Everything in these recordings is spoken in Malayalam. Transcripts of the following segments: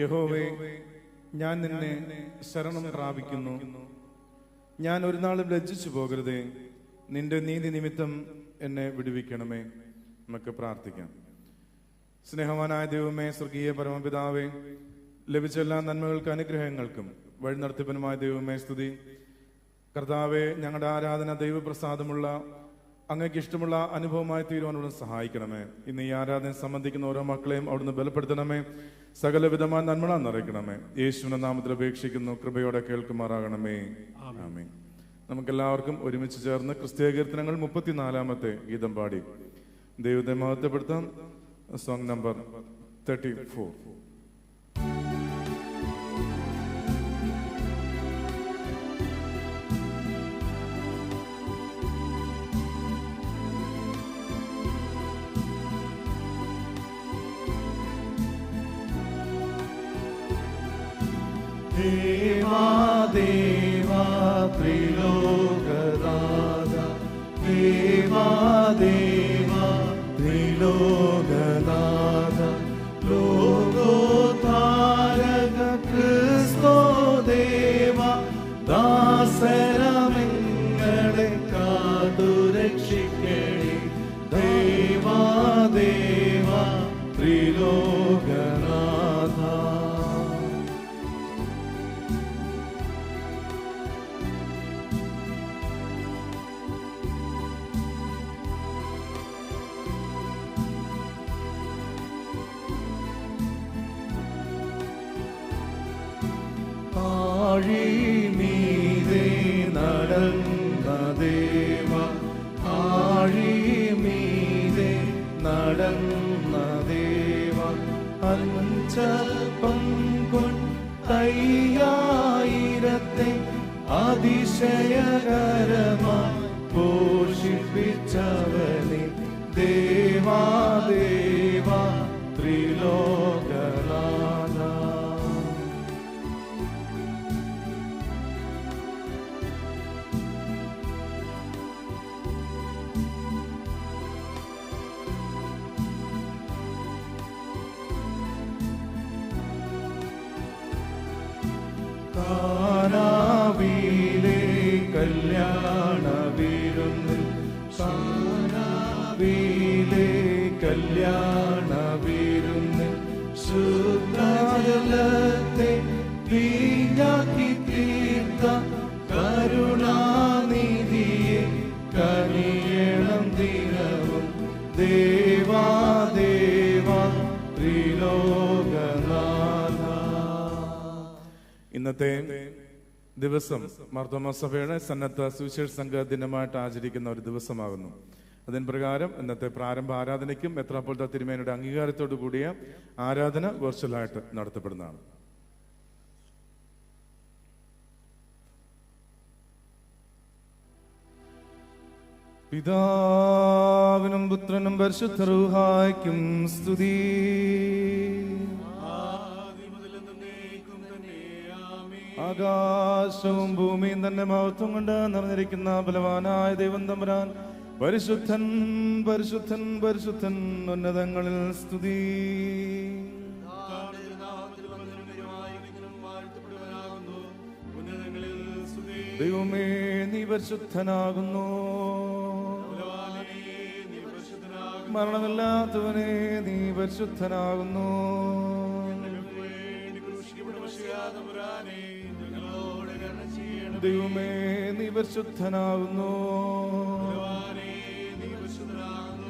യഹോവേ, ഞാൻ നിന്നെ ശരണം പ്രാപിക്കുന്നു. ഞാൻ ഒരു നാളും ലജ്ജിച്ചു പോകരുതേ. നിന്റെ നീതി നിമിത്തം എന്നെ വിടുവിക്കണമേ. നമുക്ക് പ്രാർത്ഥിക്കാം. സ്നേഹവാനായ ദൈവമേ, സ്വർഗീയ പരമപിതാവേ, ലഭിച്ച എല്ലാ നന്മകൾക്കും അനുഗ്രഹങ്ങൾക്കും വഴി നടത്തിപ്പനുമായ ദൈവമേ സ്തുതി. കർത്താവെ, ഞങ്ങളുടെ ആരാധന ദൈവപ്രസാദമുള്ള അങ്ങേക്ക് ഇഷ്ടമുള്ള അനുഭവമായി തീരുവാനോട് സഹായിക്കണമേ. ഇന്ന് ഈ ആരാധന സംബന്ധിക്കുന്ന ഓരോ മക്കളെയും അവിടുന്ന് ബലപ്പെടുത്തണമേ. സകലവിധമായ നന്മ നിറയ്ക്കണമേ. യേശുവിന്റെ നാമത്തിൽ അപേക്ഷിക്കുന്നു, കൃപയോടെ കേൾക്കുമാറാകണമേ. ആമേൻ. നമുക്കെല്ലാവർക്കും ഒരുമിച്ച് ചേർന്ന് ക്രിസ്തീയ കീർത്തനങ്ങൾ 34 ഗീതം പാടി ദൈവത്തെ മഹത്വപ്പെടുത്താം. Song number 34. ദേവാ ദേവാ ത്രിലോകനാഥ, ദേവാ ദേവാ ത്രിലോകനാഥ, ലോകോദ്ധാരക ക്രിസ്തോ ദേവ, ദാസരമെങ്ങളെ കാത്തുരക്ഷിക്കണേ. ദേവാ ദേവാ ത്രിലോകനാഥ. ആഴിമീതെ നടന്ന ദേവ, ആഴിമീതെ നടന്ന ദേവ, അഞ്ചപ്പം കൊണ്ടയ്യായിരത്തെ അതിശയകരമായി പോഷിപ്പിച്ചവനെ. ദേവാ ദേവാ ത്രിലോകനാഥ. കാനാവിലെ കല്യാണ വിരുന്നിൽ, കാനാവിലെ കല്യാണ വിരുന്നിൽ, ശുദ്ധജലത്തെ വീഞ്ഞാക്കി തീർത്ത കരുണാനിധിയെ കനിയണം ദിനവും. ദേവാ ദേവാ ത്രിലോകനാഥ. ഇന്നത്തെ ദിവസം മാർത്തോമാ സഭയുടെ സന്നദ്ധ സുവിശേഷ സംഘ ദിനമായിട്ട് ആചരിക്കുന്ന ഒരു ദിവസമാകുന്നു. അതിന് പ്രകാരം ഇന്നത്തെ പ്രാരംഭ ആരാധനയ്ക്കും മെത്രാപ്പോലീത്ത തിരുമേനിയുടെ അംഗീകാരത്തോടു കൂടിയ ആരാധന വെർച്വലായിട്ട് നടത്തപ്പെടുന്നതാണ്. പിതാവിനും പുത്രനും പരിശുദ്ധ റൂഹായ്ക്കും സ്തുതി. ആകാശവും ഭൂമിയും തന്നെ മഹത്വം കൊണ്ട് നിറഞ്ഞിരിക്കുന്ന ബലവാനായ ദൈവം തമ്പുരാൻ പരിശുദ്ധൻ പരിശുദ്ധൻ പരിശുദ്ധൻ, ഉന്നതങ്ങളിൽ സ്തുതി. ദൈവമേ, നീ പരിശുദ്ധനാകുന്നു. മരണമില്ലാത്തവനെ, നീ പരിശുദ്ധനാകുന്നു. ദൈവമേ, നീ പരിശുദ്ധനാകുന്നു.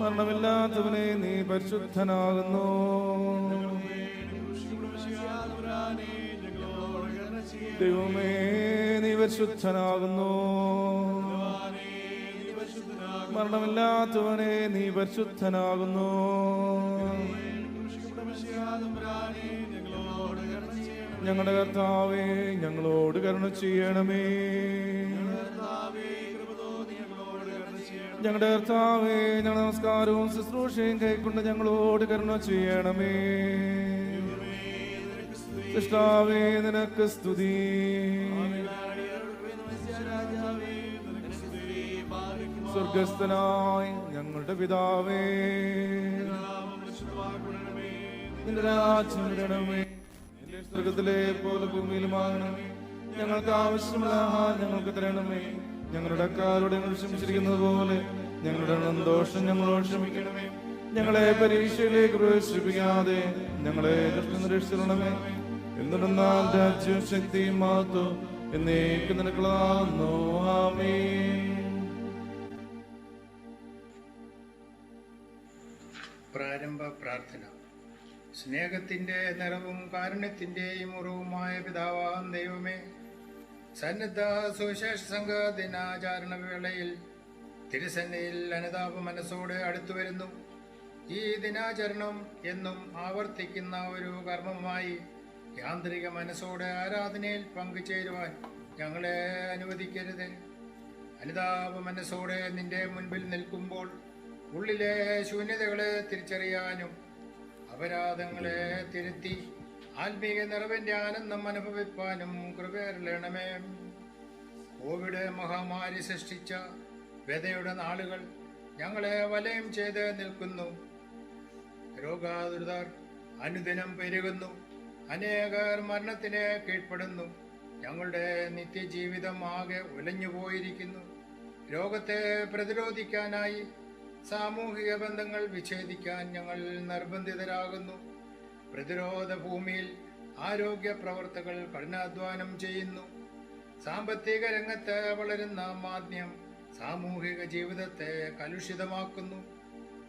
മരണമില്ലാത്തവനെ, നീ പരിശുദ്ധനാകുന്നു. ദൈവമേ, നീ പരിശുദ്ധനാകുന്നു. മരണമില്ലാത്തവനെ, നീ പരിശുദ്ധനാകുന്നു. ഞങ്ങളുടെ കർത്താവേ, ഞങ്ങളോട് കരുണ ചെയ്യണമേ. ഞങ്ങളുടെ കർത്താവേ, ഞങ്ങളുടെ നമസ്കാരവും ശുശ്രൂഷയും കൈക്കൊണ്ട് ഞങ്ങളോട് കരുണ ചെയ്യണമേ. സൃഷ്ടാവേ, നിനക്ക് സ്തുതി. സ്വർഗസ്ഥനായ ഞങ്ങളുടെ പിതാവേ, നിന്റെ രാജ്യം വരണമേ. സ്വർഗത്തിലെ പോലെ ഭൂമിയിലുമാകണമേ. ഞങ്ങൾക്ക് ആവശ്യമുള്ള ആഹാരം ഞങ്ങൾക്ക് തരണമേ. ഞങ്ങളുടെ അക്കാരോട് ഞങ്ങൾ ക്ഷമിച്ചിരിക്കുന്നത് പോലെ ഞങ്ങളുടെ ദോഷം ഞങ്ങളോട് ക്ഷമിക്കണമേ. ഞങ്ങളെ പരീക്ഷയിലേക്ക് പ്രവേശിപ്പിക്കാതെ ഞങ്ങളെ രക്ഷിക്കണമേ. എന്തുണ്ടെന്നാൽ രാജ്യവും ശക്തിയും മഹത്വവും എന്നേക്കും നിനക്കുള്ളതാകുന്നു. ആമേൻ. പ്രാരംഭ പ്രാർത്ഥന. സ്നേഹത്തിന്റെ നിറവും കാരുണ്യത്തിന്റെയും ഉറവുമായ പിതാവാം ദൈവമേ, സന്നദ്ധ സുവിശേഷ സംഘ ദിനാചാരണ വേളയിൽ തിരുസന്നിധിയിൽ അനുതാപ മനസ്സോടെ അടുത്തു വരുന്നു. ഈ ദിനാചരണം എന്നും ആവർത്തിക്കുന്ന ഒരു കർമ്മമായി യാന്ത്രിക മനസ്സോടെ ആരാധനയിൽ പങ്കുചേരുവാൻ ഞങ്ങളെ അനുവദിക്കരുത്. അനുതാപ മനസ്സോടെ നിന്റെ മുൻപിൽ നിൽക്കുമ്പോൾ ഉള്ളിലെ ശൂന്യതകളെ തിരിച്ചറിയാനും അപരാധങ്ങളെ തിരുത്തി ആത്മീയ നിറവിന്റെ ആനന്ദം അനുഭവിപ്പാനും കൃപയരുളണമേ. കോവിഡ് മഹാമാരി സൃഷ്ടിച്ച വ്യതയുടെ നാളുകൾ ഞങ്ങളെ വലയം ചെയ്ത് നിൽക്കുന്നു. രോഗാതുരർ അനുദിനം പെരുകുന്നു. അനേകർ മരണത്തിന് കീഴ്പ്പെടുന്നു. ഞങ്ങളുടെ നിത്യജീവിതം ആകെ ഉലഞ്ഞുപോയിരിക്കുന്നു. രോഗത്തെ പ്രതിരോധിക്കാനായി സാമൂഹിക ബന്ധങ്ങൾ വിച്ഛേദിക്കാൻ ഞങ്ങൾ നിർബന്ധിതരാകുന്നു. പ്രതിരോധ ഭൂമിയിൽ ആരോഗ്യ പ്രവർത്തകർ കഠിനാധ്വാനം ചെയ്യുന്നു. സാമ്പത്തിക രംഗത്ത് വളരുന്ന മാന്ദ്യം സാമൂഹിക ജീവിതത്തെ കലുഷിതമാക്കുന്നു.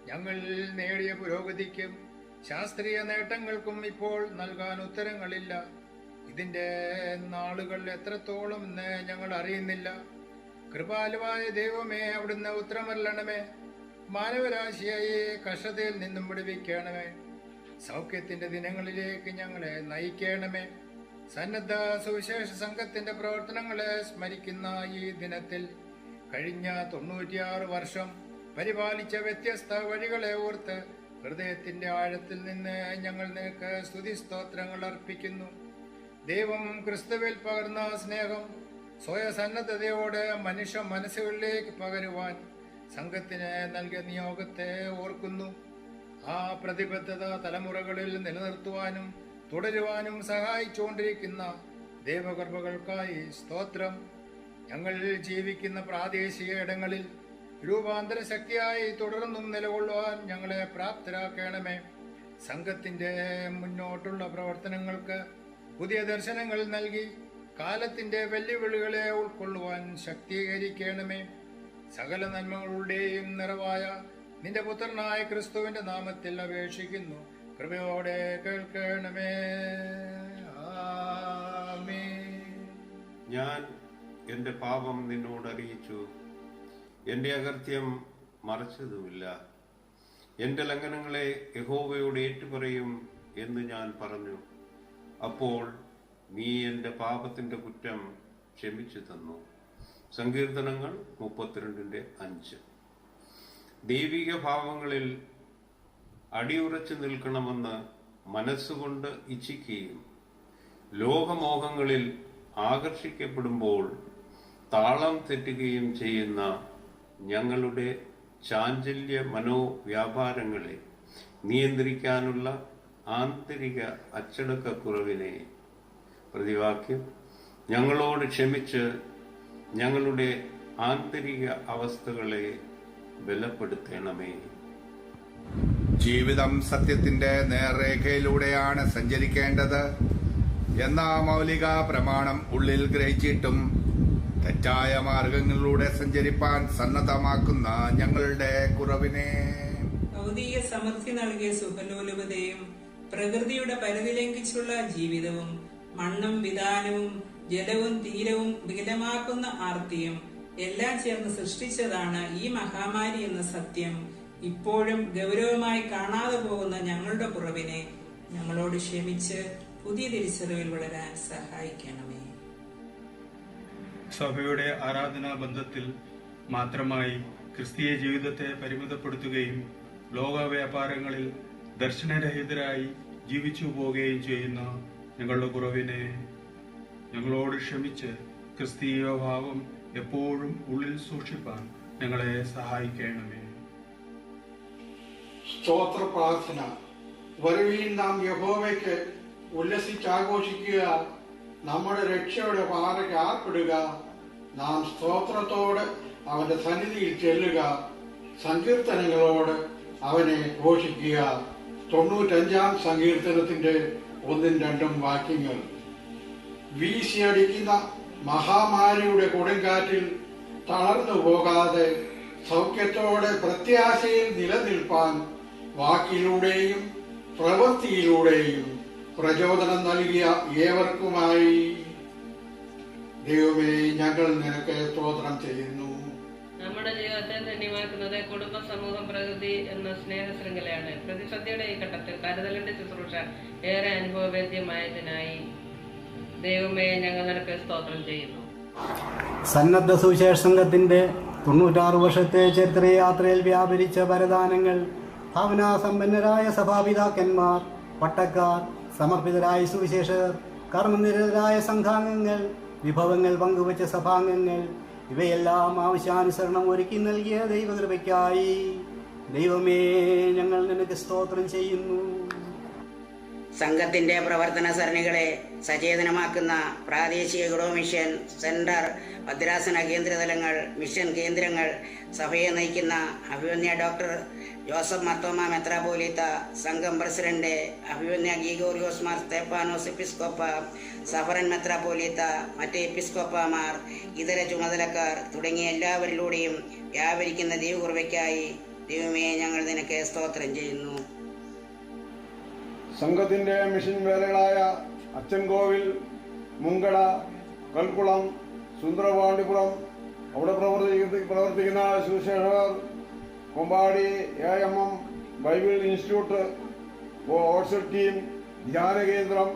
ഞങ്ങൾ നേടിയ പുരോഗതിക്കും ശാസ്ത്രീയ നേട്ടങ്ങൾക്കും ഇപ്പോൾ നൽകാൻ ഉത്തരങ്ങളില്ല. ഇതിന്റെ നാളുകൾ എത്രത്തോളം എന്ന് ഞങ്ങൾ അറിയുന്നില്ല. കൃപാലുവായ ദൈവമേ, അവിടുന്ന് ഉത്തരമരുളണമേ. മാനവരാശിയായി കഷ്ടതയിൽ നിന്നും വിടുവിക്കണമേ. സൗഖ്യത്തിന്റെ ദിനങ്ങളിലേക്ക് ഞങ്ങളെ നയിക്കണമേ. സന്നദ്ധ സുവിശേഷ സംഘത്തിന്റെ പ്രവർത്തനങ്ങളെ സ്മരിക്കുന്ന ഈ ദിനത്തിൽ കഴിഞ്ഞ 96 വർഷം പരിപാലിച്ച വ്യത്യസ്ത വഴികളെ ഓർത്ത് ഹൃദയത്തിന്റെ ആഴത്തിൽ നിന്ന് ഞങ്ങൾ നിനക്ക് സ്തുതി സ്തോത്രങ്ങൾ അർപ്പിക്കുന്നു. ദൈവം ക്രിസ്തുവിൽ പകർന്ന സ്നേഹം സ്വയസന്നദ്ധതയോടെ മനുഷ്യ മനസ്സുകളിലേക്ക് പകരുവാൻ സംഘത്തിന് നൽകിയ നിയോഗത്തെ ഓർക്കുന്നു. ആ പ്രതിബദ്ധത തലമുറകളിൽ നിലനിർത്തുവാനും തുടരുവാനും സഹായിച്ചുകൊണ്ടിരിക്കുന്ന ദൈവകൃപകൾക്കായി സ്തോത്രം. ഞങ്ങൾ ജീവിക്കുന്ന പ്രാദേശിക ഇടങ്ങളിൽ രൂപാന്തര ശക്തിയായി തുടർന്നും നിലകൊള്ളുവാൻ ഞങ്ങളെ പ്രാപ്തരാക്കണമേ. സംഘത്തിന്റെ മുന്നോട്ടുള്ള പ്രവർത്തനങ്ങൾക്ക് പുതിയ ദർശനങ്ങൾ നൽകി കാലത്തിന്റെ വെല്ലുവിളികളെ ഉൾക്കൊള്ളുവാൻ ശക്തീകരിക്കണമേ. സകല നന്മകളുടെയും നിറവായ നിന്റെ പുത്രനായ ക്രിസ്തുവിന്റെ നാമത്തിൽ അപേക്ഷിക്കുന്നു. കൃപയോടെ കേൾക്കണമേ. ആമേൻ. ഞാൻ എന്റെ പാപം നിന്നോട് അറിയിച്ചു, എന്റെ അകൃത്യം മറച്ചതുമില്ല. എന്റെ ലംഘനങ്ങളെ യഹോവയോട് ഏറ്റുപറയും എന്ന് ഞാൻ പറഞ്ഞു. അപ്പോൾ നീ എന്റെ പാപത്തിന്റെ കുറ്റം ക്ഷമിച്ചു തന്നു. സങ്കീർത്തനങ്ങൾ 32:5. ദൈവിക ഭാവങ്ങളിൽ അടിയുറച്ചു നിൽക്കണമെന്ന് മനസ്സുകൊണ്ട് ഇച്ഛിക്കുകയും ലോകമോഹങ്ങളിൽ ആകർഷിക്കപ്പെടുമ്പോൾ താളം തെറ്റുകയും ചെയ്യുന്ന ഞങ്ങളുടെ ചാഞ്ചല്യ മനോവ്യാപാരങ്ങളെ നിയന്ത്രിക്കാനുള്ള ആന്തരിക അച്ചടക്കക്കുറവിനെ പ്രതിവാക്യം ഞങ്ങളോട് ക്ഷമിച്ച് ഞങ്ങളുടെ ആന്തരിക അവസ്ഥകളെ ബലപ്പെടുത്തണമേ. ജീവിതം സത്യത്തിന്റെ നേർരേഖയിലൂടെയാണ് സഞ്ചരിക്കേണ്ടത് എന്ന മൗലിക പ്രമാണം ഉള്ളിൽ ഗ്രഹിച്ചിട്ടും തെറ്റായ മാർഗങ്ങളിലൂടെ സഞ്ചരിപ്പാൻ സന്നദ്ധമാക്കുന്ന ഞങ്ങളുടെ കുറവിനെ ഭൗതിക സമൃദ്ധി നൽകിയ സുഖലോലുപതയും പ്രകൃതിയുടെ പരിധി ലംഘിച്ചുള്ള ജീവിതവും മണ്ണും വിധാനവും ജലവും തീരവും വികലമാക്കുന്ന ആർത്തിയും എല്ലാം ചേർന്ന് സൃഷ്ടിച്ചതാണ് ഈ മഹാമാരി എന്ന സത്യം ഇപ്പോഴും ഗൗരവമായി കാണാതെ പോകുന്ന ഞങ്ങളുടെ കുറവിനെ ഞങ്ങളോട് ക്ഷമിച്ച് പുതിയ തിരിച്ചറിവിൽ വളരാൻ സഹായിക്കണമേ. സഭയുടെ ആരാധനാ ബന്ധത്തിൽ മാത്രമായി ക്രിസ്തീയ ജീവിതത്തെ പരിമിതപ്പെടുത്തുകയും ലോക വ്യാപാരങ്ങളിൽ ദർശനരഹിതരായി ജീവിച്ചു പോവുകയും ചെയ്യുന്ന ഞങ്ങളുടെ കുറവിനെ ഞങ്ങളോട് ക്ഷമിച്ച് ക്രിസ്തീയ ഭാവം എപ്പോഴും ഉള്ളിൽ സൂക്ഷിപ്പാൻ ഞങ്ങളെ സഹായിക്കണമേ. സ്തോത്ര പ്രാർത്ഥന. വരുവീൻ നാം യഹോവയ്ക്ക് ഉല്ലസിച്ചാഘോഷിക്കുക, നമ്മുടെ രക്ഷയുടെ പാതയ്ക്ക് ആർപ്പിടുക. നാം സ്തോത്രത്തോട് അവന്റെ സന്നിധിയിൽ ചെല്ലുക, സങ്കീർത്തനങ്ങളോട് അവനെ ഘോഷിക്കുക. 95-ാം സങ്കീർത്തനത്തിന്റെ 1-2 വാക്യങ്ങൾ. വീശിയടിക്കുന്ന മഹാമാരിയുടെ കൊടുങ്കാറ്റിൽ തളർന്നു പോകാതെ സൗഖ്യത്തോടെ പ്രത്യാശയിൽ നിലനിൽപ്പാൻ വാക്കിലൂടെയും പ്രവൃത്തിയിലൂടെയും പ്രചോദനം നൽകിയ ഏവർക്കുമായി ദൈവമേ, ഞങ്ങൾ നിനക്ക് സ്തോത്രം ചെയ്യുന്നു. നമ്മുടെ ജീവിതത്തെ ധന്യമാക്കുന്നത് കുടുംബ സമൂഹം പ്രകൃതി എന്ന സ്നേഹ ശൃംഖലയാണ്. പ്രതിസന്ധിയുടെ ഈ ഘട്ടത്തിൽ കരുതലിന്റെ ശുശ്രൂഷ ഏറെ അനുഭവവേദ്യമായതിനായി ദൈവമേ, ഞങ്ങൾ നിനക്ക് സ്തോത്രം ചെയ്യുന്നു. സന്നദ്ധ സുവിശേഷ സംഘത്തിന്റെ 96 വർഷത്തെ ചരിത്രയാത്രയിൽ വ്യാപരിച്ച വരദാനങ്ങൾ, ഭാവനാസമ്പന്നരായ സഭാപിതാക്കന്മാർ, പട്ടക്കാർ, സമർപ്പിതരായ സുവിശേഷകർ, കർമ്മനിരതരായ സംഘാംഗങ്ങൾ, വിഭവങ്ങൾ പങ്കുവച്ച സഭാംഗങ്ങൾ, ഇവയെല്ലാം ആവശ്യാനുസരണം ഒരുക്കി നൽകിയ ദൈവകൃപയ്ക്കായി ദൈവമേ, ഞങ്ങൾ നിനക്ക് സ്തോത്രം ചെയ്യുന്നു. സംഘത്തിന്റെ പ്രവർത്തന സരണികളെ സചേതനമാക്കുന്ന പ്രാദേശിക ഗ്രോ മിഷൻ സെന്റർ, ഭദ്രാസന കേന്ദ്രതലങ്ങൾ, മിഷൻ കേന്ദ്രങ്ങൾ, സഭയെ നയിക്കുന്ന അഭിവന്യ ഡോക്ടർ ജോസഫ് മർത്തോമ മെത്രാപോലീത്ത, സംഘം പ്രസിഡന്റ് അഭിവന്യ ഗീഗോറിയോസ് മാർ സ്തേഫാനോസ് എപ്പിസ്കോപ്പ, സഫറൻ മെത്രാപോലീത്ത, മറ്റ് എപ്പിസ്കോപ്പമാർ, ഇതര ചുമതലക്കാർ തുടങ്ങിയ എല്ലാവരിലൂടെയും വ്യാപരിക്കുന്ന ദൈവകൃപയ്ക്കായി ദൈവമേ, ഞങ്ങൾ നിനക്ക് സ്തോത്രം ചെയ്യുന്നു. സംഘത്തിന്റെ മിഷൻ വേലകളായ അച്ചൻകോവിൽ, മുങ്കട, കൽക്കുളം, സുന്ദരപാണ്ടിപുരം, അവിടെ പ്രവർത്തിക്കുന്ന സുശേഷകർ, കൊമ്പാടി AMM Bible institute, WhatsApp team, ധ്യാന കേന്ദ്രം,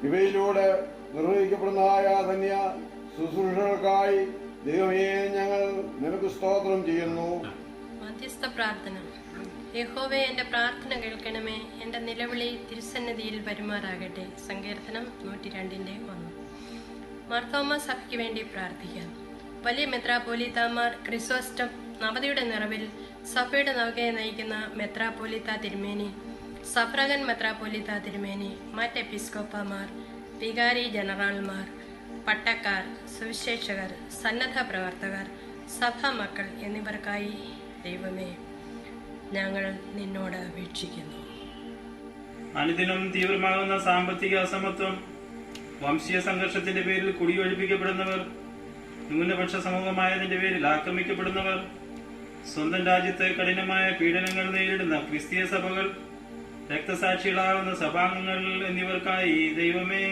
ഇവയിലൂടെ നിർവഹിക്കപ്പെടുന്നതായ ധന്യ ശുശ്രൂഷകൾക്കായി ദൈവമേ, ഞങ്ങൾ നിനക്ക് സ്തോത്രം ചെയ്യുന്നു. മധ്യസ്ഥ പ്രാർത്ഥന. യഹോവേ, എൻ്റെ പ്രാർത്ഥന കേൾക്കണമേ, എൻ്റെ നിലവിളി തിരുസന്നിധിയിൽ വരുമാറാകട്ടെ. സങ്കീർത്തനം 102:1. മാർത്തോമ സഭയ്ക്ക് വേണ്ടി പ്രാർത്ഥിക്കാം. വലിയ മെത്രാപോലീത്താമാർ, ക്രിസോസ്റ്റം, നവതിയുടെ നിറവിൽ സഭയുടെ നൗകയെ നയിക്കുന്ന മെത്രാപോലീത്ത തിരുമേനി, സഫ്രഗൻ മെത്രാപോലീത്ത തിരുമേനി, മറ്റ് എപ്പിസ്കോപ്പമാർ, വികാരി ജനറൽമാർ, പട്ടക്കാർ, സുവിശേഷകർ, സന്നദ്ധ പ്രവർത്തകർ, സഭാ മക്കൾ എന്നിവർക്കായി ദൈവമേ, ഞങ്ങൾ നിന്നോട് അപേക്ഷിക്കുന്നു. അനുദിനം തീവ്രമാകുന്ന സാമ്പത്തിക അസമത്വം, വംശീയ സംഘർഷത്തിന്റെ പേരിൽ കുടിയൊഴിപ്പിക്കപ്പെടുന്നവർ, ന്യൂനപക്ഷ സമൂഹമായതിന്റെ പേരിൽ ആക്രമിക്കപ്പെടുന്നവർ, സ്വന്തം രാജ്യത്ത് കഠിനമായ പീഡനങ്ങൾ നേരിടുന്ന ക്രിസ്തീയ സഭകൾ, രക്തസാക്ഷികളാകുന്ന സഭാംഗങ്ങൾ എന്നിവർക്കായി ദൈവമേ,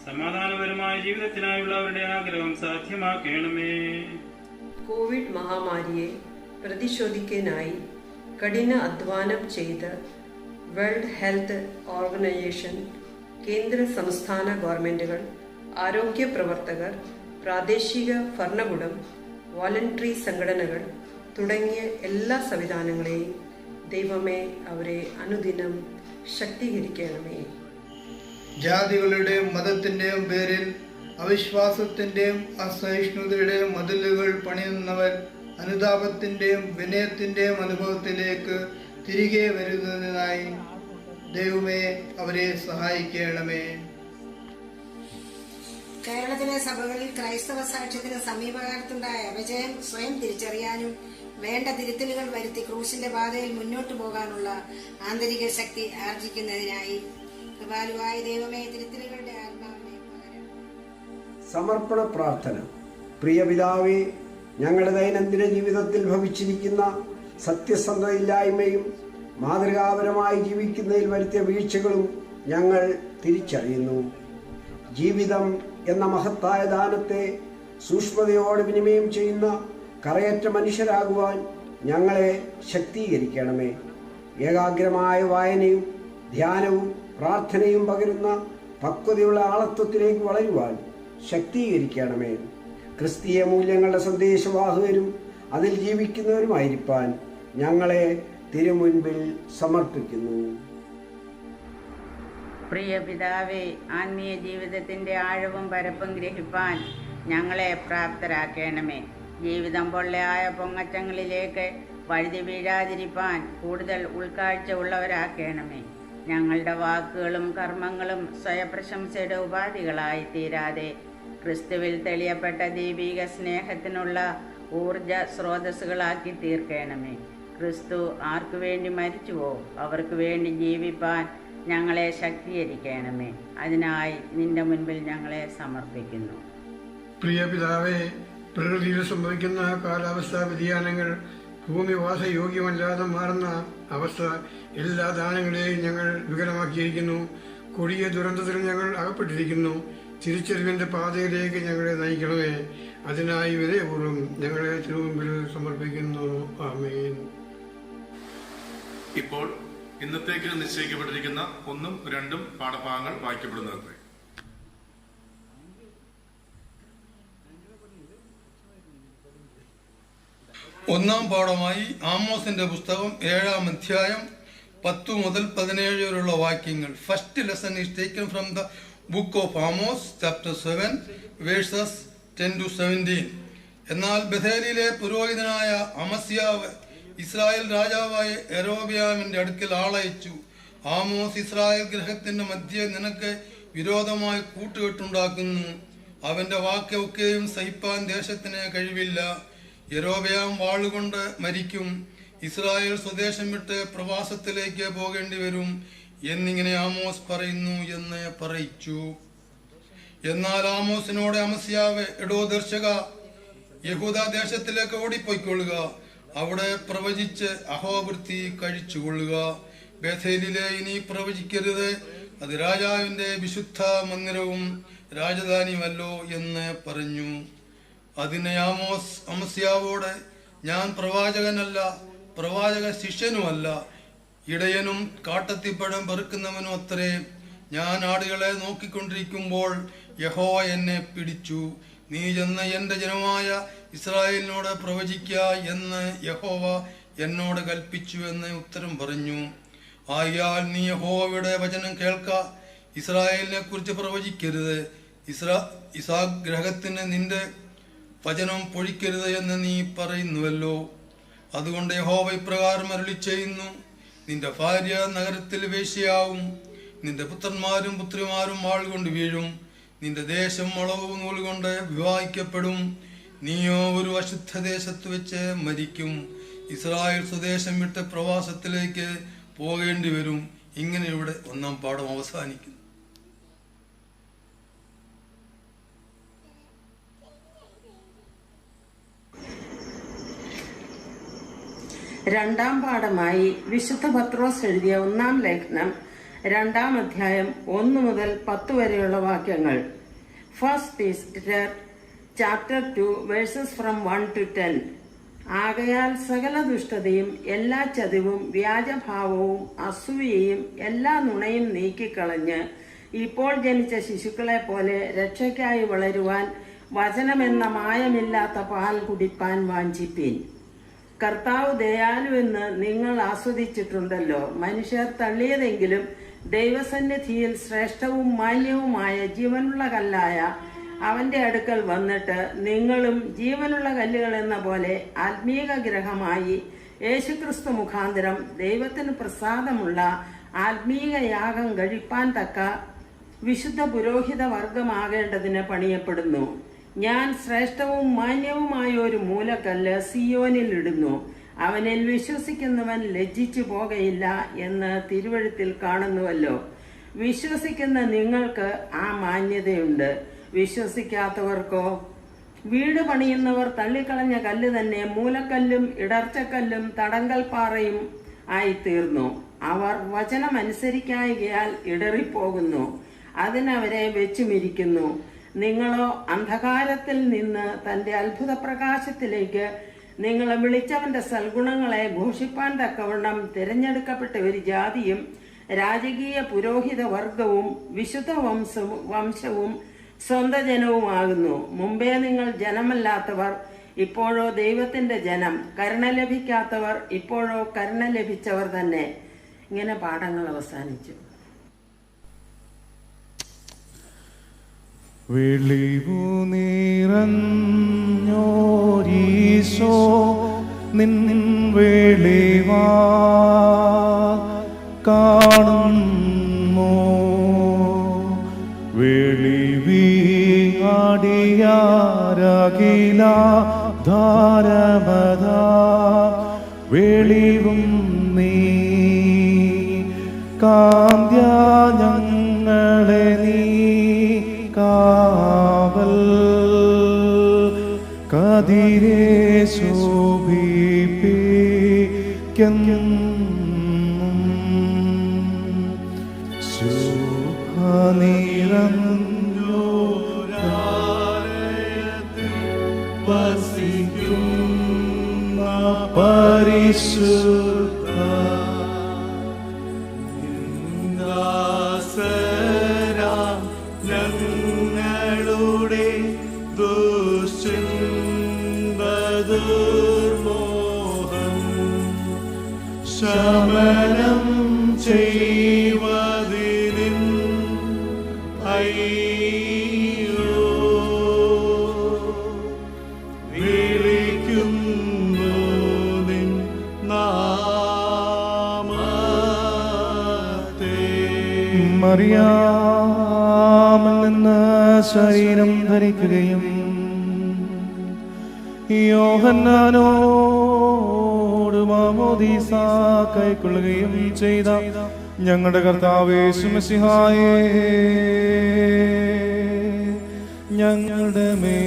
സമാധാനപരമായ ജീവിതത്തിനായുള്ള അവരുടെ ആഗ്രഹം സാധ്യമാക്കണമേ. കോവിഡ് മഹാമാരിയെ പ്രതിരോധിക്കാനായി കഠിന അധ്വാനം ചെയ്ത് വേൾഡ് ഹെൽത്ത് ഓർഗനൈസേഷൻ, കേന്ദ്ര സംസ്ഥാന ഗവൺമെന്റുകൾ, ആരോഗ്യ പ്രവർത്തകർ, പ്രാദേശിക ഭരണകൂടം, വോളണ്ടറി സംഘടനകൾ തുടങ്ങിയ എല്ലാ സംവിധാനങ്ങളെയും ദൈവമേ, അവരെ അനുദിനം ശക്തീകരിക്കണമേ. ജാതികളുടെയും മതത്തിന്റെയും പേരിൽ അവിശ്വാസത്തിന്റെയും അസഹിഷ്ണുതയുടെയും മതിലുകൾ പണിയുന്നവർ അനുതാപത്തിന്റെയും വിനയത്തിന്റെയും അനുഭവത്തിലേക്ക് തിരികെ വരുന്നതിനായി ദൈവമേ, അവരെ സഹായിക്കണമേ. കേരളത്തിലെ സഭകളിൽ ക്രൈസ്തവ സാക്ഷ്യത്തിന് സമീപകാലത്തുണ്ടായ അപജയം സ്വയം തിരിച്ചറിയാനും വേണ്ട തിരുത്തലുകൾ വരുത്തി ക്രൂശിന്റെ പാതയിൽ മുന്നോട്ടു പോകാനുള്ള ആന്തരിക ശക്തി ആർജിക്കുന്നതിനായി കൃപാലുവായ ദൈവമേ, തിരുത്തലുകളുടെ ആത്മാവിനെ പകരം. സമർപ്പണ പ്രാർത്ഥന. പ്രിയ പിതാവേ, ഞങ്ങളുടെ ദൈനംദിന ജീവിതത്തിൽ ഭവിച്ചിരിക്കുന്ന സത്യസന്ധതയില്ലായ്മയും മാതൃകാപരമായി ജീവിക്കുന്നതിൽ വരുത്തിയ വീഴ്ചകളും ഞങ്ങൾ തിരിച്ചറിയുന്നു. ജീവിതം എന്ന മഹത്തായ ദാനത്തെ സൂക്ഷ്മതയോടെ വിനിമയം ചെയ്യുന്ന കറയറ്റ മനുഷ്യരാകുവാൻ ഞങ്ങളെ ശക്തീകരിക്കണമേ. ഏകാഗ്രമായ വായനയും ധ്യാനവും പ്രാർത്ഥനയും പകരുന്ന പക്വതയുള്ള ആളത്വത്തിലേക്ക് വളരുവാൻ ശക്തീകരിക്കണമേ. ക്രിസ്തീയ മൂല്യങ്ങളുടെ സന്ദേശവാഹകരും അതിൽ ജീവിക്കുന്നവരുമായിരിക്കാൻ ഞങ്ങളെ തിരുമുൻപിൽ സമർപ്പിക്കുന്നു. പ്രിയ പിതാവേ, ആത്മീയ ജീവിതത്തിന്റെ ആഴവും പരപ്പും ഗ്രഹിപ്പാൻ ഞങ്ങളെ പ്രാപ്തരാക്കണമേ. ജീവിതം പൊള്ളയായ പൊങ്ങച്ചങ്ങളിലേക്ക് വഴുതി വീഴാതിരിപ്പാൻ കൂടുതൽ ഉൾക്കാഴ്ച ഉള്ളവരാക്കണമേ. ഞങ്ങളുടെ വാക്കുകളും കർമ്മങ്ങളും സ്വയപ്രശംസയുടെ ഉപാധികളായി തീരാതെ ക്രിസ്തുവിൽ തെളിയപ്പെട്ട ദൈവിക സ്നേഹത്തിനുള്ള ഊർജ സ്രോതസ്സുകളാക്കി തീർക്കണമേ. ക്രിസ്തു ആർക്കു വേണ്ടി മരിച്ചുവോ അവർക്ക് വേണ്ടി ജീവിപ്പാൻ ഞങ്ങളെ ശക്തീകരിക്കണമേ. അതിനായി നിന്റെ മുൻപിൽ ഞങ്ങളെ സമർപ്പിക്കുന്നു. പ്രിയ പിതാവേ, പ്രകൃതിയിൽ സംഭവിക്കുന്ന കാലാവസ്ഥാ വ്യതിയാനങ്ങൾ, ഭൂമിവാസയോഗ്യമല്ലാതെ മാറുന്ന അവസ്ഥ, എല്ലാ ദാനങ്ങളെയും ഞങ്ങൾ വികലമാക്കിയിരിക്കുന്നു. കൊടിയ ദുരന്തത്തിൽ ഞങ്ങൾ അകപ്പെട്ടിരിക്കുന്നു. തിരിച്ചറിവിന്റെ പാതയിലേക്ക് ഞങ്ങളെ നയിക്കണമേ. അതിനായി വിനയപൂർവ്വം ഞങ്ങളെ തിരുമുമ്പിൽ സമർപ്പിക്കുന്നു. ആമേൻ. ഇപ്പോൾ ഇന്നത്തേക്ക് നിശ്ചയിക്കപ്പെട്ടിരിക്കുന്ന 1ഉം 2ഉം പാഠഭാഗങ്ങൾ വായിക്കപ്പെടുന്നത്. ഒന്നാം പാഠമായി ആമോസിന്റെ പുസ്തകം 7-ാം അധ്യായം 10 മുതൽ 17 വരെയുള്ള വാക്യങ്ങൾ. First lesson is taken from the book of Amos chapter 7 versus 10 to 17. എന്നാൽ ബഥേലിലെ പുരോഹിതനായ അമസ്യാവ് ഇസ്രായേൽ രാജാവായ യെരോബെയാമിന്റെ അടുക്കൽ ആളയച്ചു. ആമോസ് ഇസ്രായേൽ ഗൃഹത്തിന്റെ മധ്യേ നിനക്ക് വിരോധമായി കൂട്ടുകെട്ടുണ്ടാക്കുന്നു. അവന്റെ വാക്കൊക്കെയും സഹിപ്പാൻ ദേശത്തിന് കഴിവില്ല. യെരോബെയാം വാളുകൊണ്ട് മരിക്കും. ഇസ്രായേൽ സ്വദേശം വിട്ട് പ്രവാസത്തിലേക്ക് പോകേണ്ടി വരും എന്നിങ്ങനെ ആമോസ് പറയുന്നു എന്ന് പറയിച്ചു. എന്നാൽ ആമോസിനോട് അമസ്യാവ്, എടോ ദർശക, യഹൂദ ദേശത്തിലേക്ക് ഓടിപ്പോയിക്കൊള്ളുക, അവിടെ പ്രവചിച്ച് അഹോവൃത്തി കഴിച്ചുകൊള്ളുക. ബേഥേലിലെ ഇനി പ്രവചിക്കരുത്, അത് രാജാവിന്റെ വിശുദ്ധ മന്ദിരവും രാജധാനിയുമല്ലോ എന്ന് പറഞ്ഞു. അതിനെ ആമോസ് അമസ്യാവോട്, ഞാൻ പ്രവാചകനല്ല, പ്രവാചക ശിഷ്യനുമല്ല, ഇടയനും കാട്ടത്തിപ്പഴം പെറുക്കുന്നവനും അത്രേ. ഞാൻ ആടുകളെ നോക്കിക്കൊണ്ടിരിക്കുമ്പോൾ യഹോവ എന്നെ പിടിച്ചു. നീ ചെന്ന് എന്റെ ജനമായ ഇസ്രായേലിനോട് പ്രവചിക്ക എന്ന് യഹോവ എന്നോട് കൽപ്പിച്ചു എന്ന് ഉത്തരം പറഞ്ഞു. ആയാൽ നീ യഹോവയുടെ വചനം കേൾക്ക, ഇസ്രായേലിനെ കുറിച്ച് പ്രവചിക്കരുത്, ഇസാഖ് ഗ്രഹത്തിന് നിന്റെ വചനം പൊഴിക്കരുത് എന്ന് നീ പറയുന്നുവല്ലോ. അതുകൊണ്ട് യഹോവ ഇപ്രകാരം അരുളി ചെയ്യുന്നു, നിന്റെ ഭാര്യ നഗരത്തിൽ വേശ്യയാവും, നിന്റെ പുത്രന്മാരും പുത്രിമാരും വാൾ കൊണ്ട് വീഴും, നിന്റെ ദേശം മുളകു നൂലുകൊണ്ട് വിവാഹിക്കപ്പെടും, നീയോ ഒരു അശുദ്ധ ദേശത്ത് വെച്ച് മരിക്കും. ഇസ്രായേൽ സ്വദേശം വിട്ട് പ്രവാസത്തിലേക്ക് പോകേണ്ടി വരും. ഇങ്ങനെ ഇവിടെ 1-ാം പാഠം അവസാനിക്കുന്നു. രണ്ടാം പാഠമായി വിശുദ്ധ പത്രോസ് എഴുതിയ 1-ാം ലേഖനം 2-ാം അധ്യായം 1 മുതൽ 10 വരെയുള്ള വാക്യങ്ങൾ. First Peter chapter 2 versus from 1 to 10. ആകയാൽ സകല ദുഷ്ടതയും എല്ലാ ചതിവും വ്യാജഭാവവും അസൂയയും എല്ലാ നുണയും നീക്കിക്കളഞ്ഞ് ഇപ്പോൾ ജനിച്ച ശിശുക്കളെ പോലെ രക്ഷയ്ക്കായി വളരുവാൻ വചനമെന്ന മായമില്ലാത്ത പാൽ കുടിപ്പാൻ വാഞ്ചിപ്പീൻ. കർത്താവ് ദയാലുവെന്ന് നിങ്ങൾ ആസ്വദിച്ചിട്ടുണ്ടല്ലോ. മനുഷ്യർ തള്ളിയതെങ്കിലും ദൈവസന്നിധിയിൽ ശ്രേഷ്ഠവും മാന്യവുമായ ജീവനുള്ള കല്ലായ അവന്റെ അടുക്കൽ വന്നിട്ട് നിങ്ങളും ജീവനുള്ള കല്ലുകൾ എന്ന പോലെ ആത്മീക ഗ്രഹമായി യേശുക്രിസ്തു മുഖാന്തരം ദൈവത്തിന് പ്രസാദമുള്ള ആത്മീക യാഗം കഴിപ്പാൻ തക്ക വിശുദ്ധ പുരോഹിത വർഗമാകേണ്ടതിന് പണിയപ്പെടുന്നു. ഞാൻ ശ്രേഷ്ഠവും മാന്യവുമായ ഒരു മൂലക്കല്ല് സിയോനിൽ ഇടുന്നു, അവനിൽ വിശ്വസിക്കുന്നവൻ ലജ്ജിച്ചു പോകയില്ല എന്ന് തിരുവെഴുത്തിൽ കാണുന്നുവല്ലോ. വിശ്വസിക്കുന്ന നിങ്ങൾക്ക് ആ മാന്യതയുണ്ട്. വിശ്വസിക്കാത്തവർക്കോ? വീട് പണിയുന്നവർ തള്ളിക്കളഞ്ഞ കല്ല് തന്നെ മൂലക്കല്ലും ഇടർച്ചക്കല്ലും തടങ്കൽപ്പാറയും ആയിത്തീർന്നു. അവർ വചനമനുസരിക്കായികയാൽ ഇടറിപ്പോകുന്നു, അതിനവരെ വെച്ചുമിരിക്കുന്നു. നിങ്ങളോ അന്ധകാരത്തിൽ നിന്ന് തന്റെ അത്ഭുത പ്രകാശത്തിലേക്ക് നിങ്ങളെ വിളിച്ചവന്റെ സൽഗുണങ്ങളെ ഘോഷിപ്പാൻ തക്കവണ്ണം തിരഞ്ഞെടുക്കപ്പെട്ട ഒരു ജാതിയും രാജകീയ പുരോഹിത വർഗവും വിശുദ്ധ വംശവും സ്വന്തം ജനവുമാകുന്നു. മുമ്പേ നിങ്ങൾ ജനമല്ലാത്തവർ, ഇപ്പോഴോ ദൈവത്തിന്റെ ജനം, കരുണ ലഭിക്കാത്തവർ, ഇപ്പോഴോ കരുണ ലഭിച്ചവർ തന്നെ. ഇങ്ങനെ പാഠങ്ങൾ അവസാനിച്ചു. വെളിവു നിറഞ്ഞോരീശോ നിൻ വെളിവാ കാണും വെളിവിയാരകില ധാരമത വെളിവും നീ കാന്ത്യ ഞങ്ങളെ നീ കാവൽ കതിരെ ശോഭിപ്പിക്കും ശുഭനിറഞ്ഞോരാലയത്തിൽ വസിക്കുന്ന പരിശുദ്ധ ദാസരാം ഞങ്ങളുടെ ദുർമോഹം ശമനം ചെയ്വതിനിൻ അയ്യോ വിളിക്കുന്നു നിൻ നാമത്തെ. മറിയാമിൽ നിന്ന് ശരീരം ധരിക്കുകയും യോഹന്നാനോട് മാമോദീസ കൈക്കൊള്ളുകയും ചെയ്ത ഞങ്ങളുടെ കർത്താവേ യേശു മിശിഹായേ, ഞങ്ങളുടെ മേൽ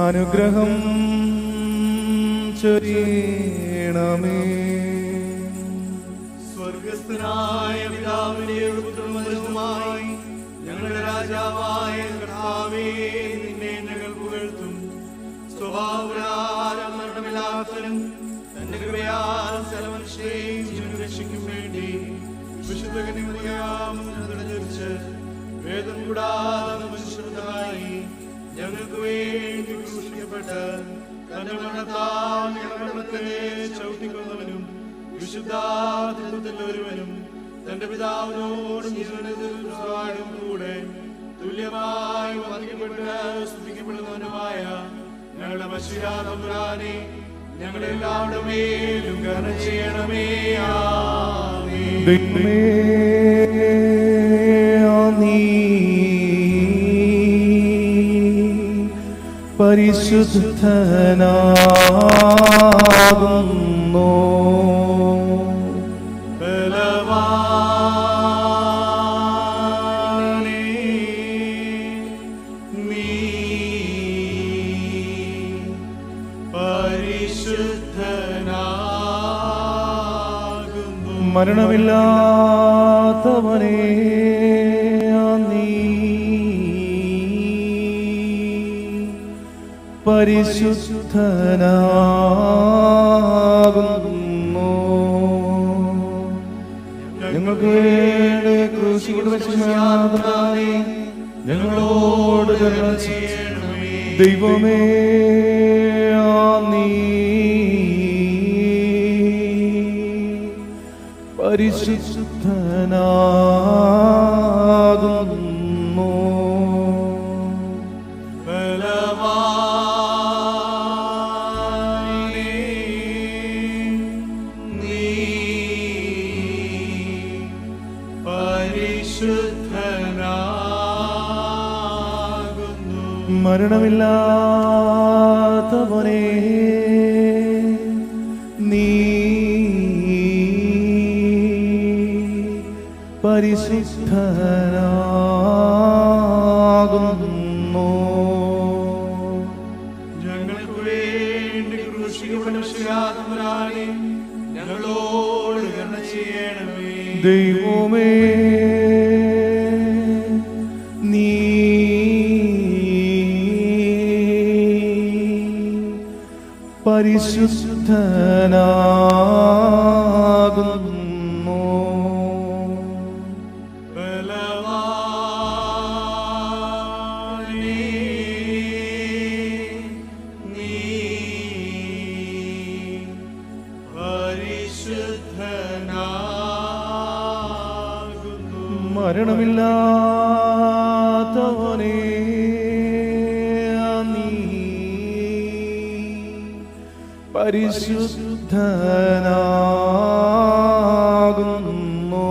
അനുഗ്രഹം ചൊരിയണമേ. സ്വർഗസ്ഥനായ പിതാവിന്റെ പുത്രനുമായി ഞങ്ങളുടെ രാജാവായ കർത്താവേ, നിന്നെ ഞങ്ങൾ പുകഴ്ത്തും. സ്വഭാവപ്രകാരം മരണമില്ലാത്തവനും തന്റെ കൃപയാൽ സകലമനുഷ്യരെയും ജീവൻ രക്ഷിക്കും വേണ്ടി വിശുദ്ധ കന്യകമറിയാമിച്ച് വേദം കൂടാതെ മനുഷ്യർക്കായി ഞങ്ങൾക്ക് വേണ്ടി ക്രൂശിക്കപ്പെട്ട് തന്റെ മരണത്താൽ ഞങ്ങളുടെ മരണത്തെ ചവിട്ടിക്കൊന്നവനും വിശുദ്ധാത്മത്തിൽ ഒരുവനും തന്റെ പിതാവിനോടും ജീവനും കൂടെ തുല്യമായി വധിക്കപ്പെട്ട് സ്തുതിക്കപ്പെടുന്നവനുമായ ഞങ്ങളുടെ മശിഹാ തമ്പുരാനെ, ഞങ്ങളുടെ എല്ലാവരുടെ മേലും കരുണ ചെയ്യണമേ. ആമേൻ. പരിശുദ്ധനാകുന്നു മരണമില്ലാത്തവനേ നീ പരിശുദ്ധനാകുന്നു. ഞങ്ങൾക്ക് വേണ്ടി ക്രൂശിക്കപ്പെട്ട മിശിഹായെ ഞങ്ങളോട് കരുണ ചെയ്യണമേ. ദൈവമേ, നീ പരിശുദ്ധനാകുന്നു. മരണമില്ലാത്തവനേ, നീ പരിശുദ്ധനാകുന്നു. ഞങ്ങൾക്ക് വേണ്ടി ക്രൂശിക്കപ്പെട്ട മിശിഹായെ ഞങ്ങളോട് കരുണ ചെയ്യണമേ. ദൈവമേ, നീ പരിശുദ്ധനാകുന്നു. മരണമില്ലാത്തവനേ, നീ പരിശുദ്ധനാകുന്നു.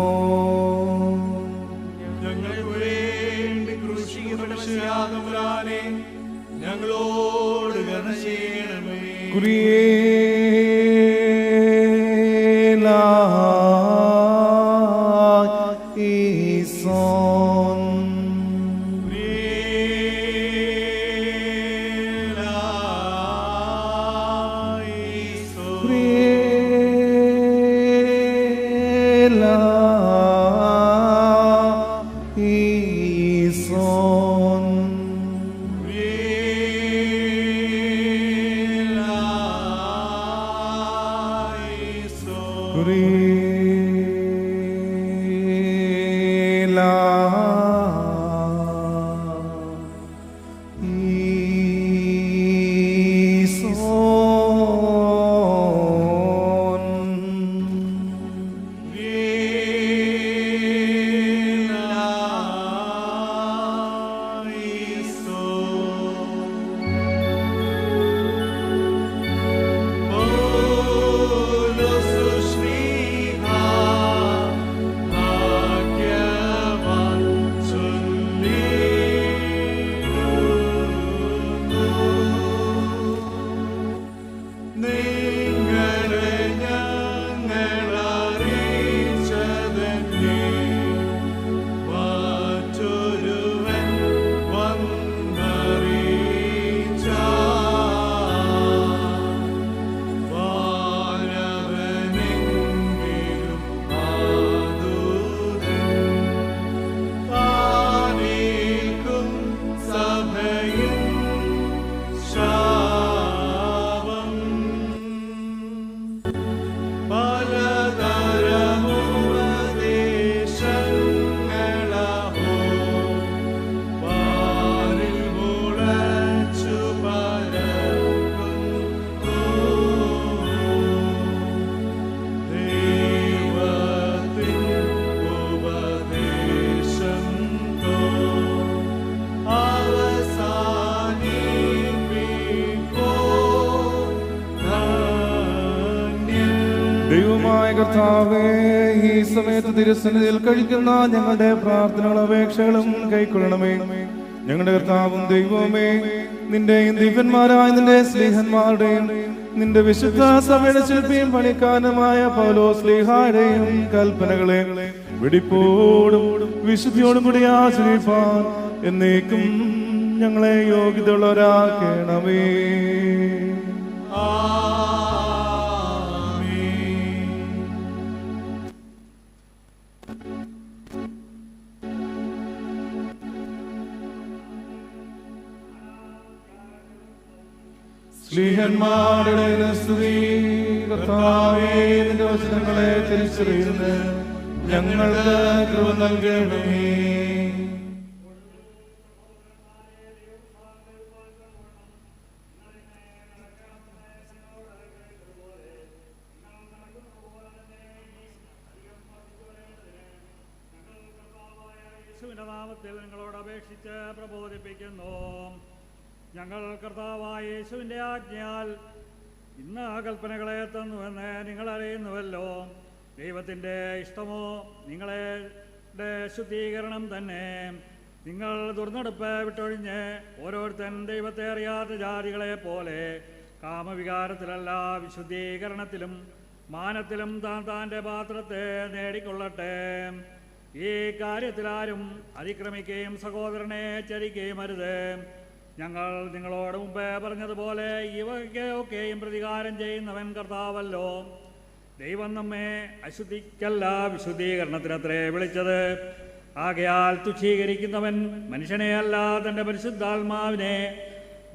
ദൈവമായ കർത്താവേ, ഈ സമയത്ത് തിരുസന്നിധിയിൽ കഴിക്കുന്ന ഞങ്ങളുടെ പ്രാർത്ഥനകളും അപേക്ഷകളും കൈക്കൊള്ളണമേ. ഞങ്ങളുടെ കർത്താവും ദൈവമേ, നിന്റെയും ദിവ്യന്മാരായ നിന്റെ സ്ലീഹന്മാരുടെയും നിന്റെ വിശുദ്ധ സഭയുടെ ശില്പിയും പണിക്കാരനുമായ പൗലോസ് ശ്ലീഹായുടെയും കൽപ്പനകളെ വെടിപ്പോടും വിശുദ്ധിയോടും കൂടി ആചരിപ്പാൻ എന്നേക്കും ഞങ്ങളെ യോഗ്യതയുള്ളവരാക്കണമേ. ശ്ലീഹന്മാരുടെ സ്തുതി. കർത്താവേ, നിന്റെ വചനങ്ങളെ തിരിച്ചറിയുന്ന ഞങ്ങൾക്ക് കൃപ നൽകണമേ. നാമത്തിൽ നിങ്ങളോട് അപേക്ഷിച്ച് പ്രബോധിപ്പിക്കുന്നു. ഞങ്ങൾ കർത്താവായ യേശുവിൻ്റെ ആജ്ഞയാൽ ഇന്ന് ആ കൽപ്പനകളെ തന്നുവെന്ന് നിങ്ങൾ അറിയുന്നുവല്ലോ. ദൈവത്തിൻ്റെ ഇഷ്ടമോ നിങ്ങളുടെ ശുദ്ധീകരണം തന്നെ. നിങ്ങൾ ദുർനടപ്പ് വിട്ടൊഴിഞ്ഞ് ഓരോരുത്തൻ ദൈവത്തെ അറിയാത്ത ജാതികളെ പോലെ കാമവികാരത്തിലല്ല വിശുദ്ധീകരണത്തിലും മാനത്തിലും താൻ താൻ്റെ പാത്രത്തെ നേടിക്കൊള്ളട്ടെ. ഈ കാര്യത്തിലാരും അതിക്രമിക്കുകയും സഹോദരനെ ചരിക്കുകയും അരുത്. ഞങ്ങൾ നിങ്ങളോട് മുമ്പേ പറഞ്ഞതുപോലെ ഇവയ്ക്കൊക്കെയും പ്രതികാരം ചെയ്യുന്നവൻ കർത്താവല്ലോ. ദൈവം നമ്മെ അശുദ്ധിക്കല്ല വിശുദ്ധീകരണത്തിനത്രേ വിളിച്ചത്. ആകയാൽ തുച്ഛീകരിക്കുന്നവൻ മനുഷ്യനെയല്ല തൻ്റെ പരിശുദ്ധാത്മാവിനെ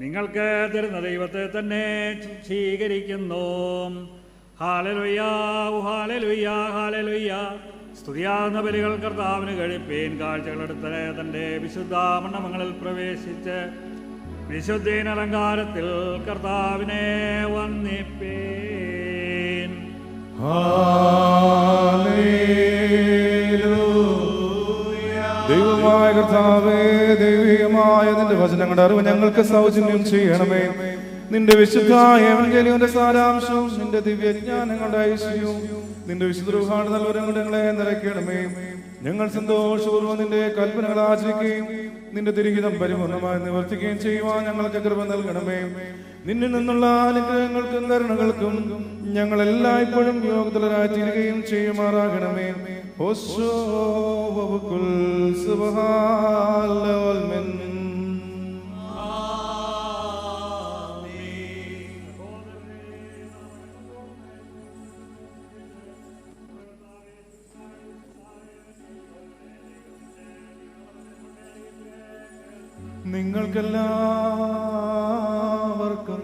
നിങ്ങൾക്ക് തരുന്ന ദൈവത്തെ തന്നെ തുച്ഛീകരിക്കുന്നു. ഹാലലുയ്യ, ഹാലലുയ്യ, ഹാലലുയ്യ. സ്തുതിയാകുന്ന ബലികൾ കർത്താവിന് കഴിപ്പീൻ. കാഴ്ചകളെടുത്ത് തൻ്റെ വിശുദ്ധ മണ്ഡപങ്ങളിൽ പ്രവേശിച്ച് വിശുദ്ധീൻ അലങ്കാരത്തിൽ കർത്താവിനെ വന്ദിപ്പീൻ. ദൈവമായ കർത്താവേ, ദൈവികമായ നിന്റെ വചനങ്ങളുടെ അറിവ് ഞങ്ങൾക്ക് സൗജന്യം ചെയ്യണമേ. നിന്റെ വിശുദ്ധ എവങ്കേലിയോന്റെ സാരാംശവും നിന്റെ ദിവ്യജ്ഞാനങ്ങളുടെ ഐശ്വര്യവും നിന്റെ വിശുദ്ധ രൂഹാണ് നൽവരം കൊണ്ട് ഞങ്ങളെ നിറയ്ക്കണമേ. ഞങ്ങൾ സന്തോഷപൂർവ്വം നിന്റെ കൽപ്പനകൾ ആചരിക്കുകയും നിന്റെ തിരുഹിതം പരിപൂർണമായി നിവർത്തിക്കുകയും ചെയ്യുവാൻ ഞങ്ങൾക്ക് കൃപ നൽകണമേ. നിന്നിൽ നിന്നുള്ള അനുഗ്രഹങ്ങൾക്കും കരുണകൾക്കും ഞങ്ങൾ എല്ലായ്പ്പോഴും യോഗ്യതരായിത്തീരുകയും ചെയ്യുമാറാകണമേ. ഓശോ വബുക്കുൽ സുബ്ഹാനൽ നിങ്ങൾക്കെല്ലാവർക്കും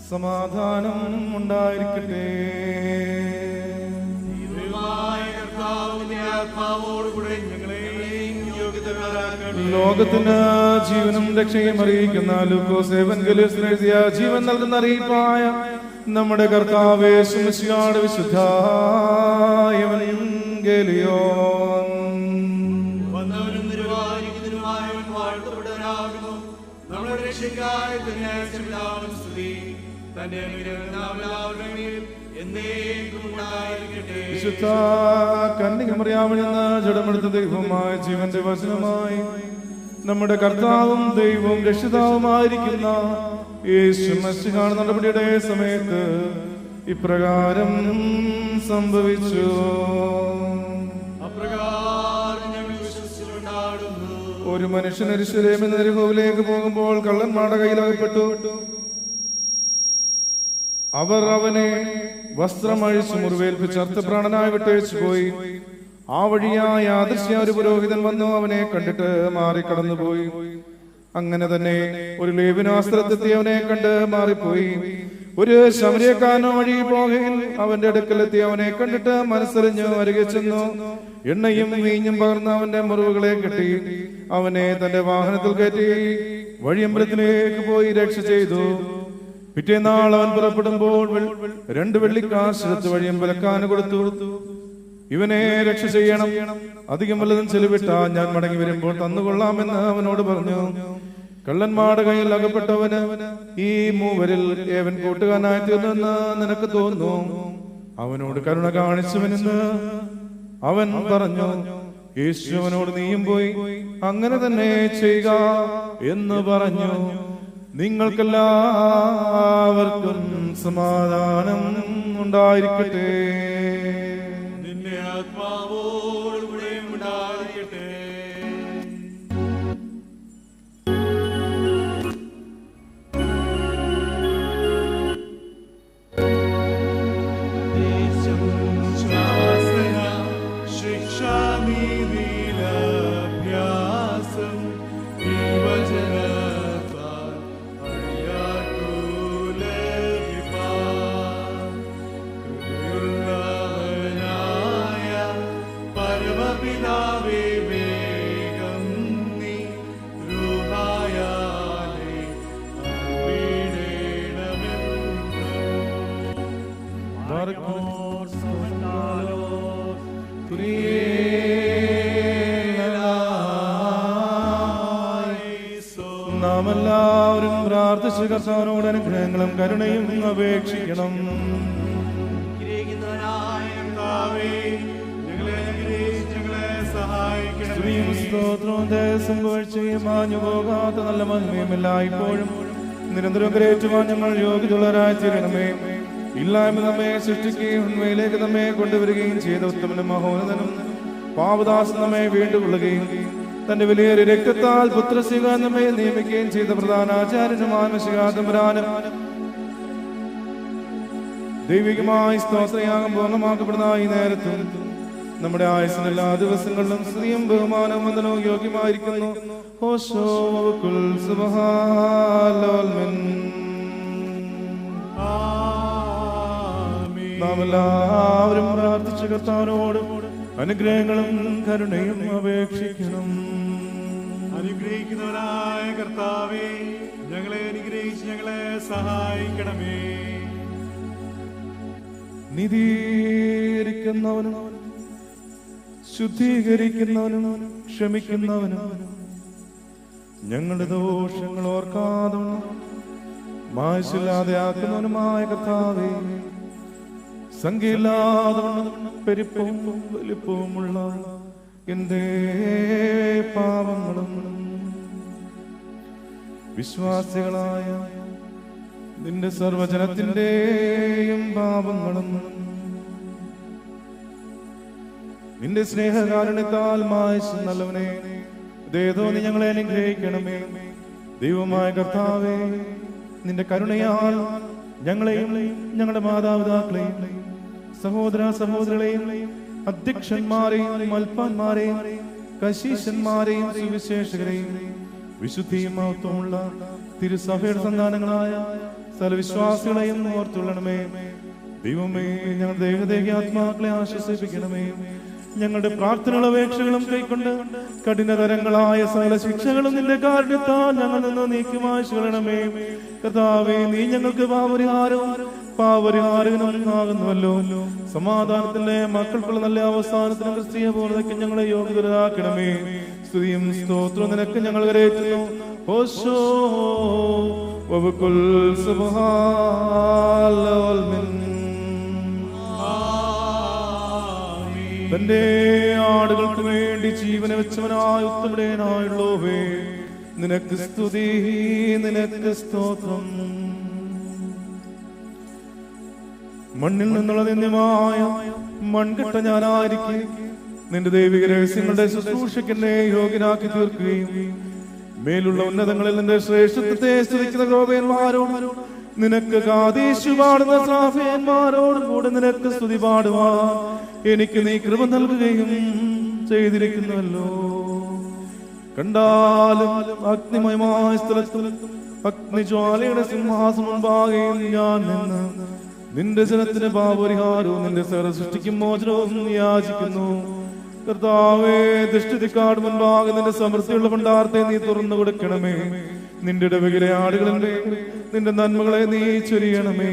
സമാധാനം ഉണ്ടായിരിക്കട്ടെ. ലോകത്തിന് ജീവനും രക്ഷയും അറിയിക്കുന്ന ലൂക്കോസ് എവൻഗേലിയോസിൽ എഴുതിയ ജീവൻ നൽകുന്ന അറിയിപ്പായ നമ്മുടെ കർത്താവേ യേശു മിശിഹായുടെ വിശുദ്ധ എവൻഗേലിയോൻ. നമ്മുടെ രക്ഷയ്ക്കായി സ്തുതി. തന്റെ വിശുദ്ധ കന്യകമറിയാമിൽ നിന്ന് ജഡമെടുത്ത ദൈവമായ ജീവന്റെ വചനമായി നമ്മുടെ കർത്താവും ദൈവവും രക്ഷിതാവുമായിരിക്കുന്ന യേശു മിശിഹായുടെ നടപടിയുടെ സമയത്ത് ഇപ്രകാരം സംഭവിച്ചു. ഒരു മനുഷ്യൻ യെരൂശലേമിൽ നിന്ന് യെരിഹോവിലേക്ക് പോകുമ്പോൾ കള്ളന്മാരുടെ കയ്യിലകപ്പെട്ടു. അവർ അവനെ വസ്ത്രമഴിച്ച് മുറിവേൽപ്പിച്ച് അർത്ഥപ്രാണനായി വിട്ടേച്ചു പോയി. ആ വഴിയായ അദൃശ്യ ഒരു പുരോഹിതൻ വന്നു അവനെ കണ്ടിട്ട് മാറിക്കടന്നുപോയി. അങ്ങനെ തന്നെ ഒരു ലേവ്യനാസ്ത്രത്തെത്തി അവനെ കണ്ട് മാറിപ്പോയി. ഒരു ശമരിയക്കാരനോ വഴി പോകയിൽ അവന്റെ അടുക്കലെത്തി അവനെ കണ്ടിട്ട് മനസ്സറിഞ്ഞു അരികെ ചെന്നു എണ്ണയും വീഞ്ഞും പകർന്ന് അവന്റെ മുറിവുകളെ കെട്ടി അവനെ തന്റെ വാഹനത്തിൽ കയറ്റി വഴിയമ്പലത്തിലേക്ക് പോയി രക്ഷ ചെയ്തു. പിറ്റേന്നാൾ അവൻ പുറപ്പെടുമ്പോൾ 2 വെള്ളിക്കാശ് വഴിയമ്പലക്കാരന് കൊടുത്തു. ഇവനെ രക്ഷ ചെയ്യണം, അധികം വല്ലതും ചെലവിട്ട ഞാൻ മടങ്ങി വരുമ്പോൾ തന്നുകൊള്ളാമെന്ന് അവനോട് പറഞ്ഞു. കള്ളന്മാരുടെ കയ്യിൽ അകപ്പെട്ടവന് ഈ മൂവരിൽ ഏവൻ കൂട്ടുകാരനായി തീർന്നെന്ന് നിനക്ക് തോന്നുന്നു. അവനോട് കരുണ കാണിച്ചവനെന്ന് അവൻ പറഞ്ഞു. യേശു അവനോട് നീയും പോയി അങ്ങനെ തന്നെ ചെയ്യുക എന്ന് പറഞ്ഞു. നിങ്ങൾക്കെല്ലാവർക്കും സമാധാനം ഉണ്ടായിരിക്കട്ടെ. നിന്റെ ആത്മാവോടുകൂടെ ഉണ്ടായിരിക്കട്ടെ. നാം എല്ലാവരും പ്രാർത്ഥിച്ച് കർത്താവിനോട് അനുഗ്രഹങ്ങളും കരുണയും അപേക്ഷിക്കണം. മാഞ്ഞു പോകാത്ത നല്ല മന്മയുമില്ല ഇപ്പോഴും നിരന്തരം കരേറ്റുവാൻ ഞങ്ങൾ യോഗ്യതയുള്ളവരായി തീരണമേ. ഇല്ലായ്മ നമ്മെ സൃഷ്ടിക്കുകയും ഉണ്മയിലേക്ക് നമ്മെ കൊണ്ടുവരികയും ചെയ്ത ഉത്തമനും മഹോന്നതനും പാവദാസൻ നമ്മെ വീണ്ടുകൊള്ളുകയും തന്റെ വലിയൊരു രക്തത്താൽ പുത്രസ്വീകാരം നമ്മെ നിയമിക്കുകയും ചെയ്ത പ്രധാനാചാര്യനുമായ മിശിഹാതമ്പുരാനും ദൈവികമായി സ്തോത്രയാഗം പൂർണ്ണമാക്കപ്പെടുന്ന ഈ നേരത്തും നമ്മുടെ ആയുസ്സിന് എല്ലാ ദിവസങ്ങളിലും സ്ത്രീയും ബഹുമാനവും വന്ദനവും യോഗ്യമായിരിക്കുന്നു. നാം എല്ലാവരും പ്രാർത്ഥിച്ച കർത്താവിനോട് അനുഗ്രഹങ്ങളും കരുണയും അപേക്ഷിക്കണം. അനുഗ്രഹിക്കുന്നവനായ കർത്താവേ, ഞങ്ങളെ അനുഗ്രഹിച്ച് ഞങ്ങളെ സഹായിക്കണമേ. നീതീകരിക്കുന്നവനും ശുദ്ധീകരിക്കുന്നവനും ക്ഷമിക്കുന്നവനും ഞങ്ങളുടെ ദോഷങ്ങൾ ഓർക്കാതെ മായസില്ലാതെ ആക്കുന്നവനുമായ കർത്താവേ, സംഖ്യയില്ലാതെ പെരുപ്പവും വലിപ്പവുമുള്ള എന്റെ പാപങ്ങളും വിശ്വാസികളായ നിന്റെ സർവജനത്തിന്റെയും പാപങ്ങളും നിന്റെ സ്നേഹകാരുണ്യത്താൽ മായ്ച്ചു നല്ലവനെ ദേതോ നീ ഞങ്ങളെ അനുഗ്രഹിക്കണമേ. ദൈവമായ കർത്താവേ, നിന്റെ കരുണയാൽ ഞങ്ങളെയും ഞങ്ങളുടെ മാതാപിതാക്കളെയും സഹോദര സഹോദരങ്ങളെയും അധ്യക്ഷന്മാരെയും മൽപ്പാന്മാരെയും കശീശന്മാരെയും സുവിശേഷകരെയും വിശുദ്ധിയും മഹത്വമുള്ള തിരുസഭയുടെ സന്താനങ്ങളായ സകലവിശ്വാസികളെയും ഓർത്തുള്ളണമേ. ദൈവമേ, ഞങ്ങളുടെ ദേഹദേഹി ആത്മാക്കളെ ആശ്വസിപ്പിക്കണമേ. ഞങ്ങളുടെ പ്രാർത്ഥനകളും അപേക്ഷകളും കൈക്കൊണ്ട് കഠിനതരങ്ങളായ സകല ശിക്ഷകളും നിന്റെ കാരുണ്യത്താൽ ഞങ്ങൾ നിന്ന് നീക്കുമായിരണമേ. കർത്താവേ, നീ ഞങ്ങൾക്ക് പാപരിഹാരകനാകുന്നുവല്ലോ. സമാധാനത്തിന്റെ മക്കൾക്കുള്ള നല്ല അവസാനത്തിന് ക്രിസ്തീയ പൂർണ്ണതയ്ക്ക് ഞങ്ങളെ യോഗ്യതരാക്കണമേ. സ്തുതിയും സ്തോത്രവും നിനക്ക് ഞങ്ങൾ കരേറ്റുന്നു. ഓശോ വബുകുൽ സുബ്ഹാനൽ തന്റെ ആടുകൾക്ക് വേണ്ടി ജീവനെ വെച്ചവനായ ഉത്തമനായുള്ളോവേ, നിനക്ക് സ്തുതി, നിനക്ക് സ്തോത്രം. മണ്ണിൽ നിന്നുള്ള നിന്ദ്യമായ മൺകെട്ട ഞാനായിരിക്കെ നിന്റെ ദൈവിക രഹസ്യങ്ങളുടെ ശുശ്രൂഷയ്ക്ക് എന്നെ യോഗ്യനാക്കി തീർക്കുകയും മേലുള്ള ഉന്നതങ്ങളിൽ നിന്റെ ശ്രേഷ്ഠത്വത്തെ സ്തുതിക്കുന്ന ക്രോപന്മാരോട് നിനക്ക് കാദേശു പാടുന്ന ശ്രാഫയന്മാരോടും കൂടെ നിനക്ക് സ്തുതി പാടുവാൻ എനിക്ക് നീ കൃപ നൽകുകയും ചെയ്തിരിക്കുന്നുവല്ലോ. കണ്ടാലും അഗ്നിമയമായ സ്ഥലത്തും അഗ്നിജ്വാലയുടെ സിംഹാസനം മുൻപാകെയും ഞാൻ നിന്ന് നിന്റെ ജനത്തിന് പാപപരിഹാരവും നിന്റെ സകല സൃഷ്ടിക്കും മോചനവും യാചിക്കുന്നു. കർത്താവേ, ദൃഷ്ടിക്കാട് മുൻപാകെ നിന്റെ സമൃദ്ധിയുള്ള ഭണ്ഡാരത്തെ നീ തുറന്നു കൊടുക്കണമേ. നിന്റെ ഇടവകിലെ ആടുകളെ നിന്റെ നന്മകളെ നീ ചൊരിയണമേ.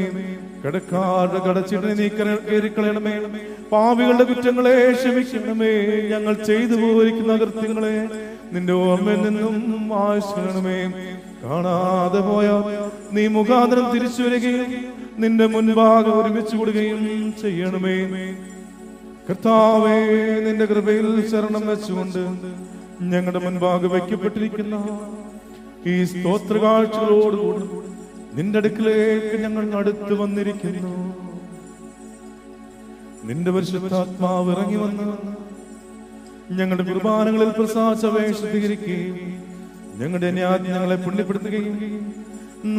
കടക്കാരുടെ കടച്ചിട്ടിനെ നീ കയറിക്കളയണമേ. പാപികളുടെ കുറ്റങ്ങളെ ക്ഷമിക്കണമേ. ഞങ്ങൾ ചെയ്തു പോയിരിക്കുന്ന അകൃത്യങ്ങളെ നിന്റെ ഓർമ്മയിൽ നിന്നും ആശ്വസിക്കണമേ. കാണാതെ പോയ നീ മുഖാന്തരം തിരിച്ചു വരികയും നിന്റെ മുൻപാകെ ഒരുമിച്ച് കൂടുകയും ചെയ്യണമേ. കർത്താവേ, നിന്റെ കൃപയിൽ ശരണം വെച്ചുകൊണ്ട് ഞങ്ങളുടെ മുൻപാകെ വയ്ക്കപ്പെട്ടിരിക്കുന്ന ഈ സ്തോത്ര കാഴ്ചകളോടുകൂടി നിന്റെ അടുക്കിലേക്ക് ഞങ്ങൾ അടുത്ത് വന്നിരിക്കുന്നു. നിന്റെ പരിശുദ്ധാത്മാവ് ഇറങ്ങി വന്ന് ഞങ്ങളുടെ കുർബാനകളിൽ പ്രസാദപേക്ഷിക്കുകയും ഞങ്ങളുടെ ഞങ്ങളെ പുണ്യപ്പെടുത്തുകയും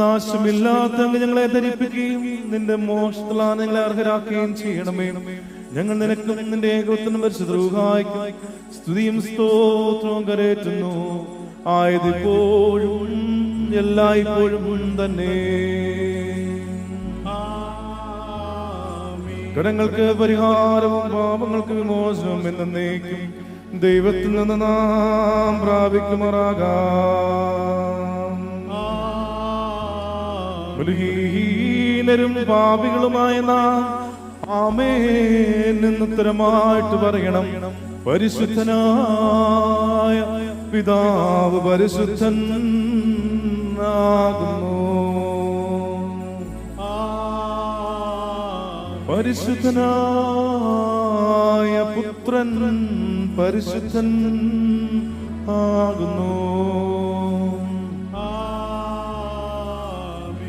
നാശമില്ലാത്ത ഞങ്ങളെ ധരിപ്പിക്കുകയും നിന്റെ മോക്ഷത്തിലാണ് ഞങ്ങളെ അർഹരാക്കുകയും ചെയ്യണമേ. ഞങ്ങൾ നിനക്കും നിന്റെ ഏകോത്തരം പരിശുദ്ധ റൂഹായിക്കും സ്തുതിയും സ്തോത്രവും കരേറ്റുന്നു. ആയതിപ്പോഴും എല്ലായ്പ്പോഴും തന്നെ. കടങ്ങൾക്ക് പരിഹാരവും പാപങ്ങൾക്ക് വിമോചനവും എന്നേക്കും ദൈവത്തിൽ നിന്ന് നാം പ്രാപിക്കുമാറാകാം. ബലഹീനരും പാപികളുമായ നാം ആമേൻ എന്നുത്തരമായിട്ട് പറയണം. പരിശുദ്ധനായ പിതാവ് പരിശുദ്ധൻ ആകുന്നു. പരിശുദ്ധനായ പുത്രൻ പരിശുദ്ധൻ ആകുന്നു.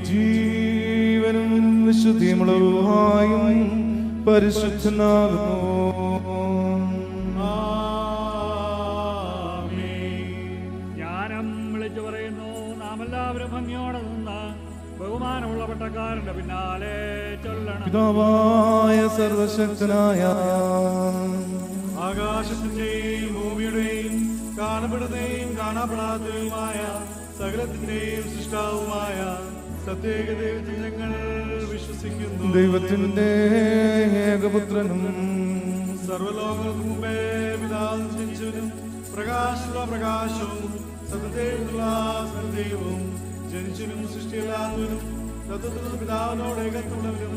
ജീവനും വിശുദ്ധിയുമുള്ള റൂഹായും പരിശുദ്ധനാകുന്നു. ജ്ഞാനം വിളിച്ചു പറയുന്നു. നാം എല്ലാവരും ഭംഗിയോടെ നിന്ന് ബഹുമാനമുള്ള പട്ടക്കാരന്റെ പിന്നാലെ ചൊല്ലണം. പിതാവായ സർവശക്തനായ ആകാശത്തിന്റെയും ഭൂമിയുടെയും കാണപ്പെടുന്നതും കാണപ്പെടാത്തതുമായ സകലത്തിന്റെയും സൃഷ്ടാവുമായ സത്യേക ദൈവത്തിൽ ഞങ്ങൾ വിശ്വസിക്കുന്നു. ദൈവത്തിന്റെ ഏകപുത്രനും സർവലോകങ്ങൾക്ക് മുമ്പേ പിതാവ് ജനിച്ചവനും പ്രകാശമുള്ള പ്രകാശവും സത്യദൈവമുള്ള സത്യദൈവവും ജനിച്ചവനും സൃഷ്ടിയില്ലാത്തവനും തത്വത്തിൽ പിതാവിനോട് ഏകത്വമുള്ളവനും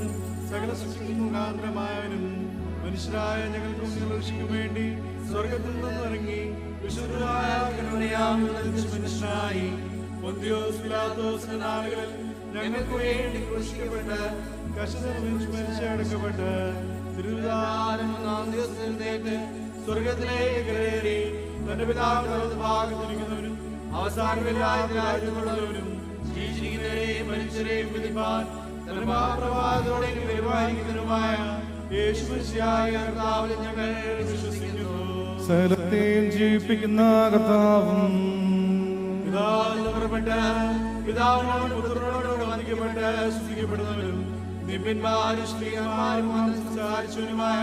സകല സൃഷ്ടിക്കും മുഖാന്തരമായവനും മനുഷ്യരായ ഞങ്ങൾക്കും ഞങ്ങളുടെ രക്ഷയ്ക്കും വേണ്ടി സ്വർഗത്തിൽ നിന്ന് ഇറങ്ങി വിശുദ്ധമായ മനുഷ്യനായി പൊന്തിയോസ് പിലാത്തോസിന്റെ നാളുകളിൽ ഞങ്ങൾക്ക് വേണ്ടി ക്രൂശിക്കപ്പെട്ട് കഷ്ടതയിൽ മരിച്ചടക്കപ്പെട്ട് തിരുവിതാനം 3-ാം ദിവസം എഴുന്നേറ്റ് സ്വർഗത്തിലേക്ക് കയറി തന്റെ പിതാവിന്റെ ഭാഗത്തിരിക്കുന്നവരും അവസാനമില്ലായ്മയുള്ളവരും ജീവിച്ചിരിക്കുന്ന ജീവിതരെയും മനുഷ്യരെയും വിധിപ്പാൻ തന്റെ മഹാപ്രഭാതത്തോടെ വരുമായിരിക്കുന്നതിനുമായ യേശുമിശിഹായ കർത്താവിൽ ഞങ്ങൾ വിശ്വസിക്കുന്നു. സകലത്തെയും ജീവിപ്പിക്കുന്ന കർത്താവും പിതാവിനോട് പുറപ്പെട്ട് പിതാവിനോട് പുത്രനോട് വന്ദിക്കപ്പെട്ട് സ്തുതിക്കപ്പെടുന്നവരും ദിവ്യന്മാരും ശ്രീയന്മാരും സംസാരിച്ചവനുമായ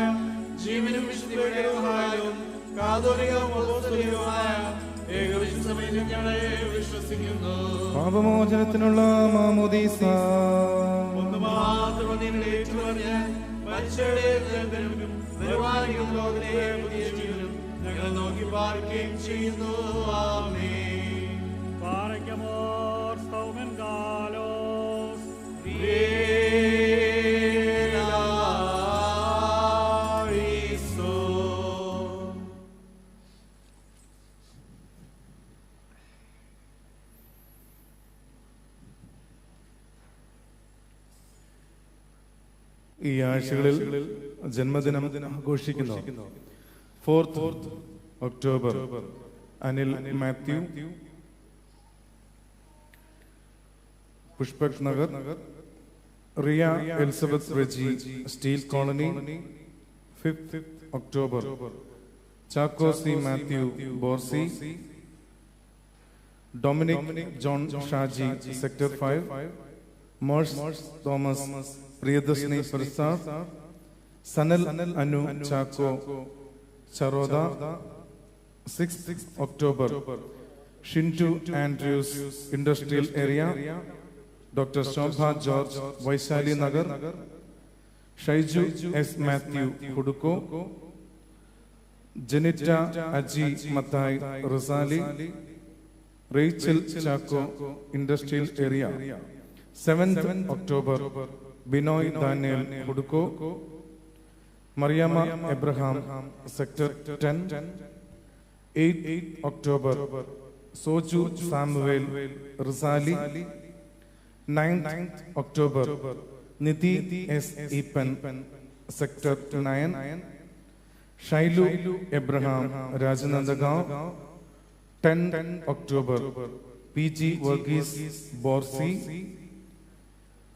ജീവനും വിശുദ്ധിയും കാതോലികവും അപ്പോസ്തലികവുമായ ഏകവിശ്വസഭയിൽ ഞങ്ങളെ വിശ്വസിക്കുന്നു. പാപമോചനത്തിനുള്ള മാമോദീസ ഒന്ന് മാത്രം നിങ്ങൾ ഏറ്റുപറഞ്ഞ് മനുഷ്യരുടെ വരുമാനിക്കുന്ന ലോകത്തിലെ പുതിയ ജീവനും ഞങ്ങൾ നോക്കി പാർക്കുകയും ചെയ്യുന്നു. ആമേൻ. Parakemor staumen galos. ഈ ആഴ്ചകളിൽ ജന്മദിനം ആഘോഷിക്കുന്നു. 4th October Anil Mathew, Pushpak Nagar. Riya Elizabeth Reji, steel colony. 5th October Chackosi Mathew, Borsi. Dominic John Shaji, sector 5. Moses Thomas, Priyadarshini Prasad. Sanal Anu Chacko, Charoda. 6th October Shintu Andrews, industrial area. Doctor Shobha George, Vaishali Nagar. Shaiju S Mathew, Hudco. Janitha Aji Mathai, Risali. Rachel Chacko, industrial area. 7th October Binoy Daniel, Hudco. Mariamma Abraham, sector 10. 8th October Soju Samuel, Risali. 9th October Nidhi S Eapen, sector 9. Shailu Abraham, Rajnandgaon. 10th October P G Varghese, Borsi.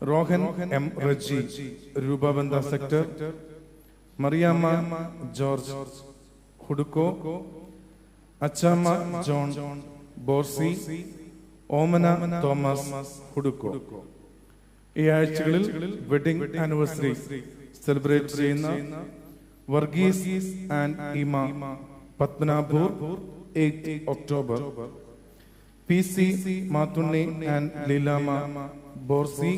Rohan M Reji, Rupabandha sector. Mariamma George, Hudco. Achamma John, Borsi. Omana Thomas, Hudco. ഈ ആഴ്ചകളിൽ വെഡിംഗ് ആനിവേഴ്സറി സെലിബ്രേറ്റ് ചെയ്യുന്ന Varghese and Eema, Padmanabhpur. 8th October P C Mathunni and Leelama, Borsi.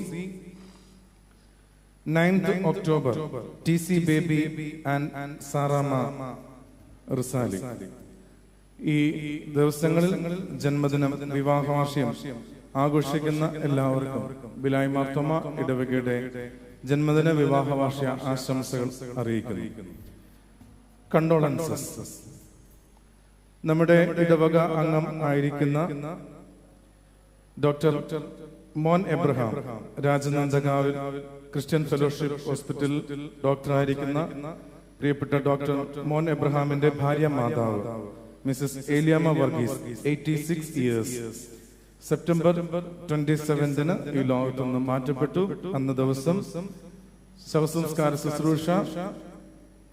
9th October T C Baby and Sarama, Risali. ഈ ദിവസങ്ങളിൽ ജന്മദിനം, വിവാഹവാർഷികം ആഘോഷിക്കുന്ന എല്ലാവർക്കും ബിലായ് മാർത്തോമ ഇടവകയുടെ ജന്മദിന വിവാഹവാർഷിക ആശംസകൾ അറിയിക്കുന്നു. കണ്ടോളൻസസ്. നമ്മുടെ ഇടവക അംഗം ആയിരിക്കുന്ന ഡോക്ടർ മോൻ എബ്രഹാം, രാജനന്ദഗാവിൽ ക്രിസ്ത്യൻ ഫെലോഷിപ്പ് ഹോസ്പിറ്റലിൽ ഡോക്ടറായിരിക്കുന്ന പ്രിയപ്പെട്ട ഡോക്ടർ മോൻ എബ്രഹാമിന്റെ ഭാര്യ മാതാവ് Mrs Eliyamma Varghese, 86 years, September 27 ഈ ലോകത്തു നിന്ന് മാറ്റപ്പെട്ടു. അന്ന് ദിവസം ശവസംസ്കാര ശുശ്രൂഷ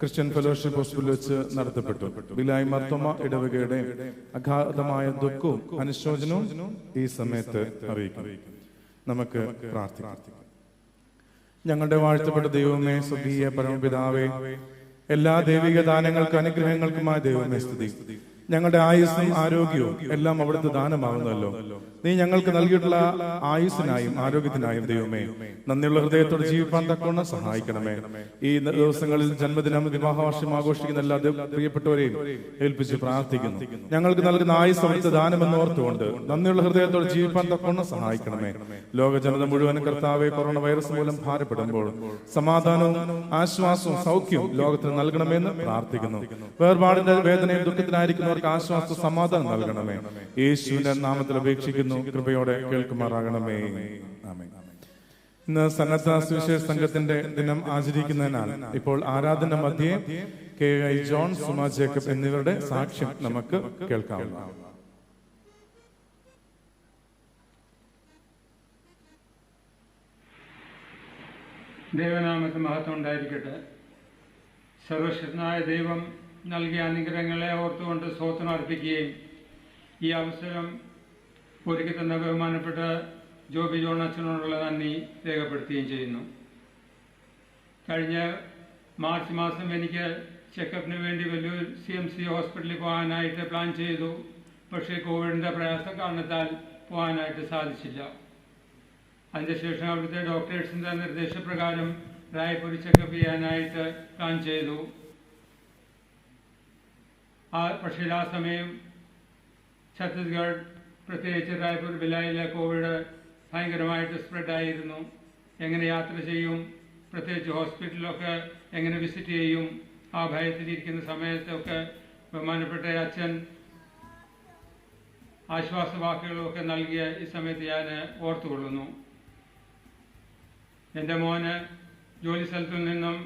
ക്രിസ്ത്യൻ ഫെലോഷിപ്പ് ഹോസ്പിറ്റലിൽ വെച്ച് നടത്തപ്പെട്ടു. ബിലായ് മാർത്തോമ ഇടവകയുടെ അഗാധമായ ദുഃഖവും അനുശോചനവും ഈ സമയത്ത് അറിയിക്കും. നമുക്ക് പ്രാർത്ഥിക്കാം. ഞങ്ങളുടെ വാഴ്ത്തപ്പെട്ട ദൈവമേ, സ്വർഗീയ പരമപിതാവേ, എല്ലാ ദൈവിക ദാനങ്ങൾക്ക് അനുഗ്രഹങ്ങൾക്കുമായ ദൈവമേ സ്തുതി. ഞങ്ങളുടെ ആയുസ്സും ആരോഗ്യവും എല്ലാം അവിടുത്തെ ദാനമാകുന്നല്ലോ. നീ ഞങ്ങൾക്ക് നൽകിയിട്ടുള്ള ആയുസ്സിനായും ആരോഗ്യത്തിനായും ദൈവമേ നന്ദിയുള്ള ഹൃദയത്തോടെ ജീവിപ്പാൻ തക്കവണ്ണം സഹായിക്കണമേ. ഈ ദിവസങ്ങളിൽ ജന്മദിനം, വിവാഹവാർഷികം ആഘോഷിക്കുന്ന എല്ലാ പ്രിയപ്പെട്ടവരെയും ഏൽപ്പിച്ച് പ്രാർത്ഥിക്കുന്നു. ഞങ്ങൾക്ക് നൽകുന്ന ആയുസ് അവിടുത്തെ ദാനമെന്ന് ഓർത്തുകൊണ്ട് നന്ദിയുള്ള ഹൃദയത്തോടെ ജീവിപ്പാൻ തക്കവണ്ണം സഹായിക്കണമേ. ലോക ജനത മുഴുവനും കർത്താവെ കൊറോണ വൈറസ് മൂലം ഭാരപ്പെടുമ്പോൾ സമാധാനവും ആശ്വാസവും സൗഖ്യവും ലോകത്തിന് നൽകണമെന്ന് പ്രാർത്ഥിക്കുന്നു. വേർപാടിന്റെ വേദനയും ദുഃഖത്തിനായിരിക്കുന്നവർക്ക് ആശ്വാസ സമാധാനം നൽകണമേ. യേശുവിന്റെ നാമത്തിൽ അപേക്ഷിക്കുന്നു. കൃപയോടെ കേൾക്കുമാറാകണമേ. ആമേൻ. ഇന്ന് സന്നദ്ധ സുവിശേഷ സംഘത്തിന്റെ ദിനം ആചരിക്കുന്നതിനാൽ ഇപ്പോൾ ആരാധന മധ്യേ KI ജോൺ, സുമ ജേക്കബ് എന്നിവരുടെ സാക്ഷ്യം നമുക്ക് കേൾക്കാവുന്നതാണ്. ദൈവനാമത്തിന് മഹത്വം ഉണ്ടായിരിക്കട്ടെ. സർവശക്തനായ ദൈവം നൽകിയ അനുഗ്രഹങ്ങളെ ഓർത്തുകൊണ്ട് സ്തോത്രം അർപ്പിക്കുകയും ഈ അവസരം ഒരുക്കി തന്ന ബഹുമാനപ്പെട്ട ജോബി ജോൺ അച്ഛനോടുള്ള നന്ദി രേഖപ്പെടുത്തുകയും ചെയ്യുന്നു. കഴിഞ്ഞ മാർച്ച് മാസം എനിക്ക് ചെക്കപ്പിന് വേണ്ടി വലിയൊരു CMC ഹോസ്പിറ്റലിൽ പോകാനായിട്ട് പ്ലാൻ ചെയ്തു. പക്ഷേ കോവിഡിൻ്റെ പ്രയാസ കാരണത്താൽ പോകാനായിട്ട് സാധിച്ചില്ല. അതിനുശേഷം അവിടുത്തെ ഡോക്ടേഴ്സിൻ്റെ നിർദ്ദേശപ്രകാരം റായ്പൂർ ചെക്കപ്പ് ചെയ്യാനായിട്ട് പ്ലാൻ ചെയ്തു. പക്ഷേ ആ സമയം ഛത്തീസ്ഗഡ്, പ്രത്യേകിച്ച് റായ്പൂർ ഭിലായിലെ കോവിഡ് ഭയങ്കരമായിട്ട് സ്പ്രെഡായിരുന്നു. എങ്ങനെ യാത്ര ചെയ്യും, പ്രത്യേകിച്ച് ഹോസ്പിറ്റലിലൊക്കെ എങ്ങനെ വിസിറ്റ് ചെയ്യും, ആ ഭയത്തിലിരിക്കുന്ന സമയത്തൊക്കെ ബഹുമാനപ്പെട്ട അച്ഛൻ ആശ്വാസവാക്കുകളൊക്കെ നൽകിയ ഈ സമയത്ത് ഞാൻ ഓർത്തുകൊള്ളുന്നു. എൻ്റെ മോന് ജോലി സ്ഥലത്തിൽ നിന്നും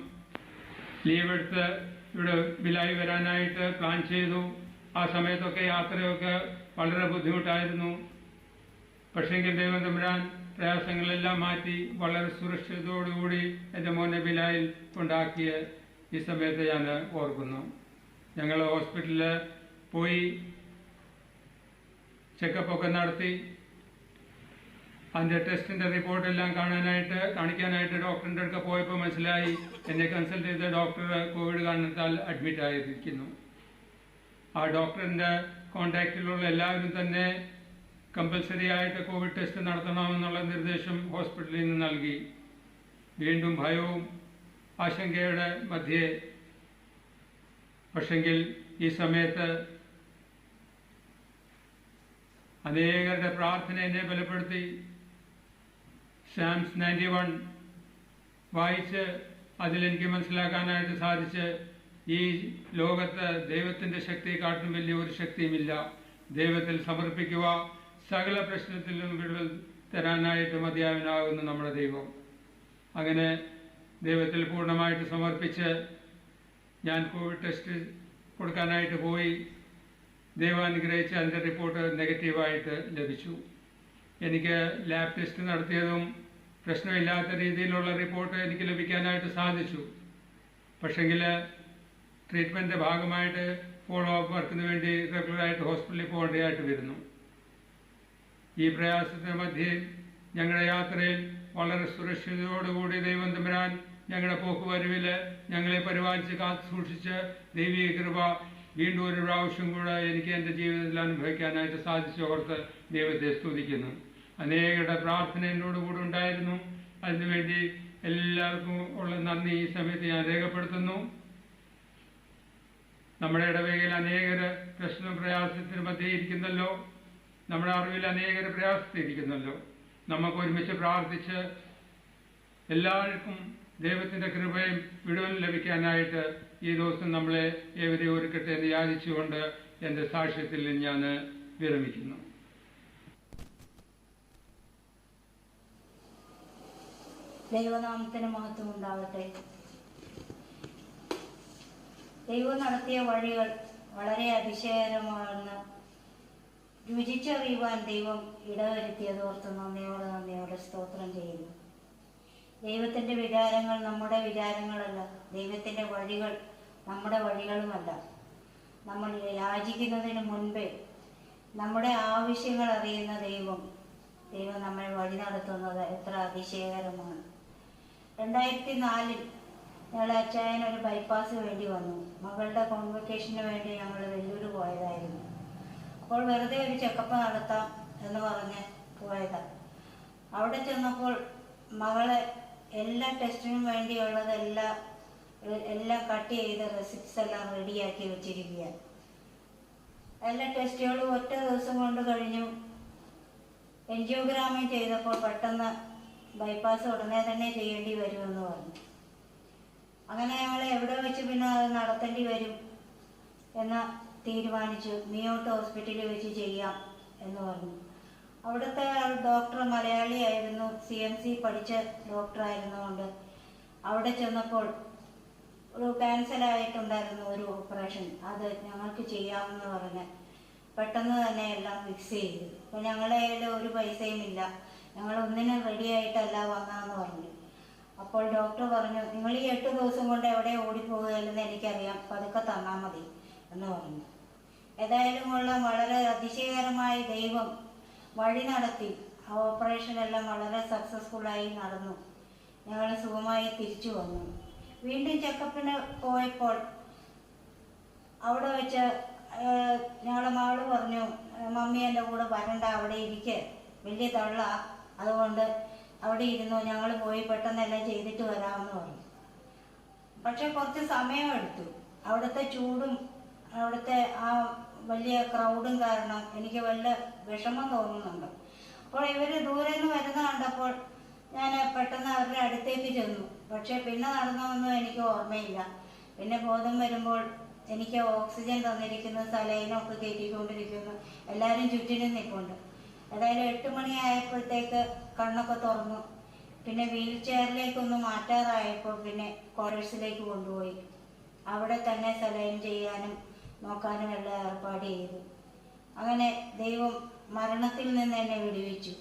ലീവെടുത്ത് ഇവിടെ ഭിലായി വരാനായിട്ട് പ്ലാൻ ചെയ്തു. ആ സമയത്തൊക്കെ യാത്രയൊക്കെ വളരെ ബുദ്ധിമുട്ടായിരുന്നു. പക്ഷേങ്കിൽ ദൈവം തമ്പുരാൻ പ്രയാസങ്ങളെല്ലാം മാറ്റി വളരെ സുരക്ഷിതയോടുകൂടി എൻ്റെ മോനെ ഭിലായിൽ കൊണ്ടാക്കിയ ഈ സമയത്ത് ഞാൻ ഓർക്കുന്നു. ഞങ്ങൾ ഹോസ്പിറ്റലിൽ പോയി ചെക്കപ്പൊക്കെ നടത്തി. അതിൻ്റെ ടെസ്റ്റിൻ്റെ റിപ്പോർട്ടെല്ലാം കാണിക്കാനായിട്ട് ഡോക്ടറിൻ്റെ അടുക്ക പോയപ്പോൾ മനസ്സിലായി എന്നെ കൺസൾട്ട് ചെയ്ത ഡോക്ടർ കോവിഡ് കാരണത്താൽ അഡ്മിറ്റ് ആയിരിക്കുന്നു. ആ ഡോക്ടറിൻ്റെ കോണ്ടാക്റ്റിലുള്ള എല്ലാവരും തന്നെ കമ്പൽസറി ആയിട്ട് കോവിഡ് ടെസ്റ്റ് നടത്തണമെന്നുള്ള നിർദ്ദേശം ഹോസ്പിറ്റലിൽ നിന്ന് നൽകി. വീണ്ടും ഭയവും ആശങ്കയുടെ മധ്യേ പക്ഷെങ്കിൽ ഈ സമയത്ത് അനേകരുടെ പ്രാർത്ഥന എന്നെ ബലപ്പെടുത്തി. സാംസ് 91 വായിച്ച് അതിലെനിക്ക് മനസ്സിലാക്കാനായിട്ട് സാധിച്ച് ഈ ലോകത്ത് ദൈവത്തിൻ്റെ ശക്തിയെക്കാട്ടും വലിയ ഒരു ശക്തിയുമില്ല. ദൈവത്തിൽ സമർപ്പിക്കുക, സകല പ്രശ്നത്തിലും വിടുതൽ തരാനായിട്ട് മതിയാവനാകുന്നു നമ്മുടെ ദൈവം. അങ്ങനെ ദൈവത്തിൽ പൂർണ്ണമായിട്ട് സമർപ്പിച്ച് ഞാൻ കോവിഡ് ടെസ്റ്റ് കൊടുക്കാനായിട്ട് പോയി. ദൈവാനുഗ്രഹിച്ച് അതിൻ്റെ റിപ്പോർട്ട് നെഗറ്റീവായിട്ട് ലഭിച്ചു. എനിക്ക് ലാബ് ടെസ്റ്റ് നടത്തിയതും പ്രശ്നമില്ലാത്ത രീതിയിലുള്ള റിപ്പോർട്ട് എനിക്ക് ലഭിക്കാനായിട്ട് സാധിച്ചു. പക്ഷെങ്കിൽ ട്രീറ്റ്മെൻറ്റിൻ്റെ ഭാഗമായിട്ട് ഫോളോ അപ്പ് വർക്കിന് വേണ്ടി റെഗുലറായിട്ട് ഹോസ്പിറ്റലിൽ പോകേണ്ടതായിട്ട് വരുന്നു. ഈ പ്രയാസത്തിന് മധ്യേ ഞങ്ങളുടെ യാത്രയിൽ വളരെ സുരക്ഷിതയോടുകൂടി ദൈവം തമ്പുരാൻ ഞങ്ങളുടെ പോക്കുവരവിൽ ഞങ്ങളെ പരിപാലിച്ച് കാത്തു സൂക്ഷിച്ച് ദൈവിക കൃപ വീണ്ടും ഒരു പ്രാവശ്യം കൂടെ എനിക്ക് എൻ്റെ ജീവിതത്തിൽ അനുഭവിക്കാനായിട്ട് സാധിച്ചോർത്ത് ദൈവത്തെ സ്തുതിക്കുന്നു. അനേകരുടെ പ്രാർത്ഥന എന്നോടുകൂടെ ഉണ്ടായിരുന്നു. അതിനുവേണ്ടി എല്ലാവർക്കും ഉള്ള നന്ദി ഈ സമയത്ത് ഞാൻ രേഖപ്പെടുത്തുന്നു. നമ്മുടെ ഇടവകയിൽ അനേകർ പ്രശ്നം പ്രയാസത്തിന് മധ്യേ ഇരിക്കുന്നല്ലോ. നമ്മുടെ അറിവിൽ അനേകർ പ്രയാസത്തിരിക്കുന്നല്ലോ. നമുക്ക് ഒരുമിച്ച് പ്രാർത്ഥിച്ച് എല്ലാവർക്കും ദൈവത്തിൻ്റെ കൃപയും വിടുതലും ലഭിക്കാനായിട്ട് ഈ ദിവസം നമ്മളെ ഏവരെയും ഒരുക്കട്ടെ എന്ന് യാചിച്ചുകൊണ്ട് എൻ്റെ സാക്ഷ്യത്തിൽ ഞാൻ വിരമിക്കുന്നു. ദൈവനാമത്തിന് മഹത്വം ഉണ്ടാവട്ടെ. ദൈവം നടത്തിയ വഴികൾ വളരെ അതിശയകരമാണെന്ന് രുചിച്ചറിയുവാൻ ദൈവം ഇടവരുത്തിയതോർത്ത് നന്ദിയോടെ സ്തോത്രം ചെയ്യുന്നു. ദൈവത്തിൻ്റെ വിചാരങ്ങൾ നമ്മുടെ വിചാരങ്ങളല്ല, ദൈവത്തിൻ്റെ വഴികൾ നമ്മുടെ വഴികളുമല്ല. നമ്മൾ യാചിക്കുന്നതിന് മുൻപേ നമ്മുടെ ആവശ്യങ്ങൾ അറിയുന്ന ദൈവം നമ്മെ വഴി നടത്തുന്നത് എത്ര അതിശയകരമാണ്. 2004 ഞങ്ങളുടെ അച്ചായന് ഒരു ബൈപ്പാസ് വേണ്ടി വന്നു. മകളുടെ കോൺവൊക്കേഷന് വേണ്ടി ഞങ്ങൾ വെല്ലൂർ പോയതായിരുന്നു. അപ്പോൾ വെറുതെ ഒരു ചെക്കപ്പ് നടത്താം എന്ന് പറഞ്ഞ് പോയതാണ്. അവിടെ ചെന്നപ്പോൾ മകളെ എല്ലാ ടെസ്റ്റിനും വേണ്ടിയുള്ളതെല്ലാം കട്ട് ചെയ്ത് റെസിപ്റ്റ്സ് എല്ലാം റെഡിയാക്കി വെച്ചിരിക്കുകയാണ്. എല്ലാ ടെസ്റ്റുകളും ഒറ്റ ദിവസം കൊണ്ട് കഴിഞ്ഞു. എൻജിയോഗ്രാമി ചെയ്തപ്പോൾ പെട്ടെന്ന് ബൈപ്പാസ് ഉടനെ തന്നെ ചെയ്യേണ്ടി വരുമെന്ന് പറഞ്ഞു. അങ്ങനെ ഞങ്ങൾ എവിടെ വെച്ച് പിന്നെ അത് നടത്തേണ്ടി വരും എന്ന് തീരുമാനിച്ചു. മിയോട്ട് ഹോസ്പിറ്റലിൽ വെച്ച് ചെയ്യാം എന്ന് പറഞ്ഞു. അവിടുത്തെ ഡോക്ടർ മലയാളിയായിരുന്നു, CMC പഠിച്ച ഡോക്ടറായിരുന്നുകൊണ്ട് അവിടെ ചെന്നപ്പോൾ ഒരു ക്യാൻസലായിട്ടുണ്ടായിരുന്നു ഒരു ഓപ്പറേഷൻ. അത് ഞങ്ങൾക്ക് ചെയ്യാമെന്ന് പറഞ്ഞ് പെട്ടെന്ന് തന്നെ എല്ലാം ഫിക്സ് ചെയ്തു. അപ്പോൾ ഞങ്ങളുടെ കയ്യിൽ ഒരു പൈസയും ഇല്ല, ഞങ്ങൾ ഒന്നിനും റെഡിയായിട്ടല്ല വന്നതെന്ന് പറഞ്ഞു. അപ്പോൾ ഡോക്ടർ പറഞ്ഞു, നിങ്ങൾ ഈ 8 ദിവസം കൊണ്ട് എവിടെ ഓടിപ്പോകുകയില്ലെന്ന് എനിക്കറിയാം, പതുക്കെ തന്നാൽ മതി എന്ന് പറഞ്ഞു. ഏതായാലും കൊള്ളാം, വളരെ അതിശയകരമായി ദൈവം വഴി നടത്തി. ആ ഓപ്പറേഷൻ എല്ലാം വളരെ സക്സസ്ഫുള്ളായി നടന്നു. ഞങ്ങൾ സുഖമായി തിരിച്ചു വന്നു. വീണ്ടും ചെക്കപ്പിന് പോയപ്പോൾ അവിടെ വെച്ച് ഞങ്ങളുടെ മകള് പറഞ്ഞു, മമ്മി എൻ്റെ കൂടെ വരണ്ട, അവിടെ ഇരിക്കുക, വലിയ തള്ള, അതുകൊണ്ട് അവിടെ ഇരുന്നു, ഞങ്ങൾ പോയി പെട്ടെന്നെല്ലാം ചെയ്തിട്ട് വരാമെന്ന് പറഞ്ഞു. പക്ഷെ കുറച്ച് സമയമെടുത്തു. അവിടുത്തെ ചൂടും അവിടുത്തെ ആ വലിയ ക്രൗഡും കാരണം എനിക്ക് വല്ല വിഷമം തോന്നുന്നുണ്ട്. അപ്പോൾ ഇവർ ദൂരെ നിന്ന് വരുന്ന കണ്ടപ്പോൾ ഞാൻ പെട്ടെന്ന് അവരുടെ അടുത്തേക്ക് ചെന്നു. പക്ഷെ പിന്നെ നടന്നതൊന്നും എനിക്ക് ഓർമ്മയില്ല. പിന്നെ ബോധം വരുമ്പോൾ എനിക്ക് ഓക്സിജൻ തന്നിരിക്കുന്നു, സലൈനൊക്കെ കയറ്റിക്കൊണ്ടിരിക്കുന്നു, എല്ലാവരും ചുറ്റിനും നിൽപ്പുണ്ട്. ഏതായാലും 8 മണിയായപ്പോഴത്തേക്ക് കണ്ണൊക്കെ തുറന്നു. പിന്നെ വീൽ ചെയറിലേക്കൊന്ന് മാറ്റാറായപ്പോൾ പിന്നെ ക്വാർട്ടേഴ്സിലേക്ക് കൊണ്ടുപോയി. അവിടെ തന്നെ സലൈൻ ചെയ്യാനും നോക്കാനും എല്ലാം ഏർപ്പാട് ചെയ്തു. അങ്ങനെ ദൈവം മരണത്തിൽ നിന്ന് എന്നെ വിടുവിച്ചു.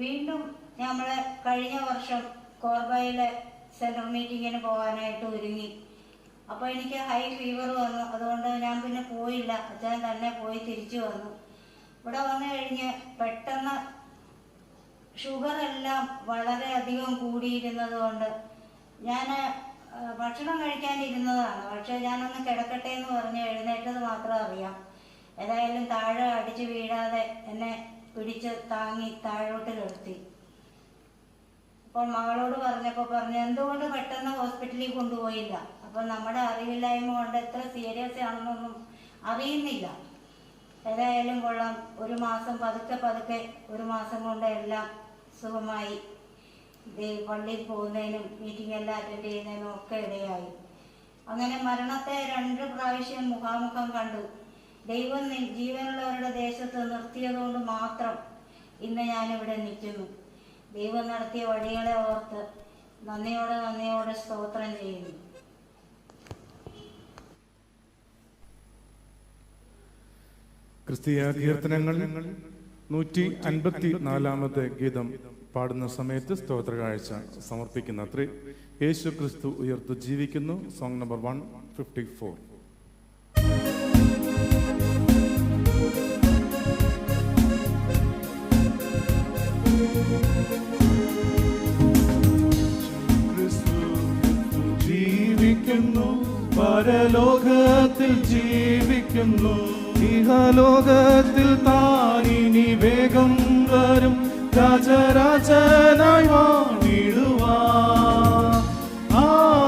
വീണ്ടും നമ്മൾ കഴിഞ്ഞ വർഷം കോർബയിലെ സെൻട്രൽ മീറ്റിങ്ങിന് പോകാനായിട്ട് ഒരുങ്ങി. അപ്പോൾ എനിക്ക് ഹൈ ഫീവർ വന്നു. അതുകൊണ്ട് ഞാൻ പിന്നെ പോയില്ല. അച്ഛൻ തന്നെ പോയി തിരിച്ചു വന്നു. ഇവിടെ വന്നു കഴിഞ്ഞ് പെട്ടെന്ന് ഷുഗർ എല്ലാം വളരെയധികം കൂടിയിരുന്നത് കൊണ്ട് ഞാൻ ഭക്ഷണം കഴിക്കാനിരുന്നതാണ്. പക്ഷെ ഞാനൊന്ന് കിടക്കട്ടെ എന്ന് പറഞ്ഞ് എഴുന്നേറ്റത് മാത്രം അറിയാം. ഏതായാലും താഴെ അടിച്ചു വീഴാതെ എന്നെ പിടിച്ച് താങ്ങി താഴോട്ട് കിടത്തി. അപ്പോൾ മകളോട് പറഞ്ഞപ്പോൾ പറഞ്ഞു, എന്തുകൊണ്ട് പെട്ടെന്ന് ഹോസ്പിറ്റലിൽ കൊണ്ടുപോയില്ല? അപ്പോൾ നമ്മുടെ അറിവില്ലായ്മ കൊണ്ട് എത്ര സീരിയസ് ആണെന്നൊന്നും അറിയുന്നില്ല. ഏതായാലും കൊള്ളാം, 1 മാസം പതുക്കെ 1 മാസം കൊണ്ട് എല്ലാം സുഖമായി. പള്ളിയിൽ പോകുന്നതിനും മീറ്റിംഗ് എല്ലാം അറ്റൻഡ് ചെയ്യുന്നതിനും ഒക്കെ ഇടയായി. അങ്ങനെ മരണത്തെ 2 പ്രാവശ്യം മുഖാമുഖം കണ്ടു. ദൈവം ജീവനുള്ളവരുടെ ദേശത്ത് നിർത്തിയതുകൊണ്ട് മാത്രം ഇന്ന് ഞാനിവിടെ നിൽക്കുന്നു. ദൈവം നടത്തിയ വഴികളെ ഓർത്ത് നന്ദിയോടെ സ്തോത്രം ചെയ്യുന്നു. ക്രിസ്തീയ കീർത്തനങ്ങൾ 154-ാമത്തെ ഗീതം പാടുന്ന സമയത്ത് സ്തോത്ര കാഴ്ച സമർപ്പിക്കുന്ന അത്രേ. യേശു ക്രിസ്തു ഉയർത്തു ജീവിക്കുന്നു. Song number 154. ജീവിക്കുന്നു, പരലോകത്തിൽ ജീവിക്കുന്നു, ഇഹലോകത്തിൽ താനിനി വേഗം വരും, രാജരാജനായി വാണിടുവാൻ.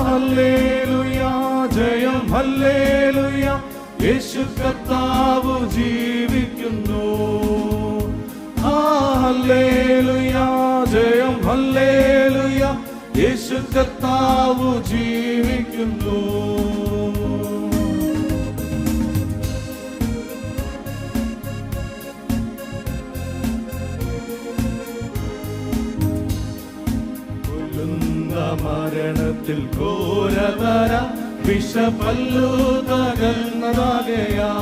ഹല്ലേലൂയാ, ജയം ഹല്ലേലൂയാ, യേശു കർത്താവ് ജീവിക്കുന്നു. ഹല്ലേലൂയാ, ജയം ഹല്ലേലൂയാ, യേശു കർത്താവ് ജീവിക്കുന്നു. മരണത്തിൽ ഘോരതര വിഷപല്ലു തകർന്നതാകയാ,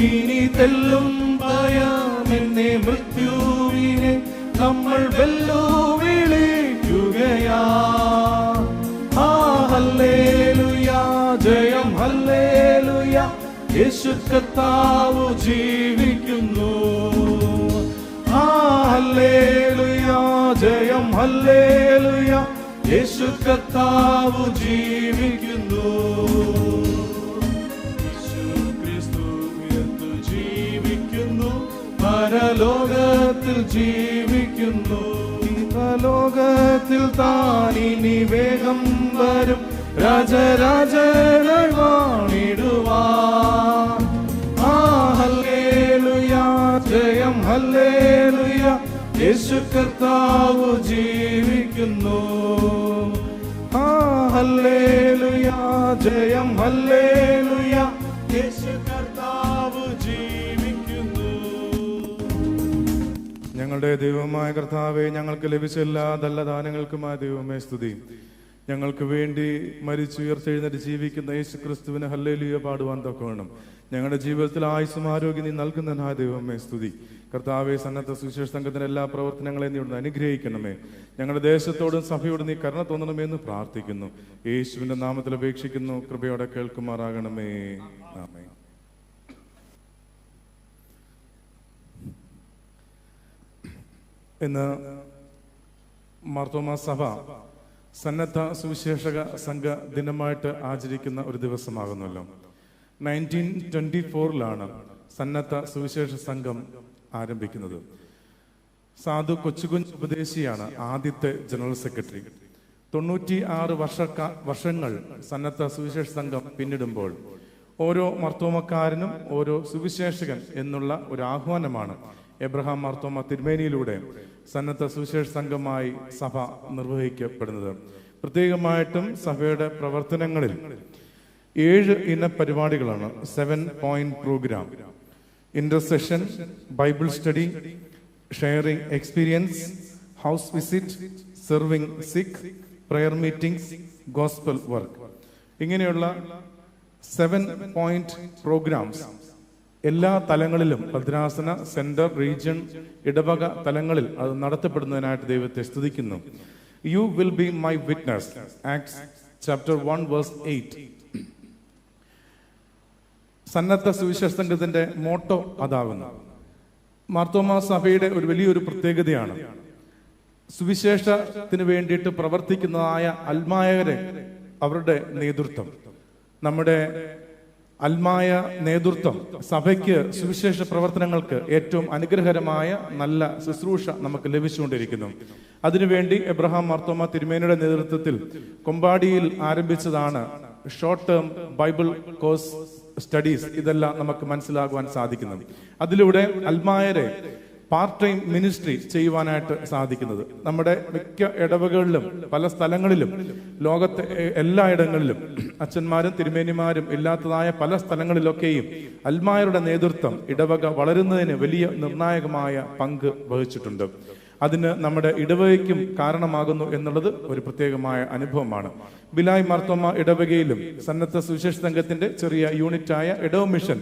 ഇനി തെല്ലും ഭയമെന്നെ മൃത്യുവിനെ നമ്മൾ വെല്ലുവിളിക്കുകയാ. ഹല്ലേലൂയാ, ജയം ഹല്ലേലൂയാ, യേശു കർത്താവ് ജീവിക്കുന്നു. ഹല്ലേലൂയാ, ജയം ഹല്ലേലൂയാ, യേശു കർത്താവ് ജീവിക്കുന്നു. യേശു ക്രിസ്തു ഉയർത്തു ജീവിക്കുന്നു, പരലോകത്തിൽ ജീവിക്കുന്നു, ഇഹലോകത്തിൽ താനിനി വേഗം വരും, രാജരാജനായി വാണിടുവാൻ. ഹല്ലേലൂയാ, ജയം ഹല്ലേലൂയാ, യേശു കർത്താവ് ജീവിക്കുന്നു. ഹല്ലേലൂയാ, ജയം ഹല്ലേലൂയാ, യേശു കർത്താവ് ജീവിക്കുന്നു. ഞങ്ങളുടെ ദൈവമായ കർത്താവെ, ഞങ്ങൾക്ക് ലഭിച്ച എല്ലാ നല്ല ദാനങ്ങൾക്കുമായ ദൈവമേ സ്തുതി. ഞങ്ങൾക്ക് വേണ്ടി മരിച്ചുയർത്തെഴുന്നേറ്റ് ജീവിക്കുന്ന യേശു ക്രിസ്തുവിന് ഹല്ലേലൂയ പാടുവാൻ തക്കവണ്ണം ഞങ്ങളുടെ ജീവിതത്തിൽ ആയുസ്സും ആരോഗ്യം നീ നൽകുന്നതിനായ ദൈവമേ സ്തുതി. കർത്താവെ, സന്നദ്ധ സുവിശേഷ സംഘത്തിന്റെ എല്ലാ പ്രവർത്തനങ്ങളെയും നീ ഇവിടുന്ന് അനുഗ്രഹിക്കണമേ. ഞങ്ങളുടെ ദേശത്തോടും സഭയോടും നീ കരുണ തോന്നണമെന്ന് പ്രാർത്ഥിക്കുന്നു. യേശുവിന്റെ നാമത്തിൽ അപേക്ഷിക്കുന്നു. കൃപയോടെ കേൾക്കുമാറാകണമേ. ആമേൻ. ഇന്ന് മാർത്തോമാ സഭ സന്നദ്ധ സുവിശേഷക സംഘ ദിനമായിട്ട് ആചരിക്കുന്ന ഒരു ദിവസമാകുന്നല്ലോ. 1924 സന്നദ്ധ സുവിശേഷ സംഘം ആരംഭിക്കുന്നത്. സാധു കൊച്ചുകുഞ്ഞ് ഉപദേശിയാണ് ആദ്യത്തെ ജനറൽ സെക്രട്ടറി. 96 വർഷങ്ങൾ സന്നദ്ധ സുവിശേഷ സംഘം പിന്നിടുമ്പോൾ ഓരോ മർത്തോമക്കാരനും ഓരോ സുവിശേഷകൻ എന്നുള്ള ഒരു ആഹ്വാനമാണ് എബ്രഹാം മാർത്തോമ തിരുമേനിയിലൂടെ സന്നദ്ധ സുവിശേഷ സംഘമായി സഭ നിർവഹിക്കപ്പെടുന്നത്. പ്രത്യേകമായിട്ടും സഭയുടെ പ്രവർത്തനങ്ങളിൽ 7 ഇന പരിപാടികളാണ്. 7 point programme: intercession, Bible study, sharing experience, house visit, serving sick, prayer meetings, gospel work. ഇങ്ങനെയുള്ള 7 പോയിന്റ് പ്രോഗ്രാംസ് എല്ലാ തലങ്ങളിലും ഭദ്രാസന, സെന്റർ, റീജിയൻ, ഇടവക തലങ്ങളിൽ അത് നടത്തപ്പെടുന്നതിനായിട്ട് ദൈവത്തെ സ്തുതിക്കുന്നു. You will be my witness, Acts chapter 1 verse 8. സന്നദ്ധ സുവിശേഷ സംഘത്തിന്റെ മോട്ടോ അതാകുന്നു. മാർത്തോമാ സഭയുടെ ഒരു വലിയൊരു പ്രത്യേകതയാണ് സുവിശേഷത്തിന് വേണ്ടിയിട്ട് പ്രവർത്തിക്കുന്നതായ അൽമായരെ, അവരുടെ നേതൃത്വം. നമ്മുടെ അൽമായ നേതൃത്വം സഭയ്ക്ക് സുവിശേഷ പ്രവർത്തനങ്ങൾക്ക് ഏറ്റവും അനുഗ്രഹകരമായ നല്ല ശുശ്രൂഷ നമുക്ക് ലഭിച്ചുകൊണ്ടിരിക്കുന്നു. അതിനുവേണ്ടി എബ്രഹാം മാർത്തോമ തിരുമേനിയുടെ നേതൃത്വത്തിൽ കൊമ്പാടിയിൽ ആരംഭിച്ചതാണ് short term Bible course studies. ഇതെല്ലാം നമുക്ക് മനസ്സിലാകുവാൻ സാധിക്കുന്നത്. അതിലൂടെ അൽമായരെ പാർട്ട് ടൈം മിനിസ്ട്രി ചെയ്യുവാനായിട്ട് സാധിക്കുന്നത്. നമ്മുടെ മിക്ക ഇടവകളിലും പല സ്ഥലങ്ങളിലും ലോകത്തെ എല്ലായിടങ്ങളിലും അച്ഛന്മാരും തിരുമേനിമാരും ഇല്ലാത്തതായ പല സ്ഥലങ്ങളിലൊക്കെയും അൽമായരുടെ നേതൃത്വം ഇടവക വളരുന്നതിന് വലിയ നിർണായകമായ പങ്ക് വഹിച്ചിട്ടുണ്ട്. അതിന് നമ്മുടെ ഇടവകയ്ക്കും കാരണമാകുന്നു എന്നുള്ളത് ഒരു പ്രത്യേകമായ അനുഭവമാണ്. ബിലായ് മാർത്തോമ ഇടവകയിലും സന്നദ്ധ സുവിശേഷ സംഘത്തിന്റെ ചെറിയ യൂണിറ്റായ ഇടവ മിഷൻ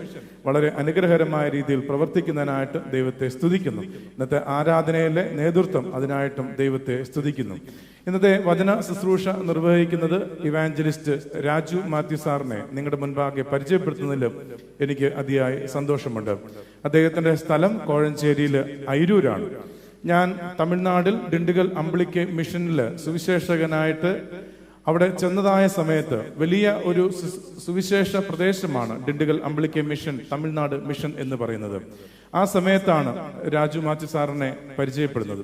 വളരെ അനുഗ്രഹകരമായ രീതിയിൽ പ്രവർത്തിക്കുന്നതിനായിട്ട് ദൈവത്തെ സ്തുതിക്കുന്നു. ഇന്നത്തെ ആരാധനയിലെ നേതൃത്വം അതിനായിട്ടും ദൈവത്തെ സ്തുതിക്കുന്നു. ഇന്നത്തെ വചന ശുശ്രൂഷ നിർവഹിക്കുന്നത് ഇവാഞ്ചലിസ്റ്റ് രാജു മാത്യു സാറിനെ നിങ്ങളുടെ മുൻപാകെ പരിചയപ്പെടുത്തുന്നതിൽ എനിക്ക് അതിയായ സന്തോഷമുണ്ട്. അദ്ദേഹത്തിന്റെ സ്ഥലം കോഴഞ്ചേരിയിലെ അയിരൂരാണ്. ഞാൻ തമിഴ്നാട്ടിൽ ഡിണ്ടുഗൽ അമ്പിളിക്ക് മിഷനിൽ സുവിശേഷകനായിട്ട് അവിടെ ചെന്നതായ സമയത്ത് വലിയ ഒരു സുവിശേഷ പ്രദേശമാണ് ഡിണ്ടുഗൽ അമ്പിളിക്ക് മിഷൻ, തമിഴ്നാട് മിഷൻ എന്ന് പറയുന്നത്. ആ സമയത്താണ് രാജു മാത്യു സാറിനെ പരിചയപ്പെടുന്നത്.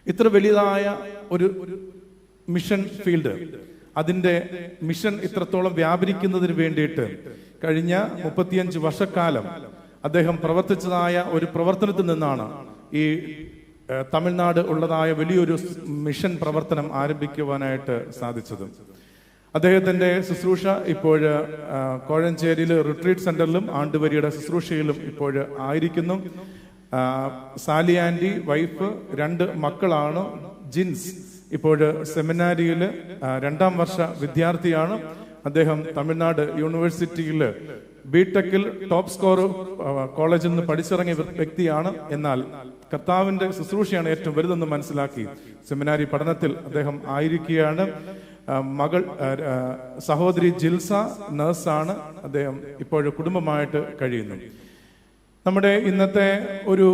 ഇത്ര വലിയതായ ഒരു മിഷൻ ഫീൽഡ്, അതിന്റെ മിഷൻ ഇത്രത്തോളം വ്യാപരിക്കുന്നതിന് വേണ്ടിയിട്ട് കഴിഞ്ഞ 35 വർഷക്കാലം അദ്ദേഹം പ്രവർത്തിച്ചതായ ഒരു പ്രവർത്തനത്തിൽ നിന്നാണ് ഈ തമിഴ്നാട് ഉള്ളതായ വലിയൊരു മിഷൻ പ്രവർത്തനം ആരംഭിക്കുവാനായിട്ട് സാധിച്ചത്. അദ്ദേഹത്തിന്റെ ശുശ്രൂഷ ഇപ്പോൾ കോഴഞ്ചേരിയിൽ റിട്രീറ്റ് സെന്ററിലും ആണ്ടുവരിയുടെ ശുശ്രൂഷയിലും ഇപ്പോൾ ആയിരിക്കുന്നു. സാലി ആന്റി വൈഫ്, 2 മക്കളാണ്. ജിൻസ് ഇപ്പോൾ സെമിനാരിയിൽ 2ാം വർഷ വിദ്യാർത്ഥിയാണ്. അദ്ദേഹം തമിഴ്നാട് യൂണിവേഴ്സിറ്റിയിൽ ബിടെക്കിൽ ടോപ്പ് സ്കോർ കോളേജിൽ നിന്ന് പഠിച്ചിറങ്ങിയ വ്യക്തിയാണ്. എന്നാൽ കർത്താവിന്റെ ശുശ്രൂഷയാണ് ഏറ്റവും വലുതെന്ന് മനസ്സിലാക്കി സെമിനാരി പഠനത്തിൽ അദ്ദേഹം ആയിരിക്കുകയാണ്. മകൾ സഹോദരി ജിൽസ നഴ്സാണ്. അദ്ദേഹം ഇപ്പോഴും കുടുംബമായിട്ട് കഴിയുന്നു. നമ്മുടെ ഇന്നത്തെ ഒരു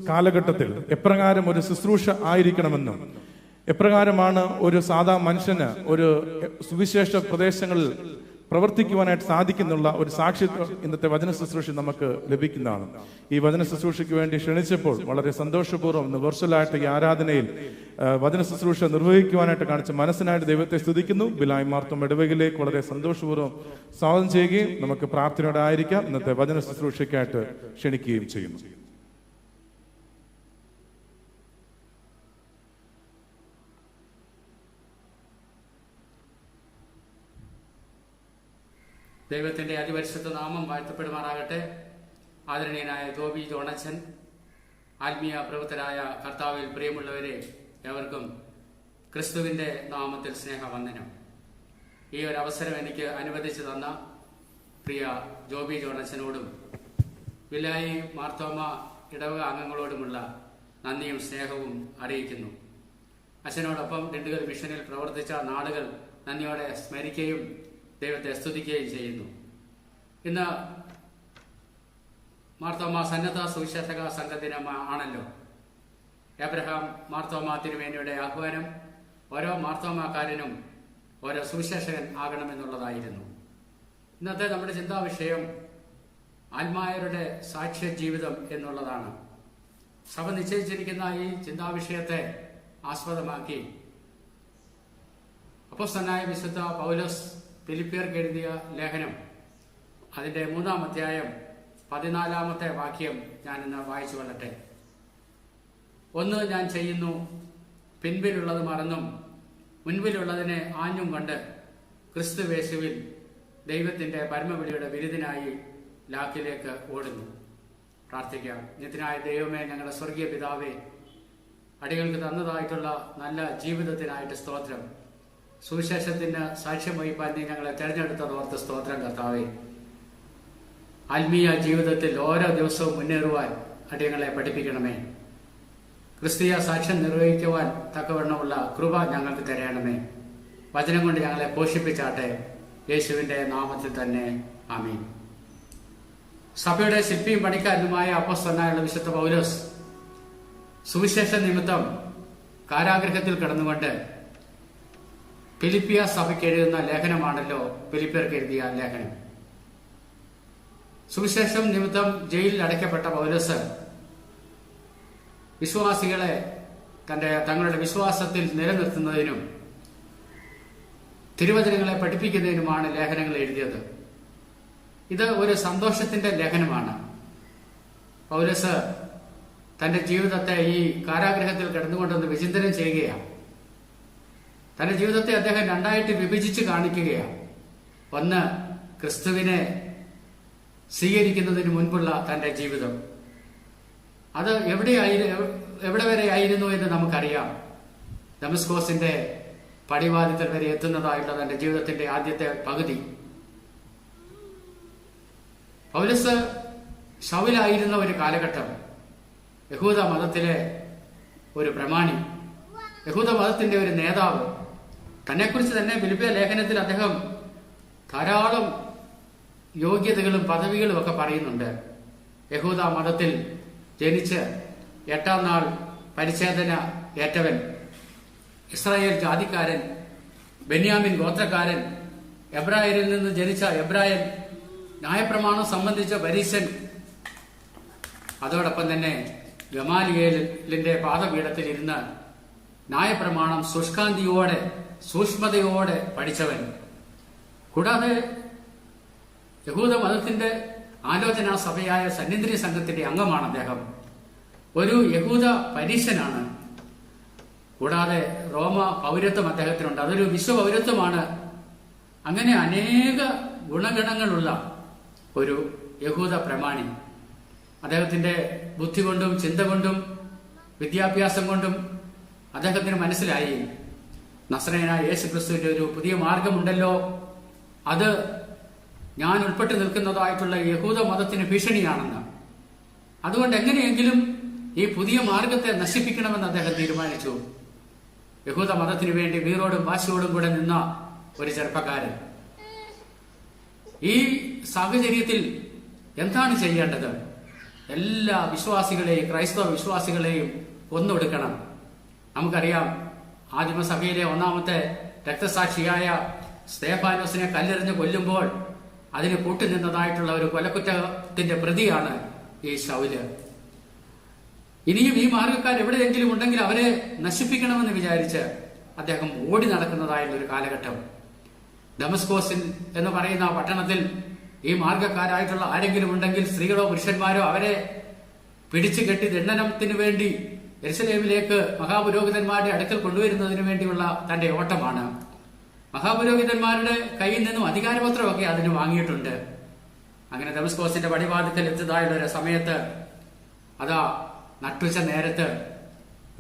കാലഘട്ടത്തിൽ എപ്രകാരം ഒരു ശുശ്രൂഷ ആയിരിക്കണമെന്നും എപ്രകാരമാണ് ഒരു സാധാ മനുഷ്യന് ഒരു സുവിശേഷ പ്രദേശങ്ങളിൽ പ്രവർത്തിക്കുവാനായിട്ട് സാധിക്കുന്നുള്ള ഒരു സാക്ഷ്യത്വം ഇന്നത്തെ വചന ശുശ്രൂഷ നമുക്ക് ലഭിക്കുന്നതാണ്. ഈ വചന ശുശ്രൂഷയ്ക്ക് വേണ്ടി ക്ഷണിച്ചപ്പോൾ വളരെ സന്തോഷപൂർവ്വം ഇന്ന് വെർച്വലായിട്ട് ഈ ആരാധനയിൽ വചന ശുശ്രൂഷ നിർവഹിക്കുവാനായിട്ട് കാണിച്ച മനസ്സിനായിട്ട് ദൈവത്തെ സ്തുതിക്കുന്നു. ബിലായ് മാർത്തോമ ഇടവകയിലേക്ക് വളരെ സന്തോഷപൂർവ്വം സ്വാഗതം ചെയ്യുകയും നമുക്ക് പ്രാർത്ഥനയോടെ ആയിരിക്കാം ഇന്നത്തെ വചന ശുശ്രൂഷയ്ക്കായിട്ട് ക്ഷണിക്കുകയും ചെയ്യുന്നു. ദൈവത്തിൻ്റെ അതിപരിശുദ്ധ നാമം വാഴ്ത്തപ്പെടുമാറാകട്ടെ. ആദരണീയനായ ഗോപി ജോണച്ചൻ, ആത്മീയ പ്രവൃത്തരായ കർത്താവിൽ പ്രിയമുള്ളവരെ, ഏവർക്കും ക്രിസ്തുവിൻ്റെ നാമത്തിൽ സ്നേഹവന്ദനം. ഈ ഒരു അവസരം എനിക്ക് അനുവദിച്ചു തന്ന പ്രിയ ജോബി ജോണച്ചനോടും വിലായി മാർത്തോമ ഇടവക അംഗങ്ങളോടുമുള്ള നന്ദിയും സ്നേഹവും അറിയിക്കുന്നു. അച്ഛനോടൊപ്പം ദിണ്ടുകൽ മിഷനിൽ പ്രവർത്തിച്ച നാളുകൾ നന്ദിയോടെ സ്മരിക്കുകയും ദൈവത്തെ സ്തുതിക്കുകയും ചെയ്യുന്നു. ഇന്ന് മാർത്തോമ സന്നദ്ധ സുവിശേഷക സംഘദിനം ആണല്ലോ. എബ്രഹാം മാർത്തോമ തിരുമേനിയുടെ ആഹ്വാനം ഓരോ മാർത്തോമാക്കാരനും ഓരോ സുവിശേഷകൻ ആകണമെന്നുള്ളതായിരുന്നു. ഇന്നത്തെ നമ്മുടെ ചിന്താവിഷയം ആത്മായരുടെ സാക്ഷ്യ ജീവിതം എന്നുള്ളതാണ്. സഭ നിശ്ചയിച്ചിരിക്കുന്ന ഈ ചിന്താവിഷയത്തെ ആസ്പദമാക്കി അപ്പോസ്തലനായ വിശുദ്ധ പൗലോസ് ഫിലിപ്പിയർക്ക് എഴുതിയ ലേഖനം അതിൻ്റെ 3-ാം അധ്യായം 14-ാമത്തെ വാക്യം ഞാനിന്ന് വായിച്ചു കൊള്ളട്ടെ. ഒന്ന് ഞാൻ ചെയ്യുന്നു, പിൻപിലുള്ളത് മറന്നും മുൻപിലുള്ളതിനെ ആഞ്ഞും കൊണ്ട് ക്രിസ്തുവേശുവിൽ ദൈവത്തിൻ്റെ പരമവിളിയുടെ വിരുദിനായി ലാക്കിലേക്ക് ഓടുന്നു. പ്രാർത്ഥിക്കാം. നിത്യനായ ദൈവമേ, ഞങ്ങളുടെ സ്വർഗീയ പിതാവേ, അടികൾക്ക് തന്നതായിട്ടുള്ള നല്ല ജീവിതത്തിനായിട്ട് സ്തോത്രം. സുവിശേഷത്തിന് സാക്ഷ്യം വഹിപ്പാൻ നീ ഞങ്ങളെ തെരഞ്ഞെടുത്തതോർത്ത് സ്തോത്രം കർത്താവേ. ആത്മീയ ജീവിതത്തിൽ ഓരോ ദിവസവും മുന്നേറുവാൻ അടിയങ്ങളെ പഠിപ്പിക്കണമേ. ക്രിസ്തീയ സാക്ഷ്യം നിർവഹിക്കുവാൻ തക്കവണ്ണമുള്ള കൃപ ഞങ്ങൾക്ക് തരണമേ. വചനം കൊണ്ട് ഞങ്ങളെ പോഷിപ്പിച്ചാട്ടെ. യേശുവിൻ്റെ നാമത്തിൽ തന്നെ ആമീൻ. സഭയുടെ ശില്പിയും പണിക്കാരനുമായ അപ്പോസ്തലനായ വിശുദ്ധ പൗലോസ് സുവിശേഷ നിമിത്തം കാരാഗ്രഹത്തിൽ കിടന്നുകൊണ്ട് ഫിലിപ്പിയ സഭയ്ക്ക് എഴുതുന്ന ലേഖനമാണല്ലോ ഫിലിപ്പിയർക്ക് എഴുതിയ ലേഖനം. സുവിശേഷം നിമിത്തം ജയിലിൽ അടയ്ക്കപ്പെട്ട പൗലോസ് വിശ്വാസികളെ തങ്ങളുടെ വിശ്വാസത്തിൽ നിലനിർത്തുന്നതിനും തിരുവചനങ്ങളെ പഠിപ്പിക്കുന്നതിനുമാണ് ലേഖനങ്ങൾ എഴുതിയത്. ഇത് ഒരു സന്തോഷത്തിന്റെ ലേഖനമാണ്. പൗലോസ് തന്റെ ജീവിതത്തെ ഈ കാരാഗ്രഹത്തിൽ കിടന്നുകൊണ്ടൊന്ന് വിചിന്തനം ചെയ്യുകയാണ്. തന്റെ ജീവിതത്തെ അദ്ദേഹം രണ്ടായിട്ട് വിഭജിച്ച് കാണിക്കുകയാണ്. ഒന്ന്, ക്രിസ്തുവിനെ സ്വീകരിക്കുന്നതിന് മുൻപുള്ള തന്റെ ജീവിതം. അത് എവിടെ വരെ ആയിരുന്നു എന്ന് നമുക്കറിയാം. ദമസ്കോസിന്റെ പടിവാതിൽക്കൽ വരെ എത്തുന്നതായിട്ടുള്ള തന്റെ ജീവിതത്തിന്റെ ആദ്യത്തെ പകുതി. പൗലോസ് ശൗലായിരുന്ന ഒരു കാലഘട്ടം യഹൂദ മതത്തിലെ ഒരു പ്രമാണി, യഹൂദ മതത്തിന്റെ ഒരു നേതാവ്. തന്നെക്കുറിച്ച് തന്നെ ഫിലിപ്പിയ ലേഖനത്തിൽ അദ്ദേഹം ധാരാളം യോഗ്യതകളും പദവികളും ഒക്കെ പറയുന്നുണ്ട്. യഹൂദ മതത്തിൽ ജനിച്ച് 8-ാം നാൾ പരിച്ഛേദന ഏറ്റവൻ, ഇസ്രായേൽ ജാതിക്കാരൻ, ബെന്യാമിൻ ഗോത്രക്കാരൻ, എബ്രായരിൽ നിന്ന് ജനിച്ച എബ്രായൻ, ന്യായപ്രമാണം സംബന്ധിച്ച പരീശൻ, അതോടൊപ്പം തന്നെ ഗമാലിയേലിന്റെ പാദപീഠത്തിൽ ഇരുന്ന് ന്യായപ്രമാണം ശുഷ്കാന്തിയോടെ സൂക്ഷ്മതയോടെ പഠിച്ചവൻ. കൂടാതെ യഹൂദ മതത്തിന്റെ ആലോചനാ സഭയായ സന്നിധി സംഘത്തിന്റെ അംഗമാണ് അദ്ദേഹം. ഒരു യഹൂദ പരീശനാണ്. കൂടാതെ റോമ പൗരത്വം അദ്ദേഹത്തിനുണ്ട്. അതൊരു വിശ്വപൗരത്വമാണ്. അങ്ങനെ അനേക ഗുണഗണങ്ങളുള്ള ഒരു യഹൂദ പ്രമാണി. അദ്ദേഹത്തിന്റെ ബുദ്ധി കൊണ്ടും ചിന്ത കൊണ്ടും വിദ്യാഭ്യാസം കൊണ്ടും അദ്ദേഹത്തിന് മനസ്സിലായി നസ്രയനായ യേശു ക്രിസ്തുവിന്റെ ഒരു പുതിയ മാർഗമുണ്ടല്ലോ, അത് ഞാൻ ഉൾപ്പെട്ട് നിൽക്കുന്നതായിട്ടുള്ള യഹൂദ മതത്തിന് ഭീഷണിയാണെന്ന്. അതുകൊണ്ട് എങ്ങനെയെങ്കിലും ഈ പുതിയ മാർഗത്തെ നശിപ്പിക്കണമെന്ന് അദ്ദേഹം തീരുമാനിച്ചു. യഹൂദ മതത്തിന് വേണ്ടി വീറോടും വാശിയോടും കൂടെ നിന്ന ഒരു ചെറുപ്പക്കാരൻ. ഈ സാഹചര്യത്തിൽ എന്താണ് ചെയ്യേണ്ടത്? എല്ലാ വിശ്വാസികളെയും, ക്രൈസ്തവ വിശ്വാസികളെയും കൊന്നൊടുക്കണം. നമുക്കറിയാം, ആദിമസഭയിലെ 1-ാമത്തെ രക്തസാക്ഷിയായ സ്തേഫാനോസിനെ കല്ലെറിഞ്ഞ് കൊല്ലുമ്പോൾ അതിന് കൂട്ടുനിന്നതായിട്ടുള്ള ഒരു കൊലക്കുറ്റത്തിന്റെ പ്രതിയാണ് ഈ ശൗല്. ഇനിയും ഈ മാർഗക്കാർ എവിടെയെങ്കിലും ഉണ്ടെങ്കിൽ അവരെ നശിപ്പിക്കണമെന്ന് വിചാരിച്ച് അദ്ദേഹം ഓടി നടക്കുന്നതായുള്ള ഒരു കാലഘട്ടം. ഡമസ്കോസിൽ എന്ന് പറയുന്ന പട്ടണത്തിൽ ഈ മാർഗക്കാരായിട്ടുള്ള ആരെങ്കിലും ഉണ്ടെങ്കിൽ, സ്ത്രീകളോ പുരുഷന്മാരോ, അവരെ പിടിച്ചു കെട്ടി ദണ്ഡനത്തിന് വേണ്ടി യെരുശലേമിലേക്ക് മഹാപുരോഹിതന്മാരുടെ അടുക്കൽ കൊണ്ടുവരുന്നതിന് വേണ്ടിയുള്ള തന്റെ ഓട്ടമാണ്. മഹാപുരോഹിതന്മാരുടെ കയ്യിൽ നിന്നും അധികാരപത്രമൊക്കെ അതിന് വാങ്ങിയിട്ടുണ്ട്. അങ്ങനെ ദമസ്കോസിന്റെ പടിവാതിക്കൽ എത്തിയതായുള്ള ഒരു സമയത്ത് അതാ നട്ടുച്ച നേരത്ത്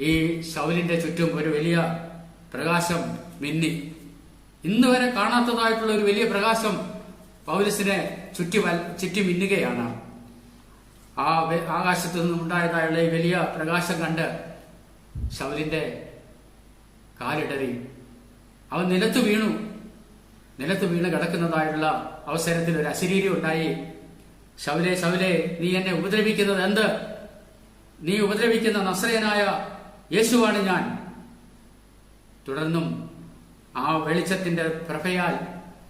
ഈ ശൗലിന്റെ ചുറ്റും ഒരു വലിയ പ്രകാശം മിന്നി. ഇന്ന് വരെ കാണാത്തതായിട്ടുള്ള ഒരു വലിയ പ്രകാശം പൗലോസിനെ ചുറ്റി മിന്നുകയാണ്. ആ ആകാശത്തു നിന്നും ഉണ്ടായതായുള്ള ഈ വലിയ പ്രകാശം കണ്ട് ശൗലിന്റെ കാലിടറി. അവൻ നിലത്ത് വീണ് കിടക്കുന്നതായുള്ള അവസരത്തിൽ ഒരു അശരീരി ഉണ്ടായി. ശൗലേ, ശൗലേ, നീ എന്നെ ഉപദ്രവിക്കുന്നത് എന്ത്? നീ ഉപദ്രവിക്കുന്ന നസ്രയനായ യേശുവാണ് ഞാൻ. തുടർന്നും ആ വെളിച്ചത്തിന്റെ പ്രഭയാൽ,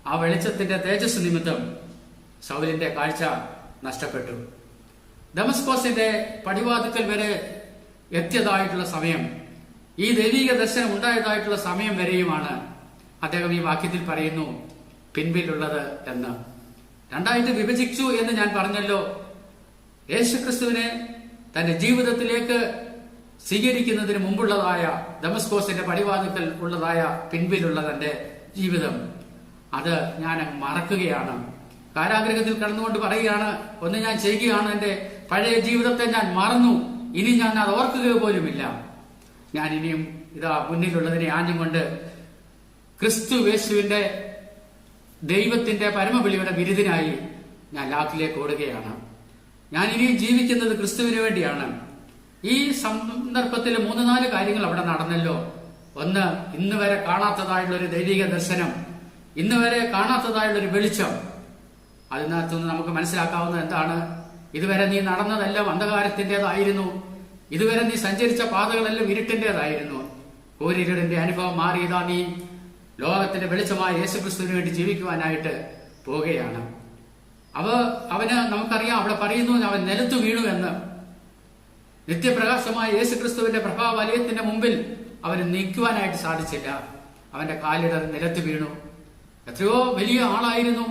ആ വെളിച്ചത്തിന്റെ തേജസ് നിമിത്തം ശൗലിന്റെ കാഴ്ച നഷ്ടപ്പെട്ടു. ദമസ്കോസിന്റെ പടിവാതിക്കൽ വരെ എത്തിയതായിട്ടുള്ള സമയം, ഈ ദൈവിക ദർശനം ഉണ്ടായതായിട്ടുള്ള സമയം വരെയുമാണ് അദ്ദേഹം ഈ വാക്യത്തിൽ പറയുന്നു പിൻപിലുള്ളത് എന്ന്. രണ്ടായിട്ട് വിഭജിച്ചു എന്ന് ഞാൻ പറഞ്ഞല്ലോ. യേശുക്രിസ്തുവിനെ തന്റെ ജീവിതത്തിലേക്ക് സ്വീകരിക്കുന്നതിന് മുമ്പുള്ളതായ ദമസ്കോസിന്റെ പടിവാതിക്കൽ ഉള്ളതായ പിൻപിലുള്ള തന്റെ ജീവിതം, അത് ഞാൻ മറക്കുകയാണ്. കാരാഗ്രഹത്തിൽ കടന്നുകൊണ്ട് പറയുകയാണ്, ഒന്ന് ഞാൻ ചെയ്യുകയാണ്, എന്റെ പഴയ ജീവിതത്തെ ഞാൻ മറന്നു, ഇനി ഞാൻ അത് ഓർക്കുക പോലുമില്ല. ഞാൻ ഇനിയും ഇതാ മുന്നിലുള്ളതിനെ ആഞ്ഞും കൊണ്ട് ക്രിസ്തു യേശുവിന്റെ ദൈവത്തിന്റെ പരമവിളിയുടെ ബിരുദിനായി ഞാൻ ലാക്കിലേക്ക് ഓടുകയാണ്. ഞാൻ ഇനിയും ജീവിക്കുന്നത് ക്രിസ്തുവിന് വേണ്ടിയാണ്. ഈ സന്ദർഭത്തിൽ 3-4 കാര്യങ്ങൾ അവിടെ നടന്നല്ലോ. ഒന്ന്, ഇന്ന് വരെ കാണാത്തതായുള്ള ഒരു ദൈവിക ദർശനം, ഇന്ന് വരെ കാണാത്തതായുള്ള ഒരു വെളിച്ചം. അതിനകത്തുനിന്ന് നമുക്ക് മനസ്സിലാക്കാവുന്നത് എന്താണ്? ഇതുവരെ നീ നടന്നതെല്ലാം അന്ധകാരത്തിൻ്റെതായിരുന്നു. ഇതുവരെ നീ സഞ്ചരിച്ച പാതകളെല്ലാം ഇരുട്ടിൻ്റെതായിരുന്നു. കൂരിരുടിന്റെ അനുഭവം മാറിയതാ നീ ലോകത്തിന്റെ വെളിച്ചമായ യേശുക്രിസ്തുവിന് വേണ്ടി ജീവിക്കുവാനായിട്ട് പോവുകയാണ്. അവന് നമുക്കറിയാം, അവിടെ പറയുന്നു അവൻ നിലത്തു വീണു എന്ന്. നിത്യപ്രകാശമായ യേശുക്രിസ്തുവിന്റെ പ്രഭാവലയത്തിന്റെ മുമ്പിൽ അവന് നിൽക്കുവാനായിട്ട് സാധിച്ചില്ല. അവന്റെ കാലിടർ നിലത്ത് വീണു. എത്രയോ വലിയ ആളായിരുന്നു,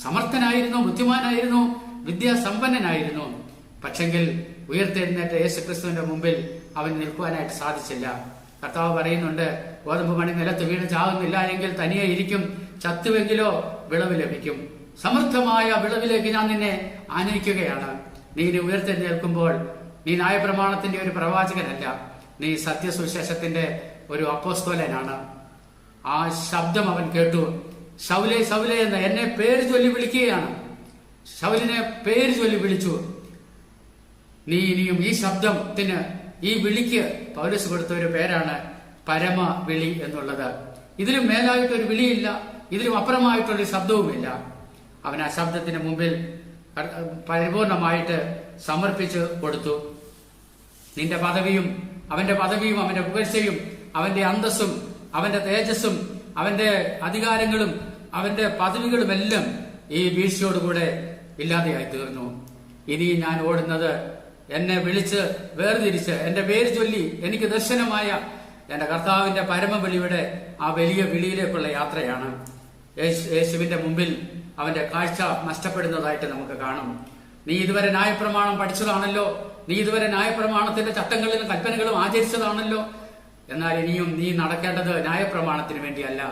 സമർത്ഥനായിരുന്നു, ബുദ്ധിമാനായിരുന്നു, വിദ്യാസമ്പന്നനായിരുന്നു. പക്ഷെങ്കിൽ ഉയർത്തെഴുന്നേറ്റ യേശുക്രിസ്തുവിന്റെ മുമ്പിൽ അവൻ നിൽക്കുവാനായിട്ട് സാധിച്ചില്ല. കർത്താവ് പറയുന്നുണ്ട്, ഗോതമ്പ് മണി നിലത്ത് വീണ് ചാവുന്നില്ല എങ്കിൽ തനിയെ ഇരിക്കും, ചത്തുവെങ്കിലോ വിളവ് ലഭിക്കും. സമൃദ്ധമായ വിളവിലേക്ക് ഞാൻ നിന്നെ ആനയിക്കുകയാണ്. നീ ഇനി ഉയർത്തെഴുന്നേൽക്കുമ്പോൾ നീ ന്യായപ്രമാണത്തിന്റെ ഒരു പ്രവാചകനല്ല, നീ സത്യസുവിശേഷത്തിന്റെ ഒരു അപ്പോസ്തലനാണ്. ആ ശബ്ദം അവൻ കേട്ടു. ശൗലേ, ശൗലേ എന്ന് എന്നെ പേര് ചൊല്ലി വിളിക്കുകയാണ്. ശൗലിനെ പേര് ചൊല്ലി വിളിച്ചു. നീ ഇനിയും ഈ ശബ്ദത്തിന്, ഈ വിളിക്ക് പൗലോസ് കൊടുത്ത ഒരു പേരാണ് പരമ വിളി എന്നുള്ളത്. ഇതിലും മേലായിട്ടൊരു വിളിയില്ല, ഇതിലും അപ്പുറമായിട്ടൊരു ശബ്ദവുമില്ല. അവൻ ആ ശബ്ദത്തിന് മുമ്പിൽ പരിപൂർണമായിട്ട് സമർപ്പിച്ചു കൊടുത്തു. നിന്റെ പദവിയും അവന്റെ പുകഴ്ചയും അവന്റെ അന്തസ്സും അവന്റെ തേജസ്സും അവന്റെ അധികാരങ്ങളും അവന്റെ പദവികളുമെല്ലാം ഈ വീഴ്ചയോടുകൂടെ ഇല്ലാതെയായി തീർന്നു. ഇനി ഞാൻ ഓടുന്നത് എന്നെ വിളിച്ച് വേർതിരിച്ച് എന്റെ പേര് ചൊല്ലി എനിക്ക് ദർശനമായ എന്റെ കർത്താവിന്റെ പരമവിളിയുടെ ആ വലിയ വിളിയിലേക്കുള്ള യാത്രയാണ്. യേശുവിന്റെ മുമ്പിൽ അവന്റെ കാഴ്ച നഷ്ടപ്പെടുന്നതായിട്ട് നമുക്ക് കാണും. നീ ഇതുവരെ ന്യായപ്രമാണം പഠിച്ചതാണല്ലോ, നീ ഇതുവരെ ന്യായപ്രമാണത്തിന്റെ ചട്ടങ്ങളിലും കൽപ്പനകളും ആചരിച്ചതാണല്ലോ. എന്നാൽ ഇനിയും നീ നടക്കേണ്ടത് ന്യായപ്രമാണത്തിന് വേണ്ടിയല്ല,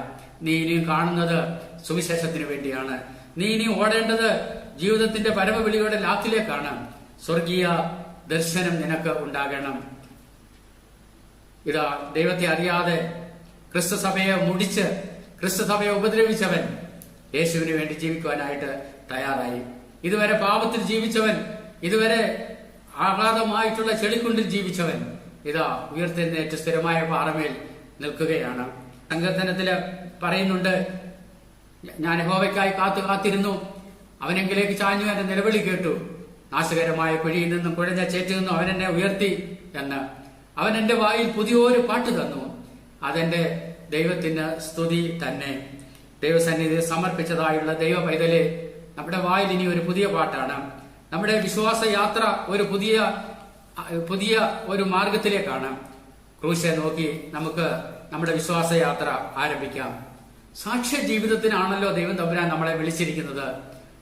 നീ ഇനിയും കാണുന്നത് സുവിശേഷത്തിന് വേണ്ടിയാണ്. നീ ഇനിയും ഓടേണ്ടത് ജീവിതത്തിന്റെ പരമവിളിയുടെ ലാക്കിലേക്കാണ്. സ്വർഗീയ ദർശനം നിനക്ക് ഉണ്ടാകണം. ഇതാ, ദൈവത്തെ അറിയാതെ ക്രിസ്തുസഭയെ മുടിച്ച് ക്രിസ്തുസഭയെ ഉപദ്രവിച്ചവൻ യേശുവിന് വേണ്ടി ജീവിക്കുവാനായിട്ട് തയ്യാറായി. ഇതുവരെ പാപത്തിൽ ജീവിച്ചവൻ, ഇതുവരെ ആഹ്ലാദമായിട്ടുള്ള ചെളിക്കുണ്ടിൽ ജീവിച്ചവൻ ഇതാ ഉയർത്തെഴുന്നേറ്റ് സ്ഥിരമായ പാറമേൽ നിൽക്കുകയാണ്. സങ്കീർത്തനത്തില് പറയുന്നുണ്ട്, ഞാൻ യഹോവയ്ക്കായി കാത്തിരുന്നു, അവനെങ്കിലേക്ക് ചാഞ്ഞു, എന്റെ നിലവിളി കേട്ടു. നാശകരമായ കുഴിയിൽ നിന്നും കുഴഞ്ഞ ചേറ്റിൽ നിന്നും അവൻ എന്നെ ഉയർത്തി എന്ന്. അവൻ എന്റെ വായിൽ പുതിയൊരു പാട്ട് തന്നു, അതെന്റെ ദൈവത്തിന് സ്തുതി തന്നെ. ദൈവസന്നിധി സമർപ്പിച്ചതായുള്ള ദൈവ പൈതലെ, നമ്മുടെ വായിൽ ഇനി ഒരു പുതിയ പാട്ടാണ്. നമ്മുടെ വിശ്വാസ യാത്ര ഒരു പുതിയ ഒരു മാർഗത്തിലേക്കാണ്. ക്രൂശെ നോക്കി നമുക്ക് നമ്മുടെ വിശ്വാസ യാത്ര ആരംഭിക്കാം. സാക്ഷ്യ ജീവിതത്തിനാണല്ലോ ദൈവം തമ്പുരാൻ നമ്മളെ വിളിച്ചിരിക്കുന്നത്.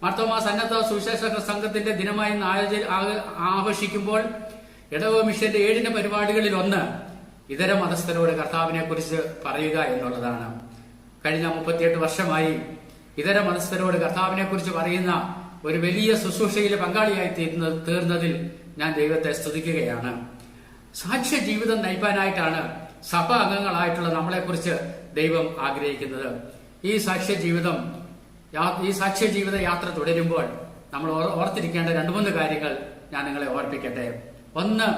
മാർത്തോമാ സന്നദ്ധ സുവിശേഷ സംഘത്തിന്റെ ദിനമായി ആഘോഷിക്കുമ്പോൾ ഇടവ മിഷന്റെ 7 പരിപാടികളിൽ ഒന്ന് ഇതര മതസ്ഥരോട് കർത്താവിനെ കുറിച്ച് പറയുക എന്നുള്ളതാണ്. കഴിഞ്ഞ 38 വർഷമായി ഇതര മതസ്ഥരോട് കർത്താവിനെ കുറിച്ച് പറയുന്ന ഒരു വലിയ ശുശ്രൂഷയിലെ പങ്കാളിയായി തീർന്നതിൽ ഞാൻ ദൈവത്തെ സ്തുതിക്കുകയാണ്. സാക്ഷ്യ ജീവിതം നയിക്കാനായിട്ടാണ് സഭ അംഗങ്ങളായിട്ടുള്ള നമ്മളെക്കുറിച്ച് ദൈവം ആഗ്രഹിക്കുന്നത്. ഈ സാക്ഷ്യ ജീവിത യാത്ര തുടരുമ്പോൾ നമ്മൾ ഓർത്തിരിക്കേണ്ട 2-3 കാര്യങ്ങൾ ഞാൻ നിങ്ങളെ ഓർപ്പിക്കട്ടെ. ഒന്ന്,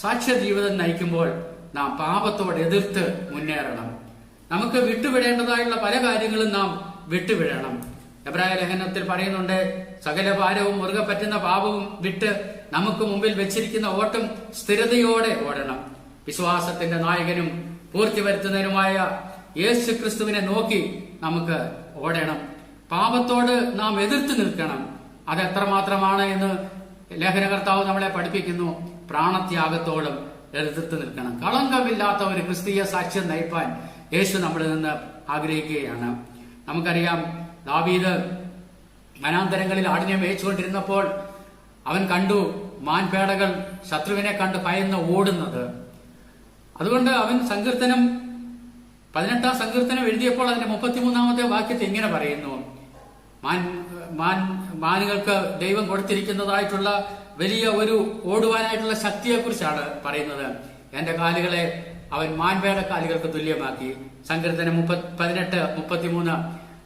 സാക്ഷ്യ ജീവിതം നയിക്കുമ്പോൾ നാം പാപത്തോട് എതിർത്ത് മുന്നേറണം. നമുക്ക് വിട്ടുവിടേണ്ടതായുള്ള പല കാര്യങ്ങളും നാം വിട്ടുവിടണം. എബ്രായ ലേഖനത്തിൽ പറയുന്നുണ്ട്, സകല ഭാരവും മുറുകെ പറ്റുന്ന പാപവും വിട്ട് നമുക്ക് മുമ്പിൽ വെച്ചിരിക്കുന്ന ഓട്ടം സ്ഥിരതയോടെ ഓടണം. വിശ്വാസത്തിന്റെ നായകനും പൂർത്തി വരുത്തുന്നതിനുമായ യേശു ക്രിസ്തുവിനെ നോക്കി നമുക്ക് ഓടണം. പാപത്തോട് നാം എതിർത്ത് നിൽക്കണം. അത് എത്രമാത്രമാണ് എന്ന് ലേഖനകർത്താവ് നമ്മളെ പഠിപ്പിക്കുന്നു. പ്രാണത്യാഗത്തോളം എതിർത്ത് നിൽക്കണം. കളങ്കമില്ലാത്ത ഒരു ക്രിസ്തീയ സാക്ഷ്യം നയിപ്പാൻ യേശു നമ്മളിൽ നിന്ന് ആഗ്രഹിക്കുകയാണ്. നമുക്കറിയാം, ദാവീദ് വനാന്തരങ്ങളിൽ ആടിനെ മേയിച്ചുകൊണ്ടിരുന്നപ്പോൾ അവൻ കണ്ടു മാൻപേടകൾ ശത്രുവിനെ കണ്ട് ഭയന്ന് ഓടുന്നത്. അതുകൊണ്ട് അവൻ 18-ാം സങ്കീർത്തനം എഴുതിയപ്പോൾ അതിന്റെ 33-ാമത്തെ വാക്യത്തിൽ ഇങ്ങനെ പറയുന്നു, മാനുകൾക്ക് ദൈവം കൊടുത്തിരിക്കുന്നതായിട്ടുള്ള വലിയ ഒരു ഓടുവാനായിട്ടുള്ള ശക്തിയെക്കുറിച്ചാണ് പറയുന്നത്. എന്റെ കാലുകളെ അവൻ മാൻപേട കാലുകൾക്ക് തുല്യമാക്കി. സങ്കീർത്തനം 18:33.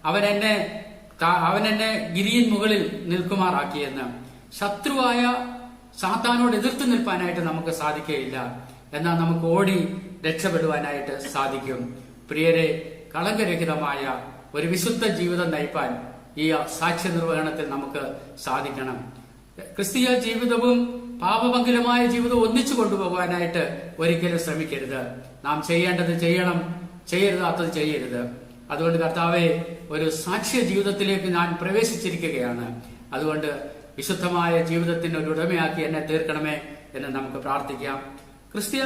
അവൻ എന്നെ ഗിരിയിൻ മുകളിൽ നിൽക്കുമാറാക്കിയെന്ന്. ശത്രുവായ സാത്താനോട് എതിർത്ത് നിൽപ്പാനായിട്ട് നമുക്ക് സാധിക്കുകയില്ല, എന്നാൽ നമുക്ക് ഓടി രക്ഷപ്പെടുവാനായിട്ട് സാധിക്കും. പ്രിയരെ, കളങ്കരഹിതമായ ഒരു വിശുദ്ധ ജീവിതം നയിപ്പാൻ ഈ സാക്ഷ്യ നിർവഹണത്തിൽ നമുക്ക് സാധിക്കണം. ക്രിസ്തീയ ജീവിതവും പാപമംഗലമായ ജീവിതവും ഒന്നിച്ചു കൊണ്ടുപോകാനായിട്ട് ഒരിക്കലും ശ്രമിക്കരുത്. നാം ചെയ്യേണ്ടത് ചെയ്യണം, ചെയ്യരുതാത്തത് ചെയ്യരുത്. അതുകൊണ്ട് കർത്താവെ, ഒരു സാക്ഷ്യ ജീവിതത്തിലേക്ക് ഞാൻ പ്രവേശിച്ചിരിക്കുകയാണ്. അതുകൊണ്ട് വിശുദ്ധമായ ജീവിതത്തിന് ഒരു ഉടമയാക്കി എന്നെ തീർക്കണമേ എന്ന് നമുക്ക് പ്രാർത്ഥിക്കാം. ക്രിസ്തീയ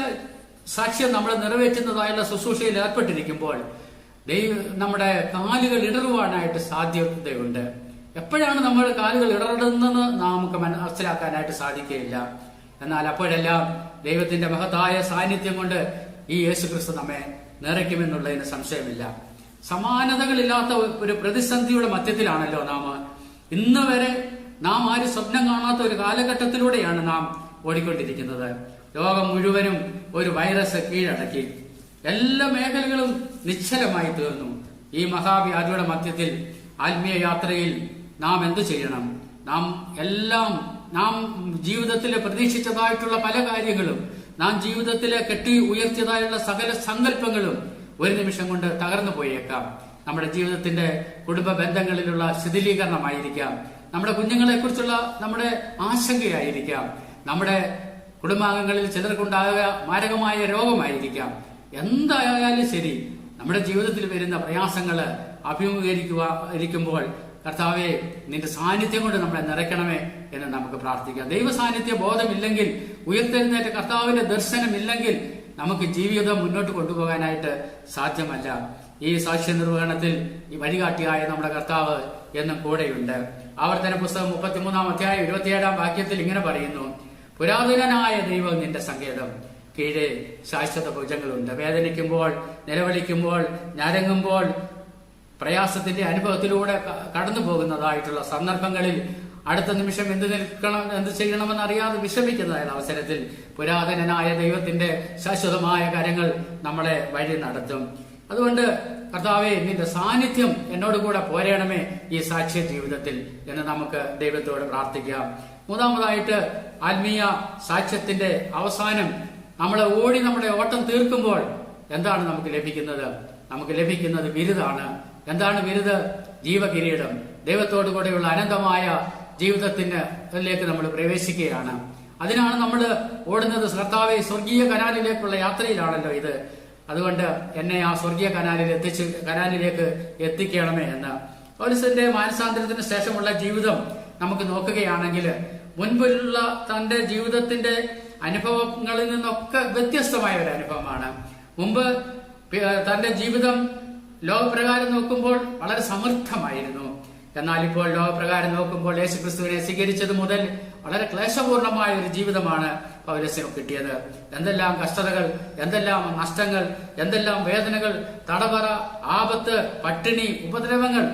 സാക്ഷ്യം നമ്മൾ നിറവേറ്റുന്നതായുള്ള ശുശ്രൂഷയിൽ ഏർപ്പെട്ടിരിക്കുമ്പോൾ നമ്മുടെ കാലുകൾ ഇടറുവാനായിട്ട് സാധ്യതയുണ്ട്. എപ്പോഴാണ് നമ്മൾ കാലുകൾ ഇടറുന്നതെന്ന് നമുക്ക് മനസ്സിലാക്കാനായിട്ട് സാധിക്കുകയില്ല. എന്നാൽ അപ്പോഴെല്ലാം ദൈവത്തിന്റെ മഹത്തായ സാന്നിധ്യം കൊണ്ട് ഈ യേശുക്രിസ്തു നമ്മെ നിറയ്ക്കുമെന്നുള്ളതിന് സംശയമില്ല. സമാനതകളില്ലാത്ത ഒരു പ്രതിസന്ധിയുടെ മധ്യത്തിലാണല്ലോ ഇന്ന് വരെ നാം ആരും സ്വപ്നം കാണാത്ത ഒരു കാലഘട്ടത്തിലൂടെയാണ് നാം ഓടിക്കൊണ്ടിരിക്കുന്നത്. ലോകം മുഴുവനും ഒരു വൈറസ് കീഴടക്കി. എല്ലാ മേഖലകളും നിശ്ചലമായി തീർന്നു. ഈ മഹാവ്യാധിയുടെ മധ്യത്തിൽ ആത്മീയ യാത്രയിൽ നാം എന്തു ചെയ്യണം? നാം ജീവിതത്തിലെ പ്രതീക്ഷിച്ചതായിട്ടുള്ള പല കാര്യങ്ങളും, നാം ജീവിതത്തിലെ കെട്ടി ഉയർത്തിയതായുള്ള സകല സങ്കല്പങ്ങളും ഒരു നിമിഷം കൊണ്ട് തകർന്നു പോയേക്കാം. നമ്മുടെ ജീവിതത്തിന്റെ കുടുംബ ബന്ധങ്ങളിലുള്ള ശിഥിലീകരണമായിരിക്കാം, നമ്മുടെ കുഞ്ഞുങ്ങളെ കുറിച്ചുള്ള നമ്മുടെ ആശങ്കയായിരിക്കാം, നമ്മുടെ കുടുംബാംഗങ്ങളിൽ ചിലർക്കുണ്ടാകുക മാരകമായ രോഗമായിരിക്കാം. എന്തായാലും ശരി, നമ്മുടെ ജീവിതത്തിൽ വരുന്ന പ്രയാസങ്ങള് അഭിമുഖീകരിക്കുമ്പോൾ കർത്താവെ, നിന്റെ സാന്നിധ്യം കൊണ്ട് നമ്മളെ നിറയ്ക്കണമേ എന്ന് നമുക്ക് പ്രാർത്ഥിക്കാം. ദൈവ സാന്നിധ്യ ബോധമില്ലെങ്കിൽ, ഉയർത്തെഴുന്നേറ്റ കർത്താവിന്റെ ദർശനമില്ലെങ്കിൽ നമുക്ക് ജീവിതം മുന്നോട്ട് കൊണ്ടുപോകാനായിട്ട് സാധ്യമല്ല. ഈ സാക്ഷ്യ നിർവഹണത്തിൽ ഈ വഴികാട്ടിയായ നമ്മുടെ കർത്താവ് എന്നും കൂടെയുണ്ട്. ആവർത്തന പുസ്തകം 33-ാം അധ്യായം 27-ാം വാക്യത്തിൽ ഇങ്ങനെ പറയുന്നു, പുരാതനനായ ദൈവം നിന്റെ സങ്കേതം, കീഴെ ശാശ്വത ഭുജങ്ങളുണ്ട്. വേദനിക്കുമ്പോൾ, നിലവിളിക്കുമ്പോൾ, ഞരങ്ങുമ്പോൾ, പ്രയാസത്തിന്റെ അനുഭവത്തിലൂടെ കടന്നു പോകുന്നതായിട്ടുള്ള സന്ദർഭങ്ങളിൽ അടുത്ത നിമിഷം എന്ത് ചെയ്യണമെന്ന് അറിയാതെ വിഷമിക്കുന്നതായ അവസരത്തിൽ പുരാതനനായ ദൈവത്തിന്റെ ശാശ്വതമായ കാര്യങ്ങൾ നമ്മളെ വഴി നടത്തും. അതുകൊണ്ട് കർത്താവെ, നിന്റെ സാന്നിധ്യം എന്നോടുകൂടെ പോരേണമേ ഈ സാക്ഷ്യ ജീവിതത്തിൽ എന്ന് നമുക്ക് ദൈവത്തോട് പ്രാർത്ഥിക്കാം. മൂന്നാമതായിട്ട്, ആത്മീയ സാക്ഷ്യത്തിന്റെ അവസാനം നമ്മളെ ഓടി നമ്മുടെ ഓട്ടം തീർക്കുമ്പോൾ എന്താണ് നമുക്ക് ലഭിക്കുന്നത്? നമുക്ക് ലഭിക്കുന്നത് ബിരുദാണ്. എന്താണ് ബിരുദ്? ജീവകിരീടം. ദൈവത്തോടു കൂടെയുള്ള അനന്തമായ ജീവിതത്തിലേക്ക് നമ്മൾ പ്രവേശിക്കുകയാണ്. അതിനാണ് നമ്മൾ ഓടുന്നത്. കർത്താവെ, സ്വർഗീയ കനാലിലേക്കുള്ള യാത്രയിലാണല്ലോ ഇത്. അതുകൊണ്ട് എന്നെ ആ സ്വർഗീയ കനാലിലേക്ക് എത്തിക്കണമേ എന്ന്. പൗലോസിന്റെ മാനസാന്തരത്തിന് ശേഷമുള്ള ജീവിതം നമുക്ക് നോക്കുകയാണെങ്കിൽ മുൻപിലുള്ള തന്റെ ജീവിതത്തിന്റെ അനുഭവങ്ങളിൽ നിന്നൊക്കെ വ്യത്യസ്തമായ ഒരു അനുഭവമാണ്. മുമ്പ് തന്റെ ജീവിതം ലോകപ്രകാരം നോക്കുമ്പോൾ വളരെ സമൃദ്ധമായിരുന്നു. എന്നാൽ ഇപ്പോൾ ലോകപ്രകാരം നോക്കുമ്പോൾ യേശുക്രിസ്തുവിനെ സ്വീകരിച്ചത് മുതൽ വളരെ ക്ലേശപൂർണമായ ഒരു ജീവിതമാണ് പൗലോസിന് കിട്ടിയത്. എന്തെല്ലാം കഷ്ടതകൾ, എന്തെല്ലാം നഷ്ടങ്ങൾ, എന്തെല്ലാം വേദനകൾ, തടവറ, ആപത്ത്, പട്ടിണി, ഉപദ്രവങ്ങൾ,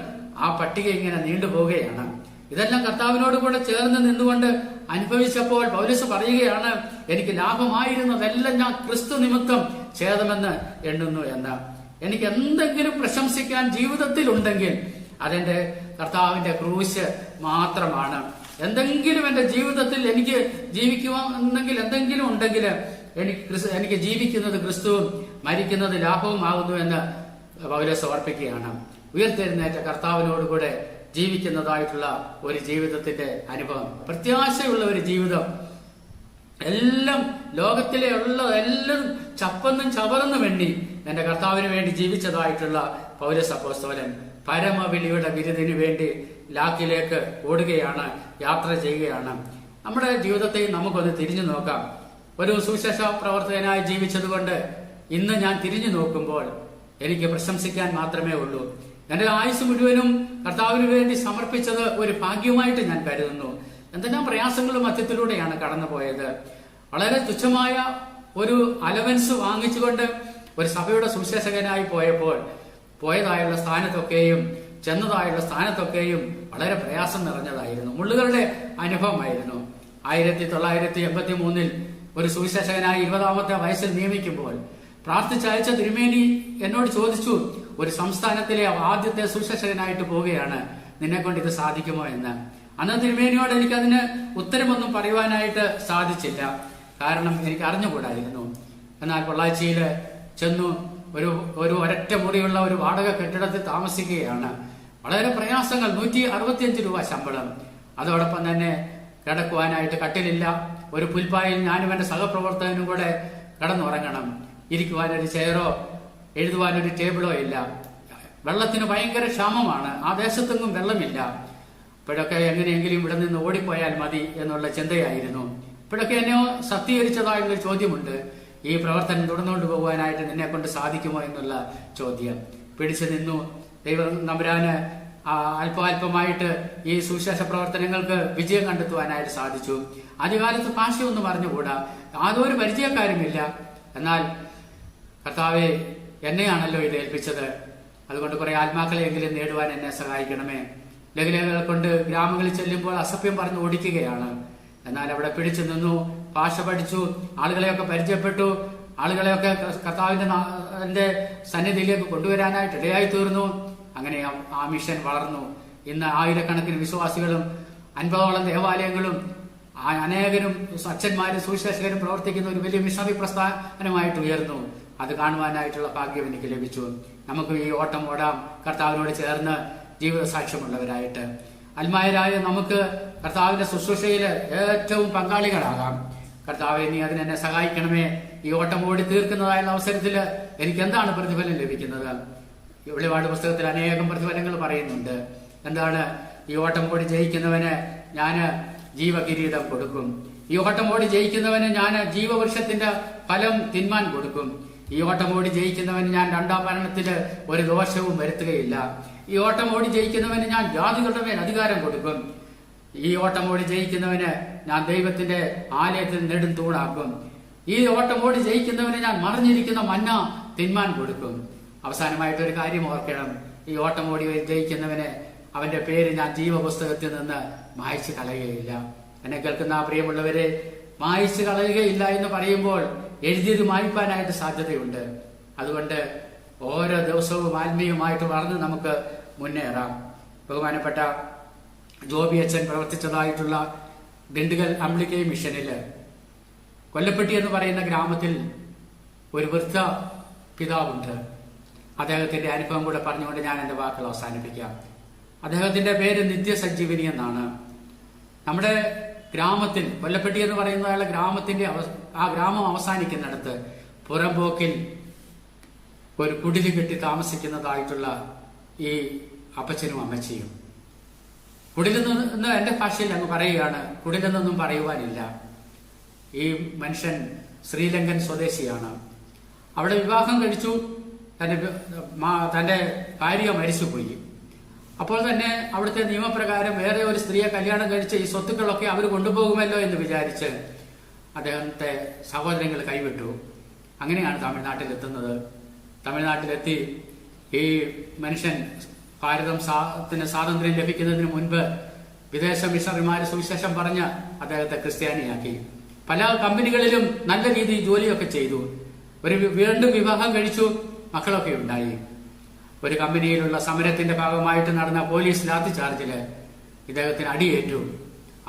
ആ പട്ടിക ഇങ്ങനെ നീണ്ടുപോവുകയാണ്. ഇതെല്ലാം കർത്താവിനോട് കൂടെ ചേർന്ന് നിന്നുകൊണ്ട് അനുഭവിച്ചപ്പോൾ പൗലോസ് പറയുകയാണ്, എനിക്ക് ലാഭമായിരുന്നതെല്ലാം ഞാൻ ക്രിസ്തു നിമിത്തം ഛേദമെന്ന് എണ്ണുന്നു എന്ന്. എനിക്ക് എന്തെങ്കിലും പ്രശംസിക്കാൻ ജീവിതത്തിൽ ഉണ്ടെങ്കിൽ അതെന്റെ കർത്താവിന്റെ ക്രൂശ് മാത്രമാണ്. എന്തെങ്കിലും എന്റെ ജീവിതത്തിൽ എനിക്ക് ജീവിക്കുവാന്നെങ്കിൽ എന്തെങ്കിലും ഉണ്ടെങ്കിൽ എനിക്ക് ജീവിക്കുന്നത് ക്രിസ്തുവും മരിക്കുന്നത് ലാഭവുമാകുന്നു എന്ന് പൗലോസ് ഓർപ്പിക്കുകയാണ്. ഉയർത്തെഴുന്നേറ്റ കർത്താവിനോടുകൂടെ ജീവിക്കുന്നതായിട്ടുള്ള ഒരു ജീവിതത്തിന്റെ അനുഭവം, പ്രത്യാശയുള്ള ഒരു ജീവിതം, എല്ലാം ലോകത്തിലെ ഉള്ളതെല്ലാം ചപ്പന്നും ചവറന്നും എണ്ണി എന്റെ കർത്താവിന് വേണ്ടി ജീവിച്ചതായിട്ടുള്ള പൗലോസ് അപ്പോസ്തലൻ പരമവിളിയുടെ ബിരുദിനു വേണ്ടി ലാക്കിലേക്ക് ഓടുകയാണ്, യാത്ര ചെയ്യുകയാണ്. നമ്മുടെ ജീവിതത്തെ നമുക്കൊന്ന് തിരിഞ്ഞു നോക്കാം. ഒരു സുവിശേഷ പ്രവർത്തകനായി ജീവിച്ചതുകൊണ്ട് ഇന്ന് ഞാൻ തിരിഞ്ഞു നോക്കുമ്പോൾ എനിക്ക് പ്രശംസിക്കാൻ മാത്രമേ ഉള്ളൂ. എന്റെ ആയുസ് മുഴുവനും കർത്താവിന് വേണ്ടി സമർപ്പിച്ചത് ഒരു ഭാഗ്യമായിട്ട് ഞാൻ കരുതുന്നു. എന്തെല്ലാം പ്രയാസങ്ങളും മധ്യത്തിലൂടെയാണ് കടന്നുപോയത്. വളരെ തുച്ഛമായ ഒരു അലവൻസ് വാങ്ങിച്ചുകൊണ്ട് ഒരു സഭയുടെ സുവിശേഷകനായി പോയപ്പോൾ പോയതായുള്ള സ്ഥാനത്തൊക്കെയും ചെന്നതായുള്ള സ്ഥാനത്തൊക്കെയും വളരെ പ്രയാസം നിറഞ്ഞതായിരുന്നു, മുള്ളുകളുടെ അനുഭവമായിരുന്നു. 1983 ഒരു സുവിശേഷകനായി 20-ാമത്തെ വയസ്സിൽ നിയമിക്കുമ്പോൾ പ്രാർത്ഥിച്ചയച്ച തിരുമേനി എന്നോട് ചോദിച്ചു, ഒരു സംസ്ഥാനത്തിലെ ആദ്യത്തെ സുവിശേഷകനായിട്ട് പോവുകയാണ്, നിന്നെ കൊണ്ട് ഇത് സാധിക്കുമോ എന്ന്. അന്ന് തിരുമേനിയോട് എനിക്കതിന് ഉത്തരമൊന്നും പറയുവാനായിട്ട് സാധിച്ചില്ല, കാരണം എനിക്ക് അറിഞ്ഞുകൂടായിരുന്നു. എന്നാൽ പൊള്ളാച്ചിയിൽ ചെന്നു ഒരു ഒരൊറ്റ മുറിയുള്ള ഒരു വാടക കെട്ടിടത്തിൽ താമസിക്കുകയാണ്. വളരെ പ്രയാസങ്ങൾ, 165 രൂപ ശമ്പളം, അതോടൊപ്പം തന്നെ കിടക്കുവാനായിട്ട് കട്ടിലില്ല, ഒരു പുൽപ്പായിൽ ഞാനും എന്റെ സഹപ്രവർത്തകനും കൂടെ കിടന്നുറങ്ങണം, ഇരിക്കുവാനൊരു ചെയറോ എഴുതുവാനൊരു ടേബിളോ ഇല്ല, വെള്ളത്തിന് ഭയങ്കര ക്ഷാമമാണ്, ആ ദേശത്തെങ്ങും വെള്ളമില്ല. ഇപ്പോഴൊക്കെ എങ്ങനെയെങ്കിലും ഇവിടെ നിന്ന് ഓടിപ്പോയാൽ മതി എന്നുള്ള ചിന്തയായിരുന്നു. ഇപ്പോഴൊക്കെ എന്നെ സത്യീകരിച്ചതായുള്ളൊരു ചോദ്യമുണ്ട്, ഈ പ്രവർത്തനം തുടർന്നുകൊണ്ട് പോകുവാനായിട്ട് നിന്നെ കൊണ്ട് സാധിക്കുമോ എന്നുള്ള ചോദ്യം. പിടിച്ചു നിന്നു. ദൈവം നമ്പുരാന് അല്പമായിട്ട് ഈ സുവിശേഷ പ്രവർത്തനങ്ങൾക്ക് വിജയം കണ്ടെത്തുവാനായിട്ട് സാധിച്ചു. ആദ്യകാലത്ത് ഭാഷയൊന്നും അറിഞ്ഞുകൂടാ, യാതൊരു പരിചയക്കാരുമില്ല. എന്നാൽ കർത്താവെ, എന്നെയാണല്ലോ ഇത് ഏൽപ്പിച്ചത്, അതുകൊണ്ട് കുറെ ആത്മാക്കളെയെങ്കിലും നേടുവാൻ എന്നെ സഹായിക്കണമേ. ലഘുലേഖകൾ കൊണ്ട് ഗ്രാമങ്ങളിൽ ചെല്ലുമ്പോൾ അസഭ്യം പറഞ്ഞ് ഓടിക്കുകയാണ്. എന്നാൽ അവിടെ പിടിച്ചു നിന്നു, ഭാഷ പഠിച്ചു, ആളുകളെയൊക്കെ പരിചയപ്പെട്ടു, ആളുകളെയൊക്കെ കർത്താവിന്റെ സന്നിധിയിലേക്ക് കൊണ്ടുവരാനായിട്ട് ഇടയായി തീർന്നു. അങ്ങനെ ആ മിഷൻ വളർന്നു. ഇന്ന് ആയിരക്കണക്കിന് വിശ്വാസികളും 50ഓളം ദേവാലയങ്ങളും അനേകരും അച്ഛന്മാരും സുവിശേഷകരും പ്രവർത്തിക്കുന്ന ഒരു വലിയ മിഷണറി പ്രസ്ഥാനമായിട്ട് ഉയർന്നു. അത് കാണുവാനായിട്ടുള്ള ഭാഗ്യം എനിക്ക് ലഭിച്ചു. നമുക്ക് ഈ ഓട്ടം ഓടാം, കർത്താവിനോട് ചേർന്ന് ജീവിത സാക്ഷ്യമുള്ളവരായിട്ട്. അൽമായരായ നമുക്ക് കർത്താവിന്റെ ശുശ്രൂഷയിൽ ഏറ്റവും പങ്കാളികളാകാം. കർത്താവെ, നീ അതിനെന്നെ സഹായിക്കണമേ. ഈ ഓട്ടം ഓടി തീർക്കുന്നതായുള്ള അവസരത്തിൽ എനിക്ക് എന്താണ് പ്രതിഫലം ലഭിക്കുന്നത്? വെളിപാട് പുസ്തകത്തിൽ അനേകം പ്രതിഫലങ്ങൾ പറയുന്നുണ്ട്. എന്താണ്? ഈ ഓട്ടം ഓടി ജയിക്കുന്നവന് ഞാൻ ജീവകിരീടം കൊടുക്കും, ഈ ഓട്ടം ഓടി ജയിക്കുന്നവന് ഞാൻ ജീവവൃക്ഷത്തിന്റെ ഫലം തിന്മാൻ കൊടുക്കും, ഈ ഓട്ടം ഓടി ജയിക്കുന്നവന് ഞാൻ രണ്ടാം മരണത്തില് ഒരു ദോഷവും വരുത്തുകയില്ല, ഈ ഓട്ടം ഓടി ജയിക്കുന്നവന് ഞാൻ ജാതികളുടെ മേൽ അധികാരം കൊടുക്കും, ഈ ഓട്ടം ഓടി ജയിക്കുന്നവന് ഞാൻ ദൈവത്തിന്റെ ആലയത്തിൽ നെടും തൂണാക്കും, ഈ ഓട്ടം ഓടി ജയിക്കുന്നവന് ഞാൻ മറിഞ്ഞിരിക്കുന്ന മന്ന തിന്മാൻ കൊടുക്കും. അവസാനമായിട്ട് ഒരു കാര്യം ഓർക്കണം, ഈ ഓട്ടം ഓടി ജയിക്കുന്നവന് അവന്റെ പേര് ഞാൻ ജീവപുസ്തകത്തിൽ നിന്ന് മായ്ച്ചു കളയുകയില്ല. എന്നെ കേൾക്കുന്ന പ്രിയമുള്ളവരെ, മായ്ച്ചു കളയുകയില്ല എന്ന് പറയുമ്പോൾ എഴുതിയത് മായ്പാനായിട്ട് സാധ്യതയുണ്ട്. അതുകൊണ്ട് ഓരോ ദിവസവും ആത്മീയമായിട്ട് വളർന്ന് നമുക്ക് മുന്നേറാം. ബഹുമാനപ്പെട്ട ജോബി അച്ഛൻ പ്രവർത്തിച്ചതായിട്ടുള്ള ദിണ്ടുകൽ അംബ്ലിക്കൈ മിഷനില് കൊല്ലപ്പെട്ടി എന്ന് പറയുന്ന ഗ്രാമത്തിൽ ഒരു വൃദ്ധ പിതാവുണ്ട്. അദ്ദേഹത്തിന്റെ അനുഭവം കൂടെ പറഞ്ഞുകൊണ്ട് ഞാൻ എന്റെ വാക്കുകൾ അവസാനിപ്പിക്കാം. അദ്ദേഹത്തിന്റെ പേര് നിത്യസഞ്ജീവനി എന്നാണ്. നമ്മുടെ ഗ്രാമത്തിൽ, കൊല്ലപ്പെട്ടി എന്ന് പറയുന്ന ഗ്രാമത്തിന്റെ ആ ഗ്രാമം അവസാനിക്കുന്നിടത്ത് പുറമ്പോക്കിൽ ഒരു കുടില് കെട്ടി താമസിക്കുന്നതായിട്ടുള്ള ഈ അപ്പച്ചനും അമ്മച്ചിയും. കുടിലെന്ന് എന്റെ ഭാഷയിൽ അങ്ങ് പറയുകയാണ്, കുടിലെന്നൊന്നും പറയുവാനില്ല. ഈ മനുഷ്യൻ ശ്രീലങ്കൻ സ്വദേശിയാണ്. അവിടെ വിവാഹം കഴിച്ചു, തന്റെ ഭാര്യ മരിച്ചുപോയി. അപ്പോൾ തന്നെ അവിടുത്തെ നിയമപ്രകാരം വേറെ ഒരു സ്ത്രീയെ കല്യാണം കഴിച്ച് ഈ സ്വത്തുക്കളൊക്കെ അവർ കൊണ്ടുപോകുമല്ലോ എന്ന് വിചാരിച്ച് അദ്ദേഹത്തെ സഹോദരങ്ങൾ കൈവിട്ടു. അങ്ങനെയാണ് തമിഴ്നാട്ടിലെത്തുന്നത്. തമിഴ്നാട്ടിലെത്തി ഈ മനുഷ്യൻ ഭാരതത്തിന് സ്വാതന്ത്ര്യം ലഭിക്കുന്നതിന് മുൻപ് വിദേശ മിഷണറിമാര് സുവിശേഷം പറഞ്ഞ് അദ്ദേഹത്തെ ക്രിസ്ത്യാനിയാക്കി. പല കമ്പനികളിലും നല്ല രീതിയിൽ ജോലിയൊക്കെ ചെയ്തു. വീണ്ടും വിവാഹം കഴിച്ചു, മക്കളൊക്കെ ഉണ്ടായി. ഒരു കമ്പനിയിലുള്ള സമരത്തിന്റെ ഭാഗമായിട്ട് നടന്ന പോലീസ് ലാത്തി ചാർജില് ഇദ്ദേഹത്തിന് അടിയേറ്റു.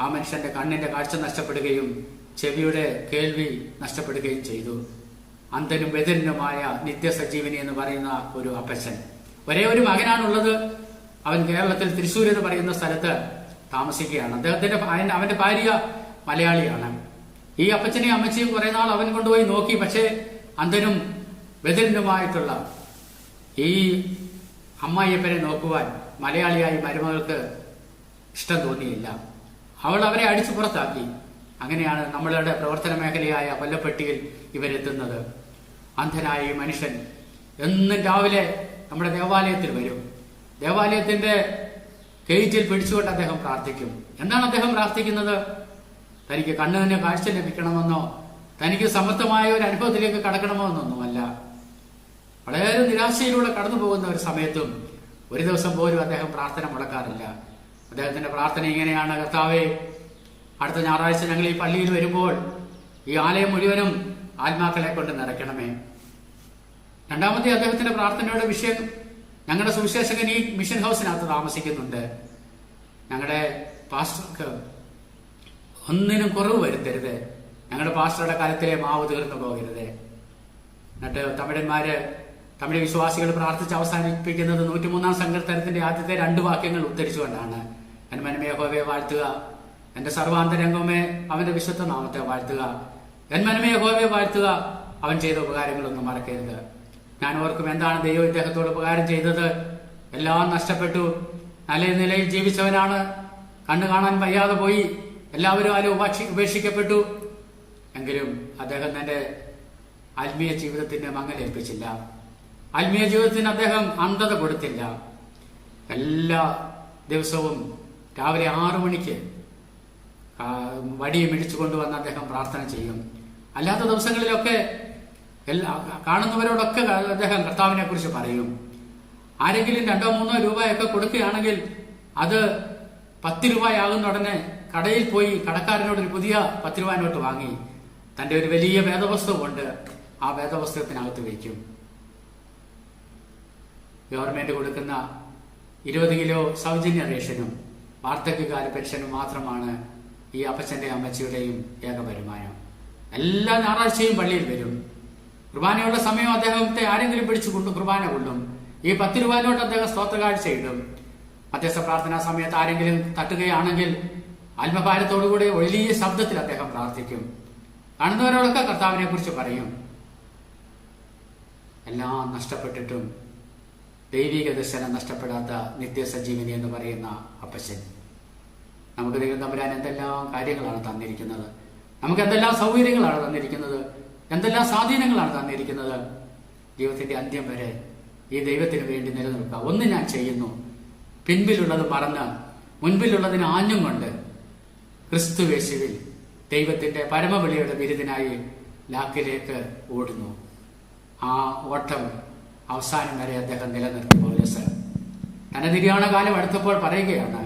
ആ മനുഷ്യന്റെ കണ്ണിന്റെ കാഴ്ച നഷ്ടപ്പെടുകയും ചെവിയുടെ കേൾവി നഷ്ടപ്പെടുകയും ചെയ്തു. അന്ധനും ബധിരനുമായ നിത്യസജീവനി എന്ന് പറയുന്ന ഒരു അപ്പച്ചൻ. ഒരേ ഒരു മകനാണുള്ളത്. അവൻ കേരളത്തിൽ തൃശ്ശൂർ എന്ന് പറയുന്ന സ്ഥലത്ത് താമസിക്കുകയാണ്. അവന്റെ ഭാര്യ മലയാളിയാണ്. ഈ അപ്പച്ചനെയും അമ്മച്ചിയും കുറെ നാൾ അവൻ കൊണ്ടുപോയി നോക്കി. പക്ഷേ അന്ധനും ബധിരനുമായിട്ടുള്ള ഈ അമ്മായിയപ്പനെ നോക്കുവാൻ മലയാളിയായി മരുമകൾക്ക് ഇഷ്ടം തോന്നിയില്ല. അവൾ അവരെ അടിച്ചു പുറത്താക്കി. അങ്ങനെയാണ് നമ്മളുടെ പ്രവർത്തന മേഖലയായ കൊല്ലപ്പെട്ടിയിൽ ഇവരെത്തുന്നത്. അന്ധനായ ഈ മനുഷ്യൻ എന്നും രാവിലെ നമ്മുടെ ദേവാലയത്തിൽ വരും. ദേവാലയത്തിന്റെ ഗേറ്റിൽ പിടിച്ചുകൊണ്ട് അദ്ദേഹം പ്രാർത്ഥിക്കും. എന്താണ് അദ്ദേഹം പ്രാർത്ഥിക്കുന്നത്? തനിക്ക് കണ്ണിന് കാഴ്ച ലഭിക്കണമെന്നോ തനിക്ക് സമർത്ഥമായ ഒരു അനുഭവത്തിലേക്ക് കടക്കണമോ എന്നൊന്നുമല്ല. വളരെ നിരാശയിലൂടെ കടന്നു പോകുന്ന ഒരു സമയത്തും ഒരു ദിവസം പോലും അദ്ദേഹം പ്രാർത്ഥന മുടക്കാറില്ല. അദ്ദേഹത്തിന്റെ പ്രാർത്ഥന ഇങ്ങനെയാണ്: കർത്താവേ, അടുത്ത ഞായറാഴ്ച ഞങ്ങൾ ഈ പള്ളിയിൽ വരുമ്പോൾ ഈ ആലയം മുഴുവനും ആത്മാക്കളെ കൊണ്ട് നിറയ്ക്കണമേ. രണ്ടാമത്തെ അദ്ദേഹത്തിന്റെ പ്രാർത്ഥനയുടെ വിഷയം, ഞങ്ങളുടെ സുവിശേഷകൻ ഈ മിഷൻ ഹൗസിനകത്ത് താമസിക്കുന്നുണ്ട്. ഞങ്ങളുടെ പാസ്റ്റർക്ക് ഒന്നിനും കുറവ് വരുത്തരുത്. ഞങ്ങളുടെ പാസ്റ്ററുടെ കാലത്തിലെ മാവ് തീർന്നു പോകരുത്. എന്നിട്ട് തമിഴ് വിശ്വാസികൾ പ്രാർത്ഥിച്ച് അവസാനിപ്പിക്കുന്നത് 103-ാം സങ്കീർത്തനത്തിന്റെ ആദ്യത്തെ 2 വാക്യങ്ങൾ ഉദ്ധരിച്ചുകൊണ്ടാണ്. എന്മനമേ യഹോവയെ വാഴ്ത്തുക, എന്റെ സർവാന്തരംഗമേ അവന്റെ വിശുദ്ധ നാമത്തെ വാഴ്ത്തുക. എന്മനമേ യഹോവയെ വാഴ്ത്തുക, അവൻ ചെയ്ത ഉപകാരങ്ങളൊന്നും മറക്കരുത്. ഞാൻ ഓർക്കും, എന്താണ് ദൈവം ഇദ്ദേഹത്തോട് ഉപകാരം ചെയ്തത്? എല്ലാം നഷ്ടപ്പെട്ടു. നല്ല നിലയിൽ ജീവിച്ചവനാണ്. കണ്ണു കാണാൻ വയ്യാതെ പോയി. എല്ലാവരും ആരും ഉപേക്ഷിക്കപ്പെട്ടു. എങ്കിലും അദ്ദേഹം തന്റെ ആത്മീയ ജീവിതത്തിന് മങ്ങലേൽപ്പിച്ചില്ല. ആത്മീയ ജീവിതത്തിന് അദ്ദേഹം അന്ധത കൊടുത്തില്ല. എല്ലാ ദിവസവും രാവിലെ 6 മണിക്ക് വടിയും ഇടിച്ചു കൊണ്ടുവന്ന് അദ്ദേഹം പ്രാർത്ഥന ചെയ്യും. അല്ലാത്ത ദിവസങ്ങളിലൊക്കെ കാണുന്നവരോടൊക്കെ അദ്ദേഹം കർത്താവിനെ കുറിച്ച് പറയും. ആരെങ്കിലും 2-3 രൂപയൊക്കെ കൊടുക്കുകയാണെങ്കിൽ അത് 10 രൂപയാകുന്ന ഉടനെ കടയിൽ പോയി കടക്കാരനോട് ഒരു പുതിയ 10 രൂപ നോട്ട് വാങ്ങി തന്റെ ഒരു വലിയ വേദപുസ്തകം കൊണ്ട് ആ വേദപുസ്തകത്തിനകത്ത് വയ്ക്കും. ഗവൺമെന്റ് കൊടുക്കുന്ന 20 കിലോ സൗജന്യ റേഷനും വാർദ്ധക്യകാല പെൻഷനും മാത്രമാണ് ഈ അപ്പച്ചന്റെ അമ്മച്ചിയുടെയും ഏക വരുമാനം. എല്ലാ ഞായറാഴ്ചയും പള്ളിയിൽ വരും. കുർബാനയുള്ള സമയം അദ്ദേഹത്തെ ആരെങ്കിലും പിടിച്ചുകൊണ്ട് കുർബാന കൊള്ളും. ഈ 10 രൂപ നോട്ട് അദ്ദേഹം സ്തോത്രകാഴ്ച ഇടും. മധ്യസ്ഥ പ്രാർത്ഥനാ സമയത്ത് ആരെങ്കിലും തട്ടുകയാണെങ്കിൽ ആത്മഭാരത്തോടുകൂടി വലിയ ശബ്ദത്തിൽ അദ്ദേഹം പ്രാർത്ഥിക്കും. കാണുന്നവരോടൊക്കെ കർത്താവിനെ കുറിച്ച് പറയും. എല്ലാം നഷ്ടപ്പെട്ടിട്ടും ദൈവിക ദർശനം നഷ്ടപ്പെടാത്ത നിത്യസജീവനി എന്ന് പറയുന്ന അപ്പച്ചൻ. നമുക്ക് ദൈവം തമ്പുരാൻ എന്തെല്ലാം കാര്യങ്ങളാണ് തന്നിരിക്കുന്നത്, നമുക്ക് എന്തെല്ലാം സൗകര്യങ്ങളാണ് തന്നിരിക്കുന്നത്, എന്തെല്ലാം സ്വാധീനങ്ങളാണ് തന്നിരിക്കുന്നത്. ജീവിതത്തിന്റെ അന്ത്യം വരെ ഈ ദൈവത്തിന് വേണ്ടി നിലനിൽക്കുക. ഒന്ന് ഞാൻ ചെയ്യുന്നു, പിൻപിലുള്ളത് മറന്ന് മുൻപിലുള്ളതിന് ആഞ്ഞും കൊണ്ട് ക്രിസ്തുവേശുവിൽ ദൈവത്തിന്റെ പരമവിളിയുടെ ബിരുദനായി ലാക്കിലേക്ക് ഓടുന്നു. ആ ഓട്ടം അവസാനം വരെ അദ്ദേഹം നിലനിർത്തി. പൗലോസ് തന്റെ നിര്യാണ കാലം അടുത്തപ്പോൾ പറയുകയാണ്,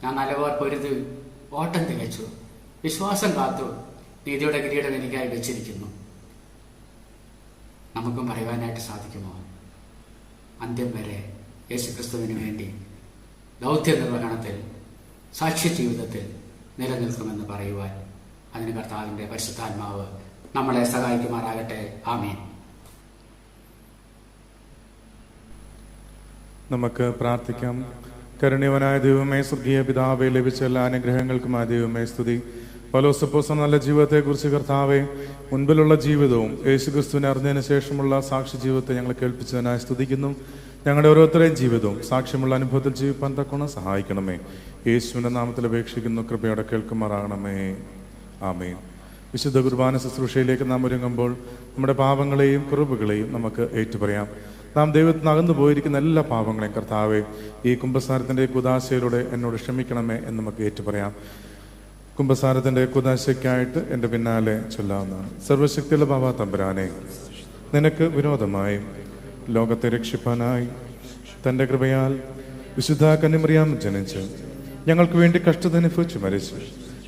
ഞാൻ നല്ലപോലെ പൊരുതി ഓട്ടം തികച്ചു, വിശ്വാസം കാത്തു, നീതിയുടെ കിരീടം എനിക്കായി വെച്ചിരിക്കുന്നു. നമുക്കും പറയുവാനായിട്ട് സാധിക്കുമോ? അന്ത്യം വരെ യേശുക്രിസ്തുവിന് വേണ്ടി ദൗത്യ നിർവഹണത്തിൽ സാക്ഷ്യ ജീവിതത്തിൽ നിലനിൽക്കുമെന്ന് പറയുവാൻ അതിന് കർത്താവിന്റെ പരിശുദ്ധാത്മാവ് നമ്മളെ സഹായിക്കുമാറാകട്ടെ. ആമേൻ. നമുക്ക് പ്രാർത്ഥിക്കാം. കരുണ്യവനായ ദൈവമേ, സ്വർഗീയ പിതാവേ, ലഭിച്ച എല്ലാ അനുഗ്രഹങ്ങൾക്കും ആ ദൈവമേ സ്തുതി. പൗലോസ് നല്ല ജീവിതത്തെക്കുറിച്ച് കർത്താവെ, മുൻപിലുള്ള ജീവിതവും യേശുക്രിസ്തുവിനെ അറിഞ്ഞതിന് ശേഷമുള്ള സാക്ഷി ജീവിതത്തെ ഞങ്ങൾ കേൾപ്പിച്ചതിനായി സ്തുതിക്കുന്നു. ഞങ്ങളുടെ ഓരോരുത്തരെയും ജീവിതവും സാക്ഷ്യമുള്ള അനുഭവത്തിൽ ജീവിപ്പാൻ തക്കോണം സഹായിക്കണമേ. യേശുവിന്റെ നാമത്തിൽ അപേക്ഷിക്കുന്നു, കൃപയോടെ കേൾക്കുമാറാകണമേ. ആമേൻ. വിശുദ്ധ കുർബാന ശുശ്രൂഷയിലേക്ക് നാം ഒരുങ്ങുമ്പോൾ നമ്മുടെ പാപങ്ങളെയും കുറവുകളെയും നമുക്ക് ഏറ്റുപറയാം. നാം ദൈവത്തിന് അകന്നു പോയിരിക്കുന്ന എല്ലാ പാപങ്ങളെയും കർത്താവെ, ഈ കുംഭസാരത്തിന്റെ കുദാശയിലൂടെ എന്നോട് ക്ഷമിക്കണമേ എന്ന് നമുക്ക് ഏറ്റുപറയാം. കുംഭസാരത്തിന്റെ കുദാശയ്ക്കായിട്ട് എൻ്റെ പിന്നാലെ ചൊല്ലാവുന്നതാണ്. സർവശക്തിയുള്ള ബാബാ തമ്പുരാനെ, നിനക്ക് വിരോധമായി ലോകത്തെ രക്ഷിപ്പാനായി തൻ്റെ കൃപയാൽ വിശുദ്ധ കന്യമറിയാം ജനിച്ച് ഞങ്ങൾക്ക് വേണ്ടി കഷ്ടത അനുഭവിച്ച് മരിച്ചു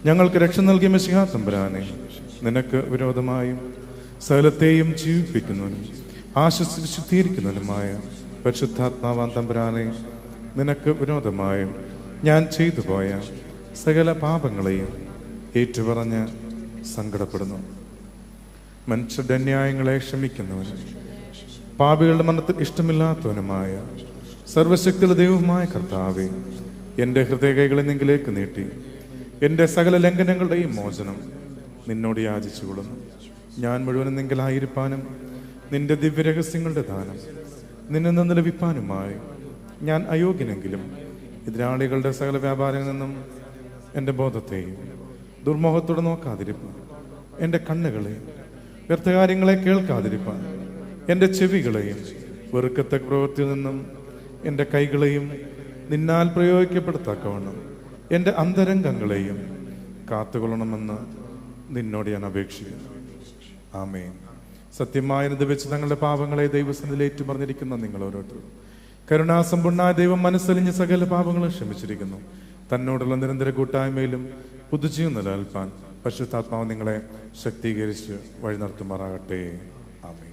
ഞങ്ങൾക്ക് രക്ഷ നൽകിയ മിശിഹാ തമ്പുരാനെ, നിനക്ക് വിരോധമായും സകലത്തെയും ജീവിപ്പിക്കുന്നവനും ആശ്വസിച്ച് ശുദ്ധീകരിക്കുന്നവനുമായ പരിശുദ്ധാത്മാവാൻ തമ്പുരാനെ, നിനക്ക് വിരോധമായും ഞാൻ ചെയ്തു പോയ സകല പാപങ്ങളെയും ഏറ്റുപറഞ്ഞ് സങ്കടപ്പെടുന്നു. മനുഷ്യരുടെ അന്യായങ്ങളെ ക്ഷമിക്കുന്നവനും പാപികളുടെ മനത്തിൽ ഇഷ്ടമില്ലാത്തവനുമായ സർവശക്തിയുള്ള ദൈവമായ കർത്താവേ, എൻ്റെ ഹൃദയകൈകളെ നിങ്കിലേക്ക് നീട്ടി എൻ്റെ സകല ലംഘനങ്ങളുടെയും മോചനം നിന്നോട് യാചിച്ചു കൊള്ളുന്നു. ഞാൻ മുഴുവനും നിങ്കിലായിരിക്കാനും നിന്റെ ദിവ്യരഹസ്യങ്ങളുടെ ദാനം നിന്നിൽ നിന്ന് ലഭിക്കാനുമായി ഞാൻ അയോഗ്യനെങ്കിലും എതിരാളികളുടെ സകല വ്യാപാരങ്ങളിൽ നിന്നും എൻ്റെ ബോധത്തെയും ദുർമോഹത്തോടെ നോക്കാതിരിപ്പാൻ, എൻ്റെ കണ്ണുകളെ വ്യർത്ഥകാര്യങ്ങളെ കേൾക്കാതിരിപ്പാൻ, എൻ്റെ ചെവികളെയും വെറുക്കത്തക്ക പ്രവൃത്തിയിൽ നിന്നും എൻ്റെ കൈകളെയും നിന്നാൽ പ്രയോഗിക്കപ്പെടുത്തക്കവണ്ണം എൻ്റെ അന്തരംഗങ്ങളെയും കാത്തുകൊള്ളണമെന്ന് നിന്നോട് ഞാൻ അപേക്ഷിക്കുന്നു. ആമേൻ. സത്യമായത് വെച്ച് തങ്ങളുടെ പാപങ്ങളെ ദൈവസന്നിധിയിൽ ഏറ്റുപറഞ്ഞിരിക്കുന്ന നിങ്ങൾ ഓരോരുത്തരും കരുണാസമ്പൂർണ്ണായ ദൈവം മനസ്സലിഞ്ഞ് സകല പാപങ്ങളും ക്ഷമിച്ചിരിക്കുന്നു. തന്നോടുള്ള നിരന്തര കൂട്ടായ്മയിലും പുതുജീവൻ നിലനിൽപ്പാൻ പരിശുദ്ധാത്മാവ് നിങ്ങളെ ശക്തീകരിച്ച് വഴി നടത്തുമാറാകട്ടെ. ആമേൻ.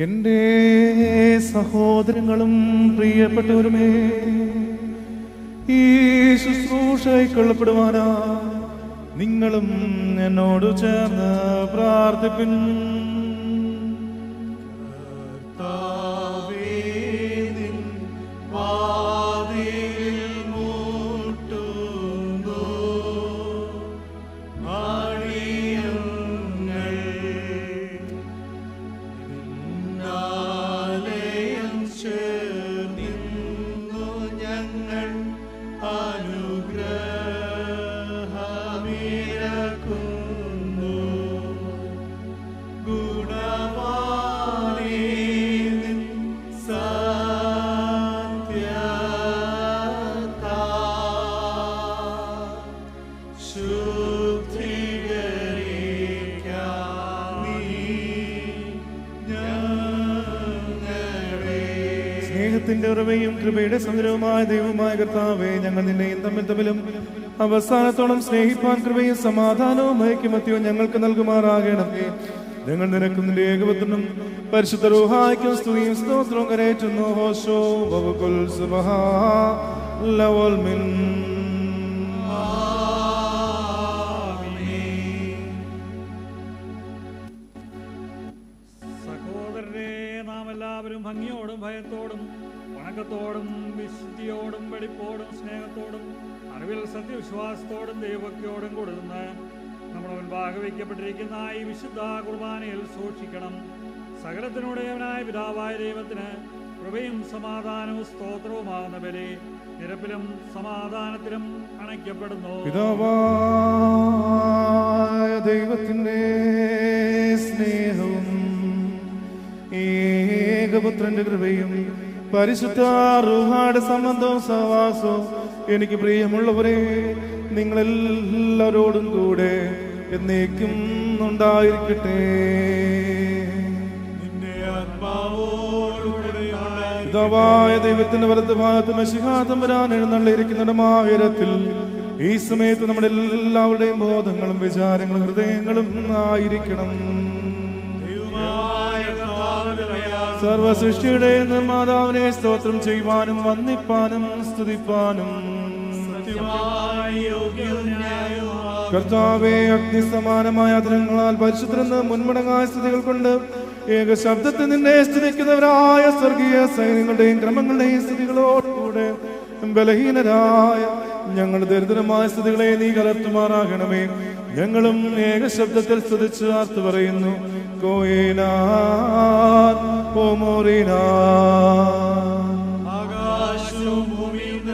എൻ്റെ സഹോദരങ്ങളും പ്രിയപ്പെട്ടവരുമേ, ഈ ശുശ്രൂഷ കൊള്ളപ്പെടുവാനാ നിങ്ങളും എന്നോട് ചേർന്ന് പ്രാർത്ഥിപ്പിൻ. സ്നേഹത്തിന്റെ ഉറവയും കൃപയുടെ സമുദ്രവുമായ ദൈവമായ കർത്താവേ, ഞങ്ങൾ നിന്നെയും തമ്മിലും അവസാനത്തോളം സ്നേഹിപ്പാൻ കൃപയും സമാധാനവും ഐക്യമത്യവും ഞങ്ങൾക്ക് നൽകുമാറാകണമേ. ഞങ്ങൾ നിനക്കും നിന്റെ ഏകപുത്രനും പരിശുദ്ധ റൂഹായ്ക്കും സ്തുതിയും സ്തോത്രവും കരേറ്റുന്നു. ഹോശോ വവകുൽ സുബ്ഹാനൽ മിൻ. സഹോദരരെ, നാം എല്ലാവരും ഭംഗിയോടും ഭയത്തോടും വണക്കത്തോടും വിശുദ്ധിയോടും വെടിപ്പോടും സ്നേഹത്തോടും അറിവിൽ സത്യവിശ്വാസത്തോടും ദൈവഭക്തിയോടും കൊടുന്ന് നമ്മുടെ മുൻപാകെ വയ്ക്കപ്പെട്ടിരിക്കുന്ന ഈ വിശുദ്ധ കുർബാനയിൽ സൂക്ഷിക്കണം. സകലത്തിനുടയവനായ പിതാവായ ദൈവത്തിന് കൃപയും സമാധാനവും സ്തോത്രവുമാകുന്ന ബലി നിരപ്പിലും സമാധാനത്തിലും അണയ്ക്കപ്പെടുന്നു. പിതാവായ ദൈവത്തിന്റെ സ്നേഹവും ഏകപുത്രന്റെ കൃപയും പരിശുദ്ധ റൂഹായുടെ സംബന്ധവും സഹവാസവും എനിക്ക് പ്രിയമുള്ളവരെ നിങ്ങളെല്ലാവരോടും കൂടെ എന്നേക്കും ഉണ്ടായിരിക്കട്ടെ. പിതാവായ ദൈവത്തിന്റെ വലത്ത് ഭാഗത്ത് മിശിഹാ തമ്പുരാൻ എഴുന്നള്ളിയിരിക്കുന്ന ഉയരത്തിൽ ഈ സമയത്ത് നമ്മുടെ എല്ലാവരുടെയും ബോധങ്ങളും വിചാരങ്ങളും ഹൃദയങ്ങളും ആയിരിക്കണം. സർവസൃഷ്ടിയുടെ നിർമ്മാതാവിനെ സ്തോത്രം ചെയ്യുവാനും വന്ദിപ്പാനും സ്തുതിപ്പാനും കർത്താവേ, അഗ്നിസമാനമായ അധരങ്ങളാൽ പരിശുദ്ധരെന്ന് മുൻമടങ്ങായ സ്തുതികൾ കൊണ്ട് ഏക ശബ്ദത്തിൽ നിന്നെ സ്തുതിക്കുന്നവരായ സ്വർഗീയ സൈന്യങ്ങളുടെയും ക്രമങ്ങളുടെയും സ്തുതികളോടുകൂടെ ബലഹീനരായ ഞങ്ങളുടെ ദരിദ്രമായ സ്തുതികളെ നീ കലർത്തുമാറാകണമേ. ഞങ്ങളും ഏക ശബ്ദത്തിൽ സ്തുതിച്ച് ആർത്തു പറയുന്നു, ആകാശവും ഭൂമിയും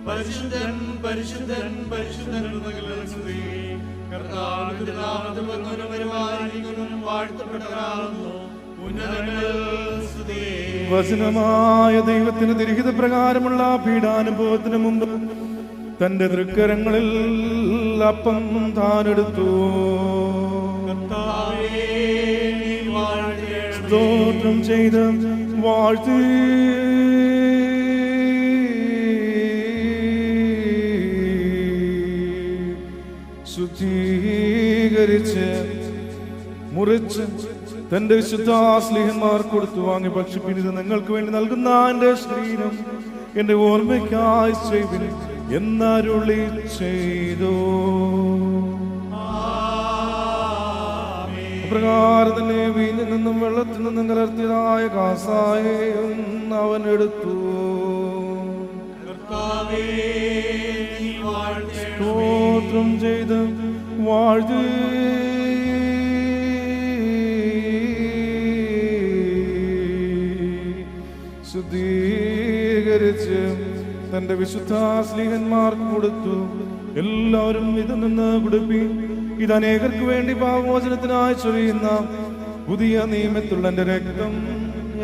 പരിശുദ്ധൻ പരിശുദ്ധൻ പരിശുദ്ധൻ വാഴ്ത്തപ്പെട്ടവരാകുന്നു. ഉന്നതങ്ങളിൽ സ്തുതി. വചനമായ ദൈവത്തിന് തിരിഹിത പ്രകാരമുള്ള പീഡാനുഭവത്തിന് മുമ്പ് തന്റെ തൃക്കരങ്ങളിൽ അപ്പം താനെടുത്തു. സ്തോത്രം ചെയ്ത് വാഴ്ത്തി ശുദ്ധീകരിച്ച് മുറിച്ച് തന്റെ വിശുദ്ധ സ്നേഹന്മാർ കൊടുത്തു വാങ്ങി ഭക്ഷിപ്പിനിത് നിങ്ങൾക്ക് വേണ്ടി നൽകുന്ന എന്റെ ശരീരം എന്റെ ഓർമ്മയ്ക്കായി ചെയ്തിന് എന്നരുളി ചെയ്തു. അപ്രകാരം തന്നെ വീഞ്ഞിൽ നിന്നും വെള്ളത്തിൽ നിന്നും കലർത്തിയതായ കാസായും അവൻ എടുത്തു. സ്തോത്രം ചെയ്ത് വാഴ്ത്തി ശുദ്ധീകരിച്ച് തന്റെ വിശുദ്ധ സ്നേഹന്മാർക്ക് കൊടുത്തു. എല്ലാവരും ഇതിൽ നിന്ന് കുടിപ്പി, ഇത് അനേകർക്ക് വേണ്ടി പാപമോചനത്തിനായി ചൊരിയുന്ന പുതിയ നിയമത്തിലുള്ള എന്റെ രക്തം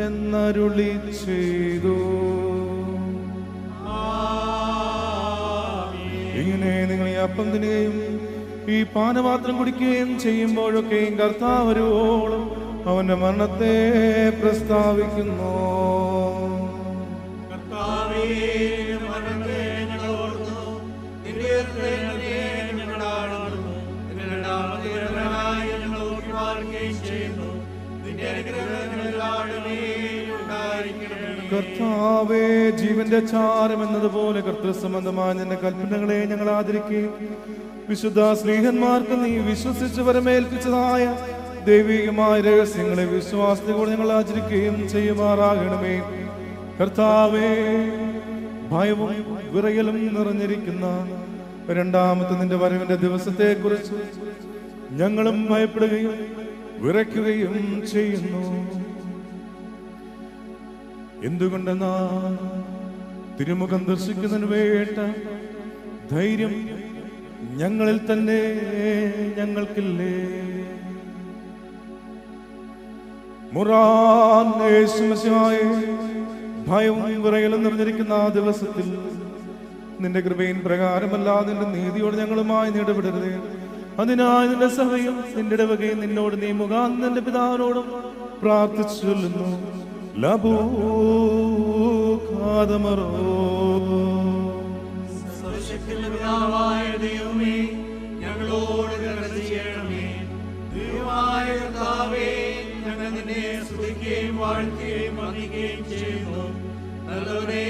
എന്നരുളി ചെയ്തു. ഇങ്ങനെ നിങ്ങൾ ഈ അപ്പം തിന്നുകയും ഈ പാനപാത്രം കുടിക്കുകയും ചെയ്യുമ്പോഴൊക്കെയും കർത്താവരോളം അവന്റെ മരണത്തെ പ്രസ്താവിക്കുന്നു. കർത്താവേ, ജീവന്റെ ചാരം എന്നതുപോലെ കർത്തൃസംബന്ധമായ നിന്റെ കൽപ്പനകളെ ഞങ്ങൾ ആദരിക്കുകയും വിശുദ്ധ സ്നേഹന്മാർക്ക് നീ വിശ്വസിച്ച് വരമേൽപ്പിച്ചതായ ദൈവികമായ രഹസ്യങ്ങളെ വിശ്വാസത്തോടെ ഞങ്ങൾ ആചരിക്കുകയും ചെയ്യുമാറാകണമേ. കർത്താവേ, ഭയവും വിറയലും നിറഞ്ഞിരിക്കുന്ന രണ്ടാമത്തെ നിന്റെ വരവിന്റെ ദിവസത്തെ കുറിച്ച് ഞങ്ങളും ഭയപ്പെടുകയും വിറയ്ക്കുകയും ചെയ്യുന്നു. എന്തുകൊണ്ടെന്നാ തിരുമുഖം ദർശിക്കുന്നതിന് വേണ്ട ധൈര്യം ഞങ്ങളിൽ തന്നെ ഞങ്ങൾക്കില്ലേ? ഭയവും വിറയലും നിറഞ്ഞിരിക്കുന്ന ആ ദിവസത്തിൽ നിന്റെ കൃപയിൻ പ്രകാരമല്ല നിന്റെ നീതിയോട് ഞങ്ങളുമായി ഇടപെടരുത്. അതിനായി നിന്റെ സഭയും നിന്റെ ഇടവകയും നിന്നോട് നീ മുഖാന്തരം നിന്റെ പിതാവിനോടും പ്രാർത്ഥിച്ചു ചൊല്ലുന്നു. സർവശക്തനായ ദൈവമേ, ഞങ്ങളോട് കരുണ ചെയ്യണമേ. ദൈവമായ കർത്താവേ, ഞങ്ങൾ നിന്നെ സ്തുതിക്കുകയും വാഴ്ത്തുകയും വന്ദിക്കുകയും ചെയ്യുന്നു. നല്ലവനേ,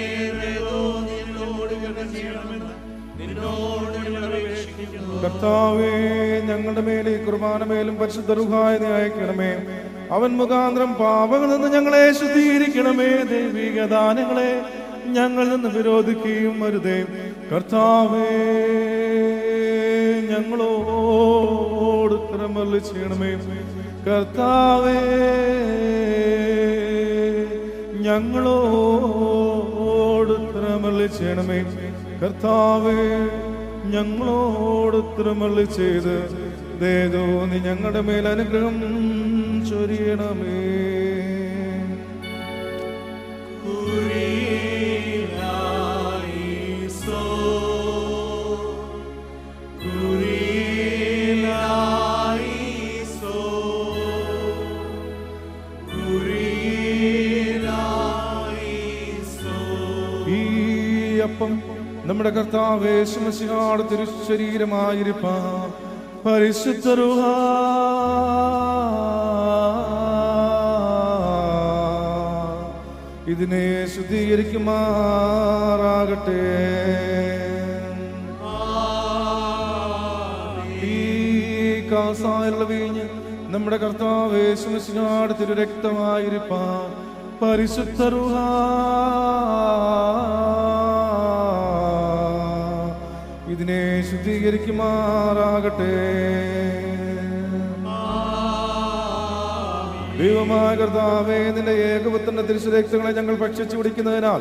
നിന്നോട് കരുണ ചെയ്യണമെന്ന് നിന്നോട് ഞങ്ങൾ അപേക്ഷിക്കുന്നു. കർത്താവേ, ഞങ്ങളുടെ മേലെ കുർബാന മേലും പരിശുദ്ധ റൂഹായെ നീ അയക്കണമേ. അവൻ മുഖാന്തരം പാപങ്ങളിൽ നിന്ന് ഞങ്ങളെ ശുദ്ധീകരിക്കണമേ. ദൈവിക ദാനങ്ങളെ ഞങ്ങളിൽ നിന്ന് വിരോധിക്കുകയും അരുതേ. കർത്താവേ, ഞങ്ങളോട് ഉത്തരമരുളി ചെയ്യണമേ. കർത്താവേ, ഞങ്ങളോട് ഉത്തരമരുളി ചെയ്യണമേ. കർത്താവേ, ഞങ്ങളോട് ഉത്തരമരുളി ചെയ്ത് ദേവോ നീ ഞങ്ങളുടെ മേൽ അനുഗ്രഹം ചൊരിയണമേ. ഈ അപ്പം നമ്മുടെ കർത്താവേ യേശുമിശിഹായുടെ തിരുശരീരമായിരിക്കാൻ പരിശുദ്ധ റൂഹ ഇതിനെ ശുദ്ധീകരിക്കുമാറാകട്ടെ. ഈ കാസായുള്ള വീഞ്ഞ് നമ്മുടെ കർത്താവ് യേശുമിശിഹായുടെ തിരുരക്തമായിരിക്കാൻ പരിശുദ്ധ റൂഹ ഇതിനെ ശുദ്ധീകരിക്കുമാറാകട്ടെ. ദൈവമായ കർത്താവേ, നിന്റെ ഏകപുത്രന്റെ തിരുശരീരങ്ങളെ ഞങ്ങൾ ഭക്ഷിച്ചു കുടിക്കുന്നതിനാൽ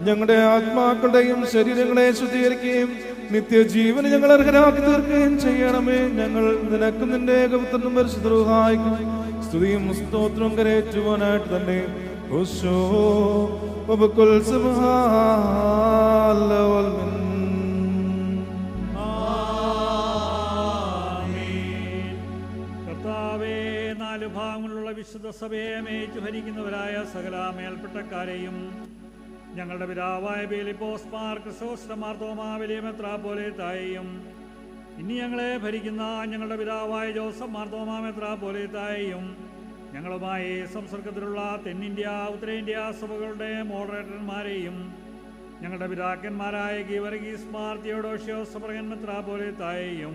ഞങ്ങളുടെ ആത്മാക്കളുടെയും ശരീരങ്ങളെ ശുദ്ധീകരിക്കുകയും നിത്യജീവന് ഞങ്ങൾ അർഹരാക്കി തീർക്കുകയും ചെയ്യണമേ. ഞങ്ങൾ നിനക്കും നിന്റെ ഏകപുത്രനും പരിശുദ്ധ റൂഹായ്ക്കും സ്തുതിയും സ്തോത്രവും കരേറ്റുവാനായിട്ട് തന്നെ ഉശോ വബകുൽ സുബ്ഹാന വൽമിൻ. കർത്താവേ, നാല് ഭാഗങ്ങളിലുള്ള വിശുദ്ധ സഭയെ മേച്ചു ഭരിക്കുന്നവരായ സകല മേൽപ്പെട്ടക്കാരെയും ഞങ്ങളുടെ പിതാവായ ബേലിപ്പോസ് മാർ ക്രിസോസ്റ്റം മാർ തോമാ വലിയ മെത്രാപ്പോലീത്തായെയും ഇനി ഞങ്ങളെ ഭരിക്കുന്ന ഞങ്ങളുടെ പിതാവായ ജോസഫ് മാർ തോമാ മെത്രാപ്പോലീത്തായെയും ഞങ്ങളുമായി സംസർഗത്തിലുള്ള തെന്നിന്ത്യ ഉത്തരേന്ത്യ സഭകളുടെ മോഡറേറ്റർമാരെയും ഞങ്ങളുടെ പിതാക്കന്മാരായ Geevarghese Mar തിയോഡോഷ്യോസ് സബ്രഗൻ മെത്രാപ്പോലീത്തായെയും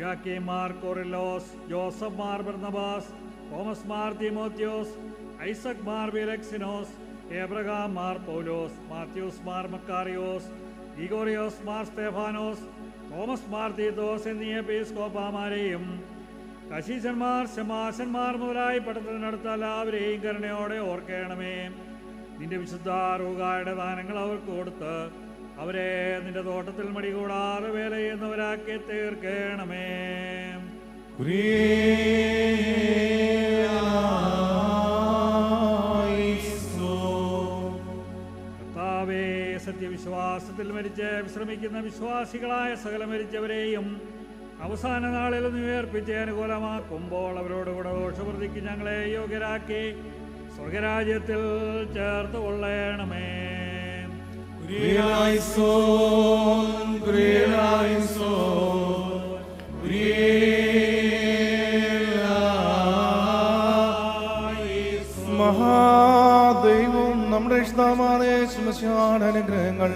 Jakim Mar Koorilos, Joseph Mar Barnabas, Thomas Mar Timotheos, Isaac Mar ബിലക്സിനോസ്, Abraham Mar പൗലോസ്, മാത്യൂസ് മാർ മക്കാറിയോസ്, ഗിഗോറിയോസ് മാർ സ്തേഫാനോസ്, തോമസ് മാർ തീത്തോസ് എന്നീ എപ്പിസ്കോപ്പാമാരെയും കശീശന്മാർ, ശമാശന്മാർ മുതലായി പഠനത്തിനടുത്ത എല്ലാവരെയും കരുണയോടെ ഓർക്കണമേ. നിന്റെ വിശുദ്ധ റൂഹായുടെ ദാനങ്ങൾ അവർക്ക് കൊടുത്ത് അവരെ നിന്റെ തോട്ടത്തിൽ മടികൂടാതെ വേല ചെയ്യുന്നവരാക്കി തീർക്കണമേ. കർത്താവേ, സത്യവിശ്വാസത്തിൽ മരിച്ച് വിശ്രമിക്കുന്ന വിശ്വാസികളായ സകല മരിച്ചവരെയും അവസാന നാളിൽ ഉയർപ്പിച്ച് അനുകൂലമാക്കുമ്പോൾ അവരോടുകൂടെ ദോഷപ്രതിക്ക് ഞങ്ങളെ യോഗ്യരാക്കി സ്വർഗരാജ്യത്തിൽ ചേർത്ത് കൊള്ളണമേ. മഹാദൈവം നമ്മുടെ ഇഷ്ടമായ ശിവശാന അനുഗ്രഹങ്ങൾ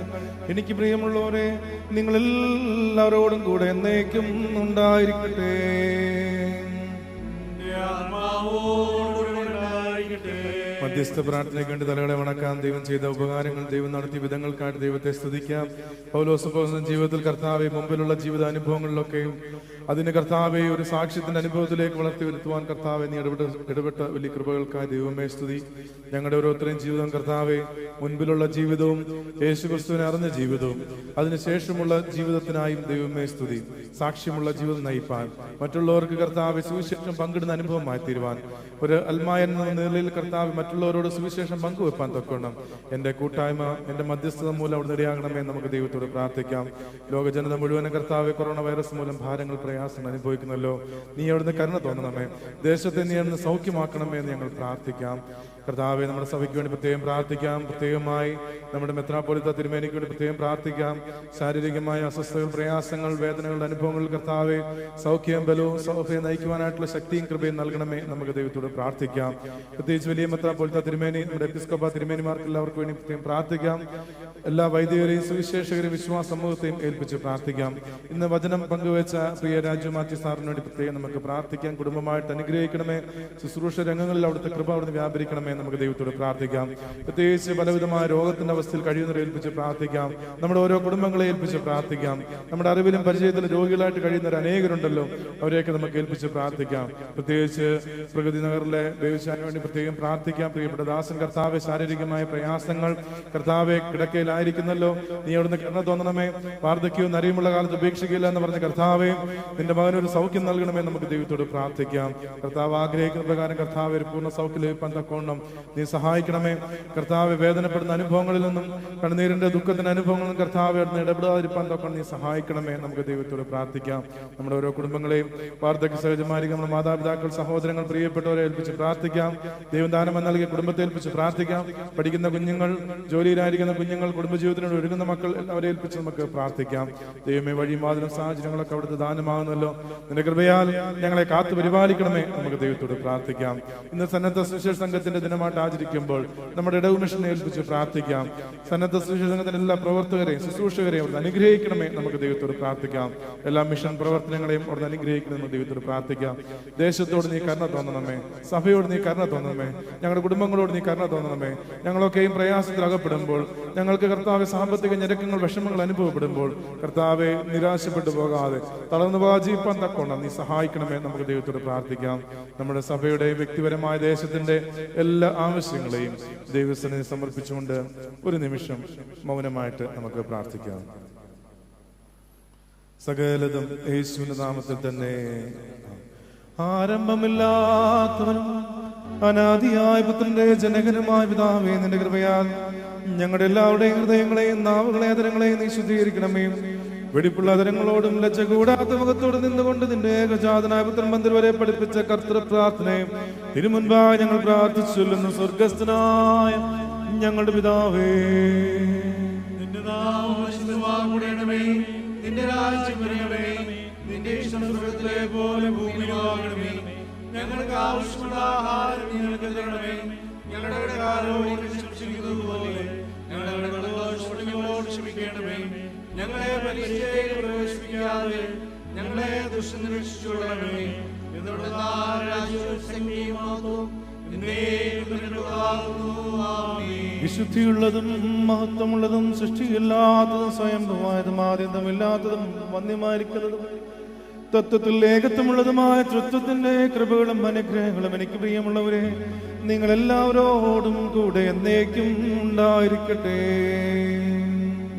എനിക്ക് പ്രിയമുള്ളവരെ നിങ്ങളെല്ലാവരോടും കൂടെ എന്നേക്കും ഉണ്ടായിരിക്കട്ടെ. മധ്യസ്ഥ പ്രാർത്ഥനയ്ക്ക് വേണ്ടി തലകളെ വണക്കാം. ദൈവം ചെയ്ത ഉപകാരങ്ങൾ, ദൈവം നടത്തിയ വിധങ്ങൾക്കായിട്ട് ദൈവത്തെ സ്തുതിക്കാം. പൗലോസ് ജീവിതത്തിൽ കർത്താവെ മുമ്പിലുള്ള ജീവിത അനുഭവങ്ങളിലൊക്കെയും അതിന് കർത്താവെ ഒരു സാക്ഷ്യത്തിന്റെ അനുഭവത്തിലേക്ക് വളർത്തി വരുത്തുവാൻ കർത്താവെ നീ ഇടപെട്ട വലിയ കൃപകൾക്കായി ദൈവമേ സ്തുതി. ഞങ്ങളുടെ ഓരോരുത്തരെയും ജീവിതം കർത്താവെ മുൻപിലുള്ള ജീവിതവും യേശുക്രിസ്തുവിനെ അറിഞ്ഞ ജീവിതവും അതിനുശേഷമുള്ള ജീവിതത്തിനായും ദൈവമേ സ്തുതി. സാക്ഷ്യമുള്ള ജീവിതം നയിപ്പാൻ, മറ്റുള്ളവർക്ക് കർത്താവെ സുവിശേഷം പങ്കിടുന്ന അനുഭവമായി തീരുവാൻ, ഒരു അൽമായ എന്ന നിലയിൽ കർത്താവ് മറ്റുള്ളവരോട് സുവിശേഷം പങ്കുവെപ്പാൻ തൊക്കണം എന്റെ കൂട്ടായ്മ, എന്റെ മധ്യസ്ഥത മൂലം അവിടെ ഇടയാകണമേ. നമുക്ക് ദൈവത്തോട് പ്രാർത്ഥിക്കാം. ലോക ജനത മുഴുവനും കർത്താവെ കൊറോണ വൈറസ് മൂലം ഭാരങ്ങൾ പ്രയാസങ്ങൾ അനുഭവിക്കുന്നല്ലോ. നീ അവിടുന്ന് കരുണ തോന്നണമേ. ദേശത്തെ നീ അവിടുന്ന് സൗഖ്യമാക്കണമേ എന്ന് ഞങ്ങൾ പ്രാർത്ഥിക്കാം. കർത്താവെ, നമ്മുടെ സഭയ്ക്ക് വേണ്ടി പ്രത്യേകം പ്രാർത്ഥിക്കാം. പ്രത്യേകമായി നമ്മുടെ മെത്രാപ്പൊലീത്ത തിരുമേനിക്ക് വേണ്ടി പ്രത്യേകം പ്രാർത്ഥിക്കാം. ശാരീരികമായ അസ്വസ്ഥതകൾ, പ്രയാസങ്ങൾ, വേദനകളുടെ അനുഭവങ്ങളിൽ കർത്താവെ സൗഖ്യം, ബലവും സൗഖ്യം നയിക്കുവാനായിട്ടുള്ള ശക്തിയും കൃപയും നൽകണമേ. നമുക്ക് ദൈവത്തോട് പ്രാർത്ഥിക്കാം. പ്രത്യേകിച്ച് വലിയ മെത്രാപ്പൊലീത്ത തിരുമേനി, നമ്മുടെ എപ്പിസ്കോപ്പ തിരുമേനിമാർക്ക് എല്ലാവർക്കും വേണ്ടി പ്രത്യേകം പ്രാർത്ഥിക്കാം. എല്ലാ വൈദികരെയും സുവിശേഷകരെയും വിശ്വാസ സമൂഹത്തെയും ഏൽപ്പിച്ച് പ്രാർത്ഥിക്കാം. ഇന്ന് വചനം പങ്കുവെച്ച പ്രിയ രാജു മാത്യു സാറിന് വേണ്ടി പ്രത്യേകം നമുക്ക് പ്രാർത്ഥിക്കാം. കുടുംബമായിട്ട് അനുഗ്രഹിക്കണമേ. ശുശ്രൂഷ രംഗങ്ങളിൽ അവിടുത്തെ കൃപ അവിടുന്ന് വ്യാപരിക്കണമേ. നമുക്ക് ദൈവത്തോട് പ്രാർത്ഥിക്കാം. പ്രത്യേകിച്ച് പലവിധമായ രോഗത്തിന്റെ അവസ്ഥയിൽ കഴിയുന്നവരെ ഏൽപ്പിച്ച് പ്രാർത്ഥിക്കാം. നമ്മുടെ ഓരോ കുടുംബങ്ങളെ ഏൽപ്പിച്ച് പ്രാർത്ഥിക്കാം. നമ്മുടെ അറിവിലും പരിചയത്തിലും രോഗികളായിട്ട് കഴിയുന്നവർ അനേകരുണ്ടല്ലോ, അവരെയൊക്കെ നമുക്ക് ഏൽപ്പിച്ച് പ്രാർത്ഥിക്കാം. പ്രത്യേകിച്ച് പ്രകൃതി നഗറിലെ ദേവശാന് വേണ്ടി പ്രത്യേകം പ്രാർത്ഥിക്കാം. പ്രിയപ്പെട്ട ദാസൻ, കർത്താവെ ശാരീരികമായ പ്രയാസങ്ങൾ, കർത്താവെ കിടക്കയിലായിരിക്കുന്നല്ലോ, നീ അവിടുന്ന് കരുണ തോന്നണമേ. വാർദ്ധക്യവും നരിയുമുള്ള കാലത്ത് ഉപേക്ഷിക്കില്ല എന്ന് പറഞ്ഞ കർത്താവെ, നിന്റെ മകനൊരു സൗഖ്യം നൽകണമേ. നമുക്ക് ദൈവത്തോട് പ്രാർത്ഥിക്കാം. കർത്താവ് ആഗ്രഹിക്കുന്ന പ്രകാരം കർത്താവ് ഒരു പൂർണ്ണ സൗഖ്യം ലഭിക്കാൻ തക്കോണം നീ സഹായിക്കണമേ. കർത്താവ് വേദനപ്പെടുന്ന അനുഭവങ്ങളിൽ നിന്നും കണ്ണുനീരിന്റെ ദുഃഖത്തിന്റെ അനുഭവങ്ങളിൽ നിന്നും കർത്താവ് അവിടുന്ന് ഇടപെടാതിരിക്കാൻ തക്കോണം നീ സഹായിക്കണമേ. നമുക്ക് ദൈവത്തോട് പ്രാർത്ഥിക്കാം. നമ്മുടെ ഓരോ കുടുംബങ്ങളെയും വാർദ്ധക്യ സഹജമായിരിക്കും നമ്മുടെ മാതാപിതാക്കൾ, സഹോദരങ്ങൾ, പ്രിയപ്പെട്ടവരെ ഏൽപ്പിച്ച് പ്രാർത്ഥിക്കാം. ദൈവം ദാനം നൽകിയ കുടുംബത്തെ ഏൽപ്പിച്ച് പ്രാർത്ഥിക്കാം. പഠിക്കുന്ന കുഞ്ഞുങ്ങൾ, ജോലിയിലായിരിക്കുന്ന കുഞ്ഞുങ്ങൾ, കുടുംബജീവിതത്തിനോട് ഒരുങ്ങുന്ന മക്കൾ അവരെ ഏൽപ്പിച്ച് നമുക്ക് പ്രാർത്ഥിക്കാം. ദൈവമേ, വഴിമാതിരും സാഹചര്യങ്ങളൊക്കെ അവിടുത്തെ ദാനമാകുന്നല്ലോ, നിന്റെ കൃപയാൽ ഞങ്ങളെ കാത്തു പരിപാലിക്കണമേ. നമുക്ക് ദൈവത്തോട് പ്രാർത്ഥിക്കാം. ഇന്ന് സന്നദ്ധ സുവിശേഷ സംഘത്തിന്റെ ദിനമായിട്ട് ആചരിക്കുമ്പോൾ നമ്മുടെ ഇടവ് മിഷനെ ഏൽപ്പിച്ച് പ്രാർത്ഥിക്കാം. സന്നദ്ധ സുവിശേഷ സംഘത്തിന്റെ എല്ലാ പ്രവർത്തകരെയും ശുശ്രൂഷകരെയും അവിടുന്ന് അനുഗ്രഹിക്കണമേ. നമുക്ക് ദൈവത്തോട് പ്രാർത്ഥിക്കാം. എല്ലാ മിഷൻ പ്രവർത്തനങ്ങളെയും അവിടുന്ന് അനുഗ്രഹിക്കണമെന്ന് ദൈവത്തോട് പ്രാർത്ഥിക്കാം. ദേശത്തോട് നീ കരുണ തോന്നണമേ. സഭയോട് നീ കരുണ തോന്നണമേ. ഞങ്ങളുടെ കുടുംബങ്ങളോട് നീ കരുണ തോന്നണമേ. ഞങ്ങളൊക്കെയും പ്രയാസത്തിൽ അകപ്പെടുമ്പോൾ, ഞങ്ങൾക്ക് കർത്താവ് സാമ്പത്തിക ഞെരുക്കങ്ങൾ, വിഷമങ്ങൾ അനുഭവപ്പെടുമ്പോൾ കർത്താവെ നിരാശപ്പെട്ടു പോകാതെ തളർന്നു പോകാതെ ജീവിപ്പാൻ തക്കോണം നീ സഹായിക്കണമേ. നമുക്ക് ദൈവത്തോട് പ്രാർത്ഥിക്കാം. നമ്മുടെ സഭയുടെ വ്യക്തിപരമായ ദേശത്തിന്റെ എല്ലാ ആവശ്യങ്ങളെയും ദൈവത്തിന് സമർപ്പിച്ചുകൊണ്ട് ഒരു നിമിഷം മൗനമായിട്ട് നമുക്ക് പ്രാർത്ഥിക്കാം. സകലതും യേശുവിന്റെ നാമത്തിൽ തന്നെ. ആരംഭമില്ലാത്തവനും അനാദിയായ പുത്രന്റെ ജനകനുമായ പിതാവേ, നിന്റെ കൃപയാൽ ഞങ്ങളുടെ എല്ലാവരുടെയും ഹൃദയങ്ങളെയും നാവുകളെയും അതരങ്ങളെയും നീ ശുദ്ധീകരിക്കണമേ. വെടിപ്പുള്ള അതരങ്ങളോടും ലജ്ജ കൂടാത്ത മുഖത്തോട് നിന്നുകൊണ്ട് നിന്റെ ഏകജാതനായ പുത്രൻ മന്ദിർ വരെ പഠിപ്പിച്ച കർത്തൃ പ്രാർത്ഥനയും തിരുമുൻപായി ഞങ്ങൾ പ്രാർത്ഥിച്ചൊല്ലുന്നു. സ്വർഗസ്ഥനായ ഞങ്ങളുടെ പിതാവേ, നിന്റെ നാമം പരിശുദ്ധമാകണമേ, നിന്റെ രാജ്യം വരണമേ, നിന്റെ ഇഷ്ടം സ്വർഗ്ഗത്തിലെ പോലെ ഭൂമിയിലുമാകണമേ. ഞങ്ങൾക്ക് ആവശ്യമുള്ള ആഹാരം ഞങ്ങൾക്ക് തരണമേ. ഞങ്ങളുടെ കടക്കാരോട് ക്ഷമിക്കുന്നത് പോലെ ഞങ്ങളുടെ കടങ്ങളോട് ക്ഷമിക്കണമേ. ഞങ്ങളെ പരീക്ഷയിൽ പ്രവേശിപ്പിക്കാതെ ഞങ്ങളെ ദുഷ്ടനിൽ രക്ഷിച്ചുകൊള്ളണമേ. എന്തുകൊണ്ടെന്നാൽ രാജ്യവും ശക്തിയും മഹത്വവും നിനക്കുള്ളതാകുന്നു. ആമേൻ. വിശുദ്ധിയുള്ളതും മഹത്വമുള്ളതും സൃഷ്ടിയില്ലാത്തതും സ്വയംഭവമായതും ആദ്യന്തമില്ലാത്തതും വന്യമായിരിക്കുന്നതും തത്വത്തിൽ ഏകത്വമുള്ളതുമായ തൃത്വത്തിന്റെ കൃപകളും അനുഗ്രഹങ്ങളും എനിക്ക് പ്രിയമുള്ളവരെ നിങ്ങളെല്ലാവരോടും കൂടെ എന്നേക്കും ഉണ്ടായിരിക്കട്ടെ.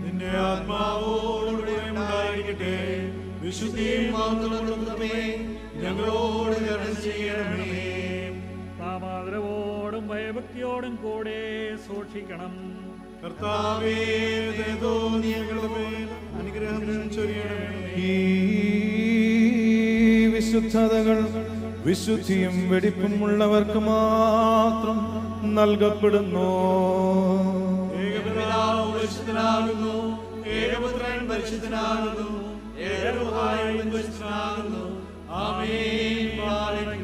നിന്റെ ആത്മാവോടുകൂടെ ഉണ്ടായിരിക്കട്ടെ. വിശുദ്ധിയും മഹത്വമുള്ളതുമേ ഞങ്ങളോട് കരുണ ചെയ്യണമേ. താമാദരവോടും ഭയഭക്തിയോടും കൂടെ സൂക്ഷിക്കണം. കർത്താവേ, നീ ഞങ്ങളുടെ മേൽ അനുഗ്രഹം ചൊരിയണമേ. ഈ വിശുദ്ധതകൾ വിശുദ്ധിയും വെടിപ്പും ഉള്ളവർക്ക് മാത്രം നൽകപ്പെടുന്നു. ഏകപിതാവ് പരിശുദ്ധനാകുന്നു, ഏകപുത്രൻ പരിശുദ്ധനാകുന്നു, ഏകരൂഹായും പരിശുദ്ധനാകുന്നു. ആമേൻ.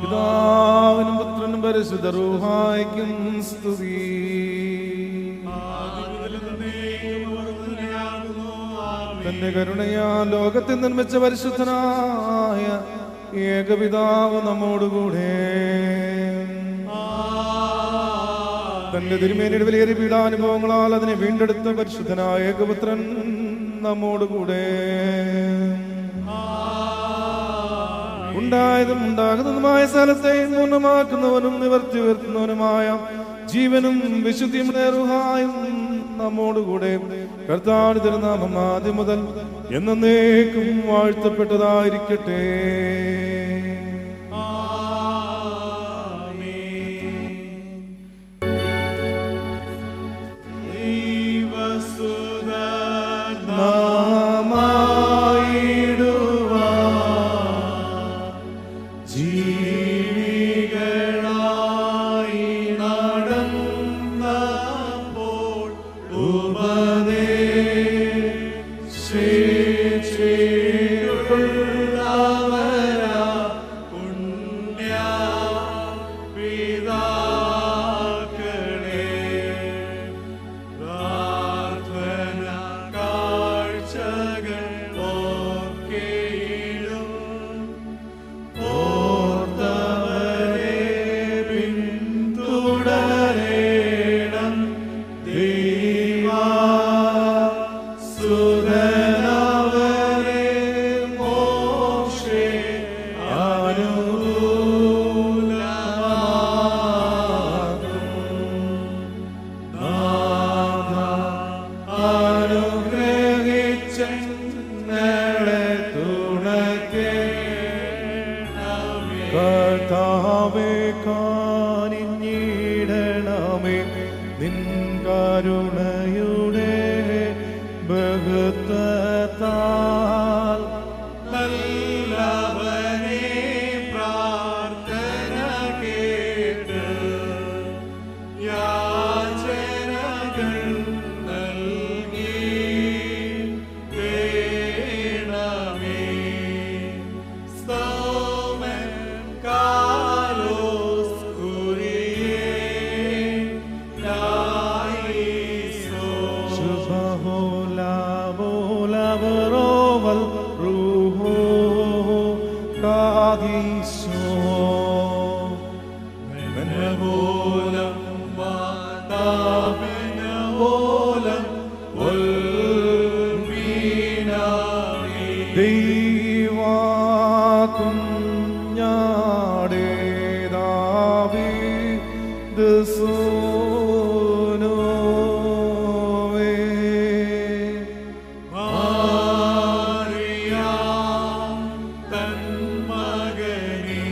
പിതാവിനും പുത്രനും പരിശുദ്ധ റൂഹായ്ക്കും സ്തുതി. തന്റെ കരുണയാ ലോകത്തിൽ നിർമ്മിച്ച പരിശുദ്ധനായ ഏകപിതാവ് നമ്മോടുകൂടെ തന്റെ തിരുമേനിയുടെ വിലയേറിയ പീഡാനുഭവങ്ങളാൽ അതിനെ വീണ്ടെടുത്ത പരിശുദ്ധനായ ഏകപുത്രൻ നമ്മോടുകൂടെ ഉണ്ടായതും ഉണ്ടാകുന്നതുമായ സ്ഥലത്തെ പൂർണ്ണമാക്കുന്നവനും നിവർത്തി ഉയർത്തുന്നവനുമായ ജീവനും വിശുദ്ധിയും റൂഹായും നമ്മോടുകൂടെ കർത്താവിന്റെ തിരുനാമം ആദ്യം മുതൽ എന്നേക്കും വാഴ്ത്തപ്പെട്ടതായിരിക്കട്ടെ. കർത്താവേ, കാനിഞ്ഞിടണമേ നിൻ കരുണയുടെ ബഹുത്വത്താൽ. നല്ലവനേ, പ്രാർത്ഥന കേട്ട് യാചനകൾ നൽകി വേണമേ. സ്തോമൻ കാലോസ് കുരിയേ ലായിസോ. ശുഭഹോലാവോലാവറോവൽ റൂഹോ കാദീശോ. മെനവോലം വാതാമെനവോലം ഉൽമീനാമേ. ദൈവാകുഞ്ഞാടേ ദാവീദ് സൂനോവേ. മാറിയാം തൻ മകനെ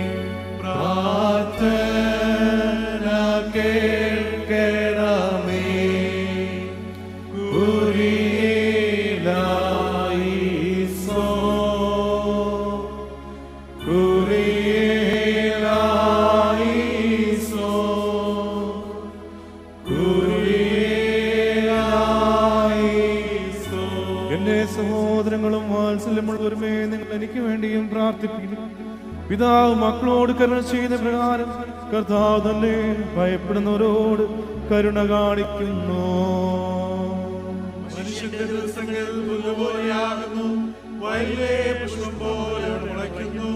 പ്രാർത്ഥിപ്പിക്കുന്നു. പിതാവ് മക്കളോട് കരുണ ചെയ്യുന്ന പ്രകാരം കർത്താവ് തന്നെ ഭയപ്പെടുന്നവരോട് കരുണ കാണിക്കുന്നു. മനുഷ്യന്റെ ദിവസങ്ങൾ പുല്ലുപോലെയാകുന്നു, വയലിലെ പുഷ്പം പോലെ മുളയ്ക്കുന്നു.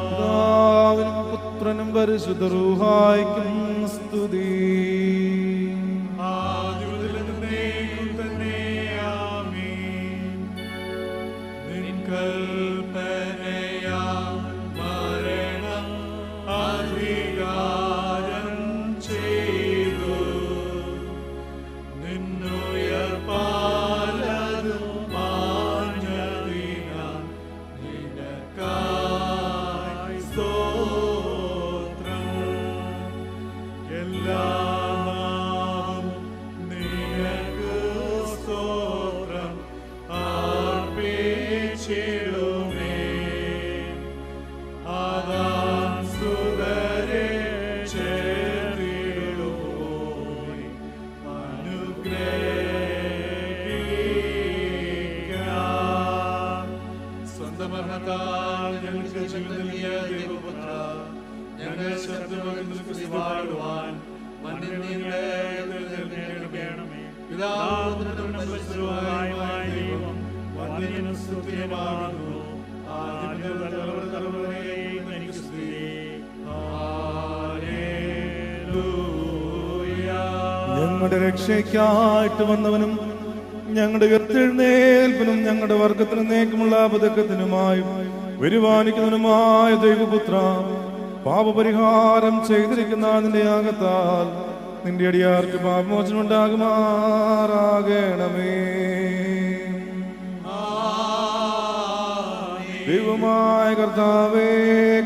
പിതാവിനും പുത്രനും പരിശുദ്ധ റൂഹായ്ക്കും സ്തുതി. ഞങ്ങളുടെ രക്ഷയ്ക്കായിട്ട് വന്നവനും ഞങ്ങളുടെ ഉയർത്തെഴുന്നേൽപ്പിനും ഞങ്ങളുടെ വർഗത്തിന് നേക്കുമുള്ള പതക്കത്തിനുമായും വരുവാനിക്കുന്നവനുമായ ദൈവപുത്ര, പാപപരിഹാരം ചെയ്തിരിക്കുന്ന നിന്റെ യാഗത്താൽ നിന്റെ അടിയാർക്ക് പാപമോചനം ഉണ്ടാകുമാറാകണമേ. ദൈവമായ കർത്താവേ,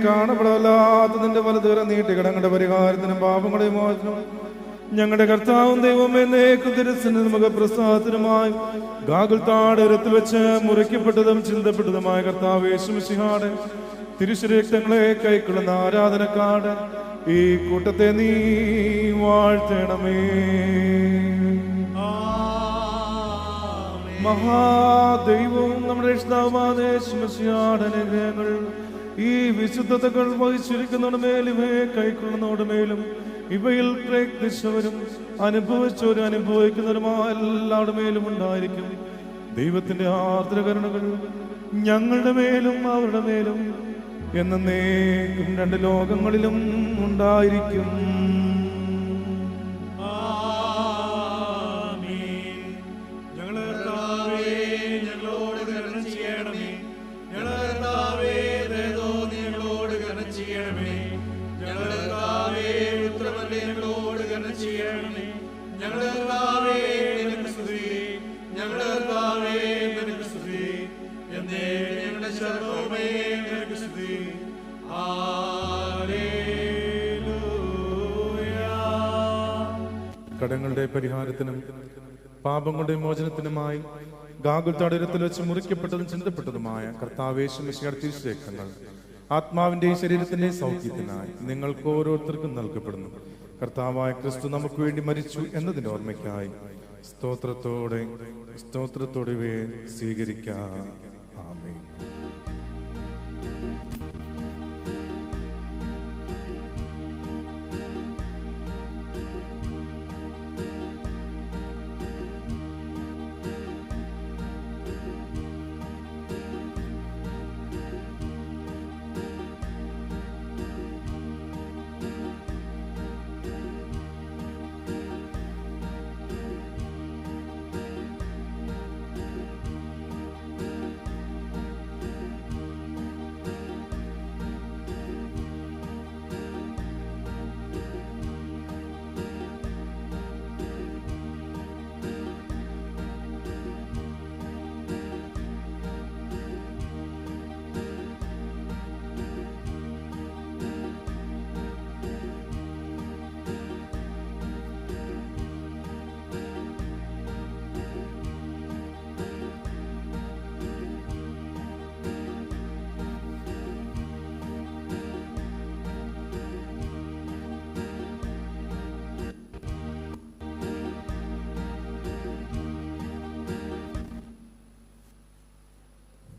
കാണപ്പെടാത്ത നിന്റെ വലതുകര നീട്ടി കടങ്ങളുടെ പരിഹാരത്തിനും പാപങ്ങളുടെ മോചനം ഞങ്ങളുടെ കർത്താവും ദൈവമേ എന്നേക്കും തിരുസന്നിധിമുഖ പ്രസാദത്തിനുമായി ഗാഗുൽത്താട് ഉരത്തിൽ വെച്ച് മുറിക്കപ്പെട്ടതും ചിന്തപ്പെട്ടതുമായ കർത്താവ് യേശു മിശിഹായുടെ തിരുശരീരങ്ങളെ കൈക്കൊള്ളുന്ന ആരാധനക്കാട് ഈ കൂട്ടത്തെ നീ വാഴ്ത്തണമേ. മഹാദൈവവും നമ്മുടെ രക്ഷിതാവുമായ യേശു മിശിഹായുടെ അനുഗ്രഹങ്ങൾ ഈ വിശുദ്ധതകൾ വഹിച്ചിരിക്കുന്നവരുടെ മേലും ഇവയെ കൈക്കൊള്ളുന്നവരുടെ മേലും ഇവയിൽ പ്രയത്നിച്ചവരും അനുഭവിച്ചവരും അനുഭവിക്കുന്നവരുമായ എല്ലാവരുടെ മേലും ഉണ്ടായിരിക്കും. ദൈവത്തിന്റെ ആർദ്രകരുണകൾ ഞങ്ങളുടെ മേലും അവരുടെ മേലും എന്നേക്കും രണ്ട് ലോകങ്ങളിലും ഉണ്ടായിരിക്കും. കടങ്ങളുടെ പരിഹാരത്തിനും പാപങ്ങളുടെ മോചനത്തിനുമായി ഗാഗുൽത്താട് ഉരത്തിൽ വെച്ച് മുറിക്കപ്പെട്ടതും ചിന്തപ്പെട്ടതുമായ കർത്താവ് യേശു മിശിഹായുടെ തിരുശരീരങ്ങൾ ആത്മാവിന്റെയും ശരീരത്തിന്റെയും സൗഖ്യത്തിനായി നിങ്ങൾക്ക് ഓരോരുത്തർക്കും നൽകപ്പെടുന്നു. കർത്താവായ ക്രിസ്തു നമുക്ക് വേണ്ടി മരിച്ചു എന്നതിന്റെ ഓർമ്മയ്ക്കായി സ്തോത്രത്തോടെ ഇവയെ സ്വീകരിക്കാം. ആമേൻ.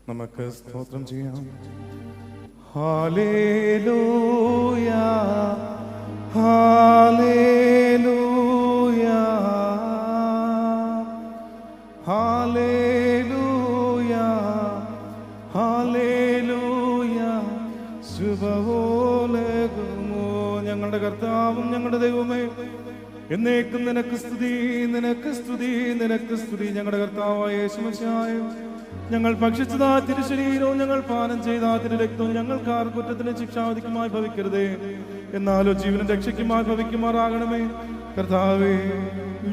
നമുക്ക് സ്തോത്രം ചെയ്യാം. ഹല്ലേലൂയ ഹല്ലേലൂയ ഹല്ലേലൂയ ഹല്ലേലൂയ ശുഭവോലകുമോ. ഞങ്ങളുടെ കർത്താവും ഞങ്ങളുടെ ദൈവമേ, എന്നേക്കും നിനക്ക് സ്തുതി, നിനക്ക് സ്തുതി, നിനക്ക് സ്തുതി. ഞങ്ങളുടെ കർത്താവായ യേശുമിശിഹായേ, ഞങ്ങൾ ഭക്ഷിച്ചതാ തിരുശരീരവും ഞങ്ങൾ പാനം ചെയ്ത തിരുരക്തവും ഞങ്ങൾക്ക് ആർ കുറ്റത്തിന് ശിക്ഷാവധിക്കുമായി ഭവിക്കരുതേ, എന്നാലോ ജീവനും രക്ഷയ്ക്കുമായി ഭവിക്കുമാറാകണമേ. കർത്താവേ,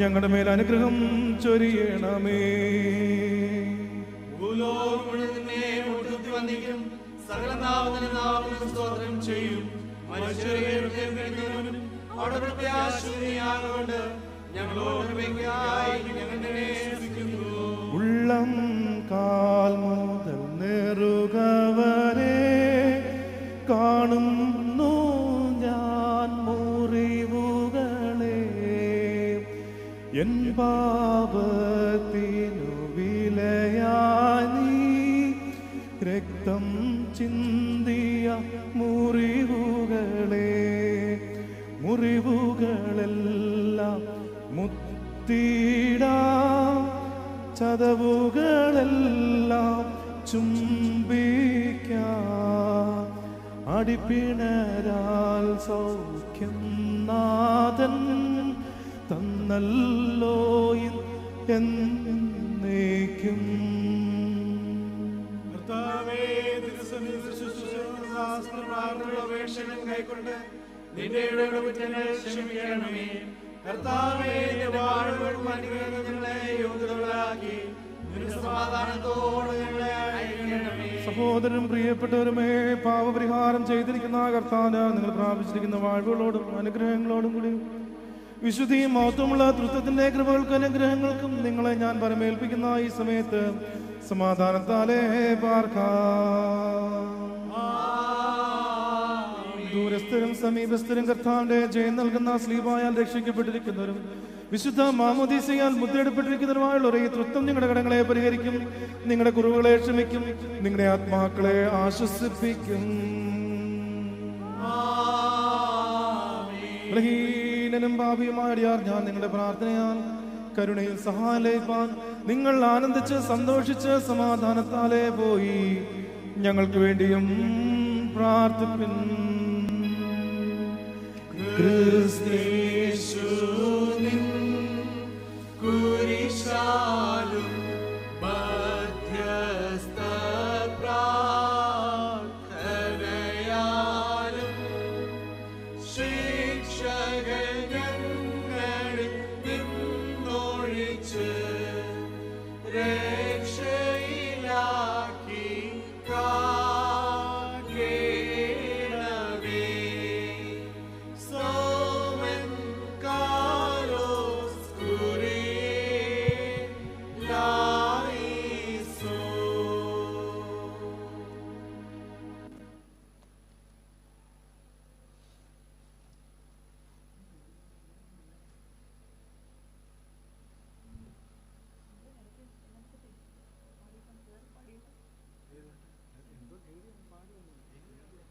ഞങ്ങളുടെ മേൽ അനുഗ്രഹം ചൊരിയണമേ. സ്തോത്രം ചെയ്യും. ഉള്ളം കാൽ മുതൽ നെറുകവരെ കാണുന്നു ഞാൻ മുറിവുകളെ, എൻ പാപത്തിനു വിലയായി നീ രക്തം ചിന്തിയ മുറിവുകളെ, മുറിവുകളെല്ലാം മുത്തിടാം, ചതവുകളെല്ലാം ചുംബിക്കാം. അടിപ്പിണരാൽ സൗഖ്യം നാഥൻ തന്നല്ലോ എന്നേക്കും. കൈക്കൊണ്ട് നിന്റെ കുറ്റങ്ങൾ ക്ഷമിക്കണമേ. കർത്താവേ, യോഗ്യതകളാക്കി സമാധാനത്തോടെ ഞങ്ങളെ അയക്കണമേ. സഹോദരനും പ്രിയപ്പെട്ടവരുമേ, പാപപരിഹാരം ചെയ്തിരിക്കുന്ന കർത്താവിന് നിങ്ങൾ പ്രാപിച്ചിരിക്കുന്ന വാഴ്വുകളോടും അനുഗ്രഹങ്ങളോടും കൂടി വിശുദ്ധിയും മഹത്വമുള്ള തൃത്വത്തിന്റെ കൃപകൾക്കും അനുഗ്രഹങ്ങൾക്കും നിങ്ങളെ ഞാൻ പരമേൽപ്പിക്കുന്ന ഈ സമയത്ത് സമാധാനത്താലേ പാർക്കാം. ദൂരസ്ഥരും സമീപസ്ഥരും കർത്താവിന്റെ ജയം നൽകുന്ന സ്ലീബായാൽ രക്ഷിക്കപ്പെട്ടിരിക്കുന്നവരും വിശുദ്ധ മാമോദീസയാൽ മുദ്രയിടപ്പെട്ടിരിക്കുന്നവരുമായുള്ള ഈ തൃത്വം നിങ്ങളുടെ കടങ്ങളെ പരിഹരിക്കും, നിങ്ങളുടെ കുറവുകളെ ക്ഷമിക്കും, നിങ്ങളുടെ ആത്മാക്കളെ ആശ്വസിപ്പിക്കും. ബലഹീനനും പാപിയുമായ അടിയാർ ഞാൻ നിങ്ങളുടെ പ്രാർത്ഥനയാൽ കരുണയിൽ സഹായം ലഭിപ്പാൻ നിങ്ങൾ ആനന്ദിച്ച് സന്തോഷിച്ച് സമാധാനത്താലേ പോയി ഞങ്ങൾക്ക് വേണ്ടിയും പ്രാർത്ഥിപ്പിൻ. ക്രിസ്തീശു